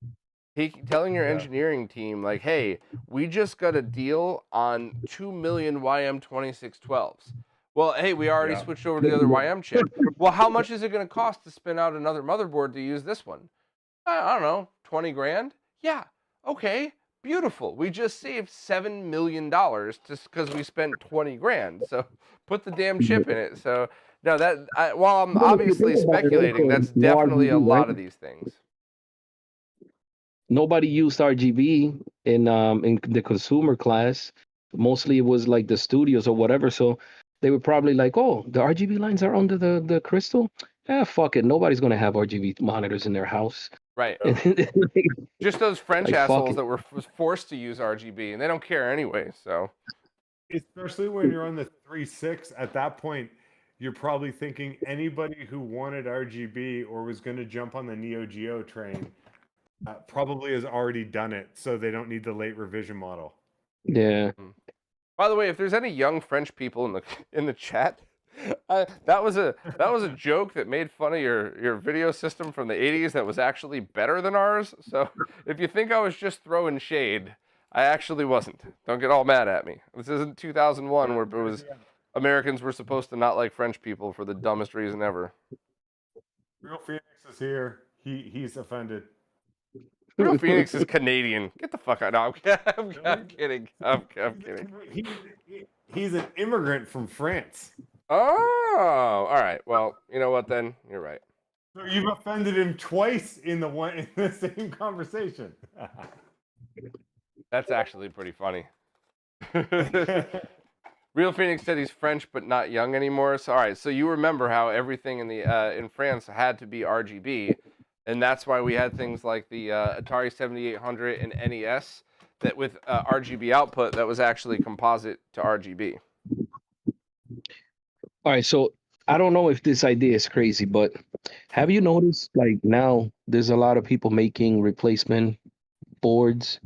telling your engineering team, like, hey, we just got a deal on 2 million YM2612s. Well, hey, we already switched over to the other YM chip. Well, how much is it going to cost to spin out another motherboard to use this one? I don't know, 20 grand? Yeah, okay, beautiful. We just saved $7 million just because we spent 20 grand. So put the damn chip in it. So, no, while I'm obviously speculating, that's definitely a lot of these things. Nobody used RGB in the consumer class. Mostly it was like the studios or whatever. So they were probably like, oh, the RGB lines are under the crystal. Fuck it. Nobody's gonna have RGB monitors in their house. Right. Like, just those French assholes that were forced to use RGB, and they don't care anyway. So, especially when you're on the 3.6, at that point, you're probably thinking anybody who wanted RGB or was going to jump on the Neo Geo train probably has already done it, so they don't need the late revision model. Yeah. By the way, if there's any young French people in the chat, that was a joke that made fun of your video system from the 80s that was actually better than ours. So if you think I was just throwing shade, I actually wasn't. Don't get all mad at me. This isn't 2001 where it was Americans were supposed to not like French people for the dumbest reason ever. Real Phoenix is here. He's offended. Real Phoenix is Canadian. Get the fuck out. No, I'm kidding. I'm kidding. He's an immigrant from France. Oh, all right. Well, you know what then? You're right. So you've offended him twice in the same conversation. That's actually pretty funny. Real Phoenix said he's French but not young anymore. So all right, so you remember how everything in France had to be RGB, and that's why we had things like the Atari 7800 and NES that with RGB output that was actually composite to RGB. All right, so I don't know if this idea is crazy, but have you noticed like now there's a lot of people making replacement boards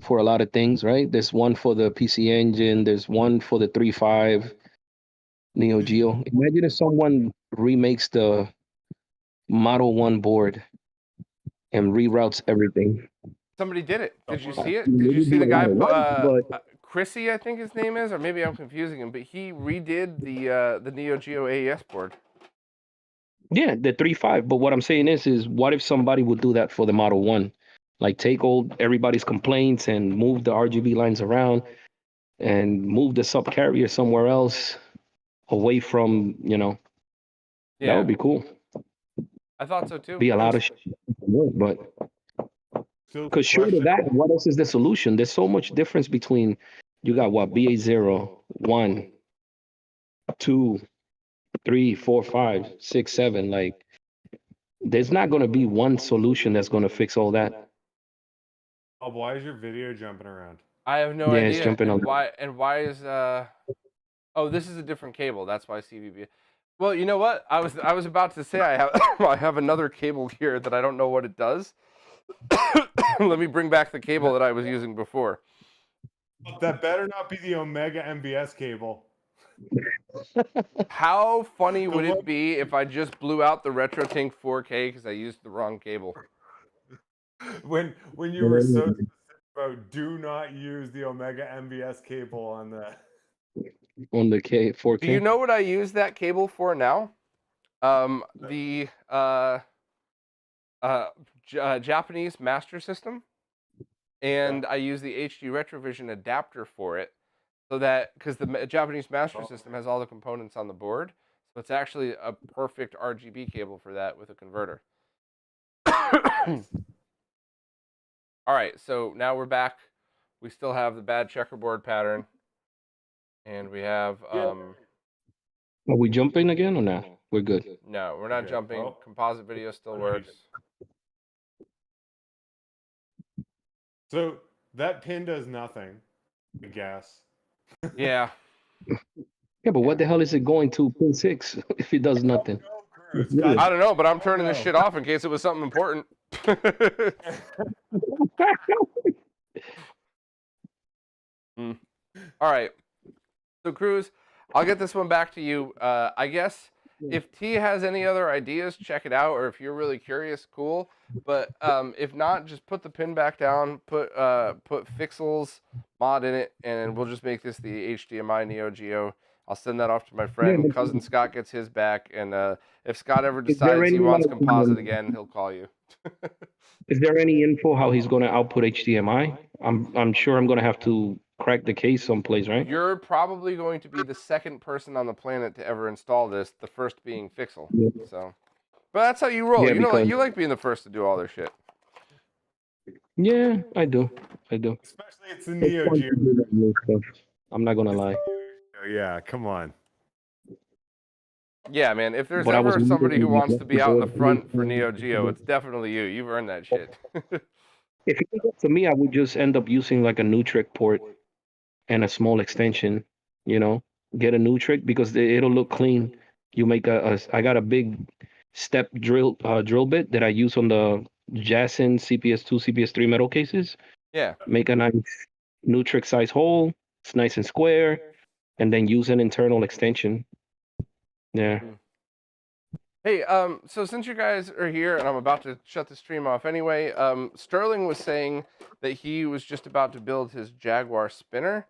for a lot of things, right? There's one for the PC Engine, there's one for the 3.5 Neo Geo. Imagine if someone remakes the Model 1 board and reroutes everything. Somebody did it. Did you see it? Did you see the guy? Chrissy, I think his name is, or maybe I'm confusing him, but he redid the Neo Geo AES board. Yeah, the 3.5. But what I'm saying is what if somebody would do that for the Model 1? Like take everybody's complaints and move the RGB lines around and move the sub carrier somewhere else away from, that would be cool. I thought so too. Be a lot of shit, but because short of that, what else is the solution? There's so much difference between you got what BA0, 1, 2, 3, 4, 5, 6, 7. Like there's not going to be one solution that's going to fix all that. Oh, why is your video jumping around? I have no idea. It's jumping on. Why is oh, this is a different cable. That's why CVB. Well, you know what? I was about to say I have another cable here that I don't know what it does. Let me bring back the cable that I was using before. That better not be the Omega MBS cable. How funny would it be if I just blew out the RetroTINK 4K because I used the wrong cable? When you were so specific about do not use the Omega MBS cable on the 4K. Do you know what I use that cable for now? The Japanese Master System, and I use the HD Retrovision adapter for it, so that because the Japanese Master System has all the components on the board, so it's actually a perfect RGB cable for that with a converter. All right, so now we're back. We still have the bad checkerboard pattern, and we have Are we jumping again or not? We're good. no, we're not Okay. jumping. Oh. Composite video still works. So that pin does nothing, I guess. Yeah. Yeah, but what the hell is it going to pin 6 if it does nothing? Cruz, It's weird. I don't know, but I'm turning this no. shit off in case it was something important. All right. So, Cruz, I'll get this one back to you. I guess if T has any other ideas, check it out. Or if you're really curious, cool. But if not, just put the pin back down, put Fixel's mod in it, and we'll just make this the HDMI Neo Geo. I'll send that off to my friend. Cousin Scott gets his back. And if Scott ever Is there decides he any, wants like, composite again, he'll call you. Is there any info how he's going to output HDMI? I'm sure I'm going to have to crack the case someplace, right? You're probably going to be the second person on the planet to ever install this, the first being Fixel. Yeah. So, but that's how you roll. Yeah, You know, because- you like being the first to do all this shit. Yeah, I do. Especially it's the Neo Geo. I'm not going to lie. Yeah, come on. Yeah, man. If there's But I was ever somebody who wondering, wants to be out in the front for Neo Neo Geo, it's definitely you. You've earned that shit. If it was up to me, I would just end up using like a Nutric port and a small extension, you know, get a Nutric because it'll look clean. You make I got a big step drill bit that I use on the Jason CPS2, CPS3 metal cases. Yeah. Make a nice Nutric size hole. It's nice and square, and then use an internal extension. Yeah. Hey, so since you guys are here and I'm about to shut the stream off anyway, Sterling was saying that he was just about to build his Jaguar spinner.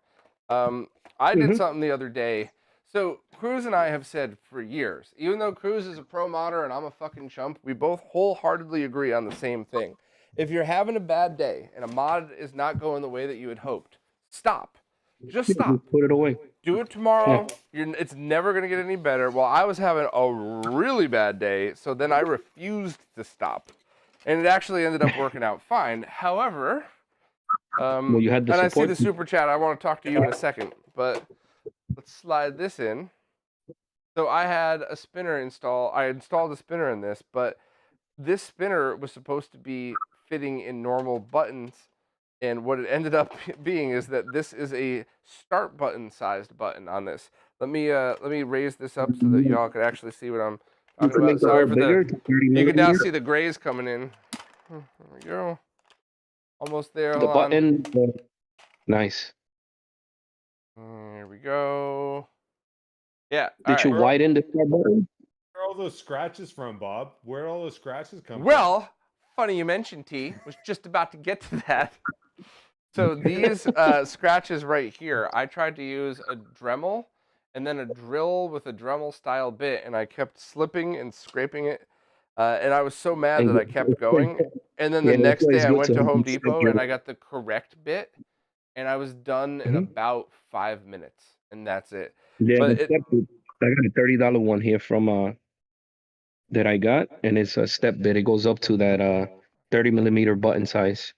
I did something the other day. So Cruz and I have said for years, even though Cruz is a pro modder and I'm a fucking chump, we both wholeheartedly agree on the same thing. If you're having a bad day and a mod is not going the way that you had hoped, stop. Just stop. Put it away. Do it tomorrow. It's never going to get any better. Well, I was having a really bad day, so then I refused to stop. And it actually ended up working out fine. However, Well, you had the and I see support. the super chat. I want to talk to you in a second, but let's slide this in. So I had a spinner install. I installed a spinner in this, but this spinner was supposed to be fitting in normal buttons. And what it ended up being is that this is a start button sized button on this. Let me raise this up so that y'all can actually see what I'm talking about. Sorry for the. You can now see the grays coming in. There we go. Almost there. The Hold button. Nice. Here we go. Yeah. Did you widen the start button? Where are all those scratches from, Bob? Where are all those scratches come from? Well, funny you mentioned T. Was just about to get to that. So these scratches right here, I tried to use a Dremel and then a drill with a Dremel style bit, and I kept slipping and scraping it. And I was so mad that I kept going. And then the next day I went to Home Depot and I got the correct bit, and I was done in about 5 minutes, and that's it. Yeah, But I got a $30 one here from that I got, and it's a step bit. It goes up to that 30mm button size.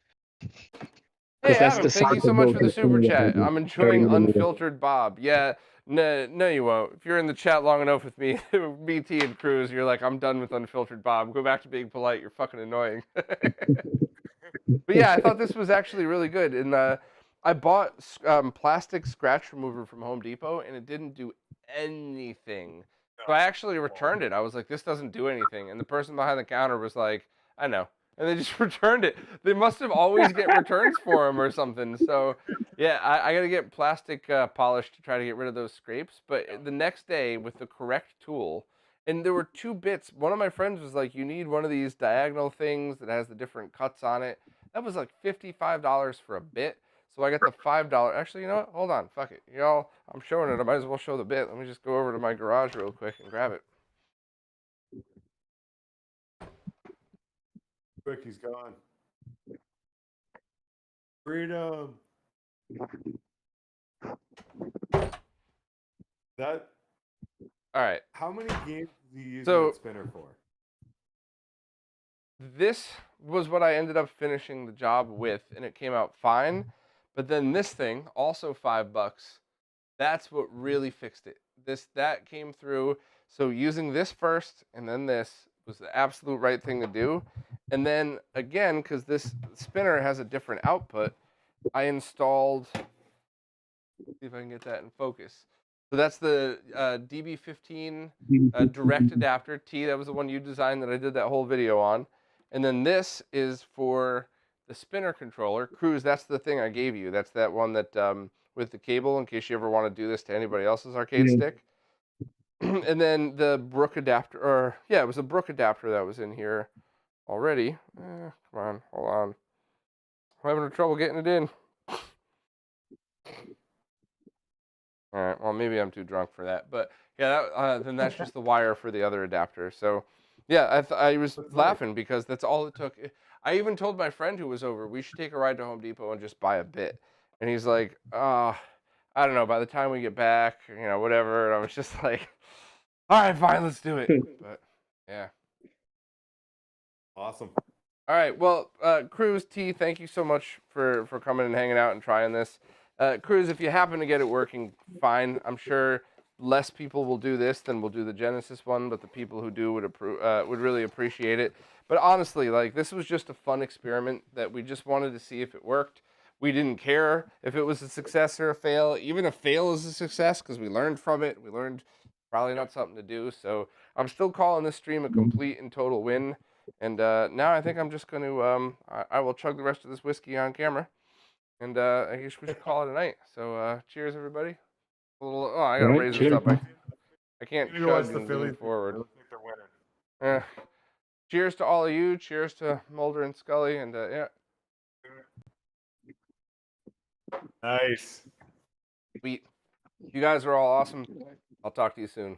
Hey, that's Adam, the thank you size so of much those for the super chat. I'm enjoying 30mm. Unfiltered Bob. Yeah, no, you won't. If you're in the chat long enough with me, BT and Cruz, you're like, I'm done with Unfiltered Bob. Go back to being polite. You're fucking annoying. But yeah, I thought this was actually really good. And I bought plastic scratch remover from Home Depot, and it didn't do anything. So I actually returned it. I was like, this doesn't do anything. And the person behind the counter was like, I know. And they just returned it. They must have always get returns for them or something. So yeah, I got to get plastic polish to try to get rid of those scrapes. But the next day with the correct tool, and there were 2 bits. One of my friends was like, you need one of these diagonal things that has the different cuts on it. That was like $55 for a bit. So I got the $5. Actually, you know what? Hold on. Fuck it. Y'all, I'm showing it. I might as well show the bit. Let me just go over to my garage real quick and grab it. Quick, he's gone. Freedom. That. All right. How many games do you use So- that spinner for? this was what I ended up finishing the job with, and it came out fine. But then this thing, also $5, that's what really fixed it. That came through. So using this first and then this was the absolute right thing to do. And then again, because this spinner has a different output, I installed. See if I can get that in focus. So that's the DB15 direct adapter T. That was the one you designed that I did that whole video on. And then this is for the spinner controller. Cruz, that's the thing I gave you. That's that one that with the cable in case you ever want to do this to anybody else's arcade stick. And then the Brook adapter, or yeah, it was a Brook adapter that was in here already. Come on, hold on. I'm having trouble getting it in. All right, well, maybe I'm too drunk for that. But yeah, then that's just the wire for the other adapter. So yeah, I was laughing because that's all it took. I even told my friend who was over, we should take a ride to Home Depot and just buy a bit. And he's like, I don't know, by the time we get back, whatever. And I was just like, all right, fine, let's do it. But yeah. Awesome. All right, well, Cruz, T, thank you so much for coming and hanging out and trying this. Cruz, if you happen to get it working, fine. I'm sure less people will do this than will do the Genesis one, but the people who do would really appreciate it. But honestly, like, this was just a fun experiment that we just wanted to see if it worked. We didn't care if it was a success or a fail. Even a fail is a success because we learned from it. We learned probably not something to do. So I'm still calling this stream a complete and total win. And now I think I'm just going to, I will chug the rest of this whiskey on camera. And I guess we should call it a night. So cheers, everybody. I got to raise this up. I can't chug and lean forward. Cheers to all of you. Cheers to Mulder and Scully. And yeah. Nice. Sweet. You guys are all awesome. I'll talk to you soon.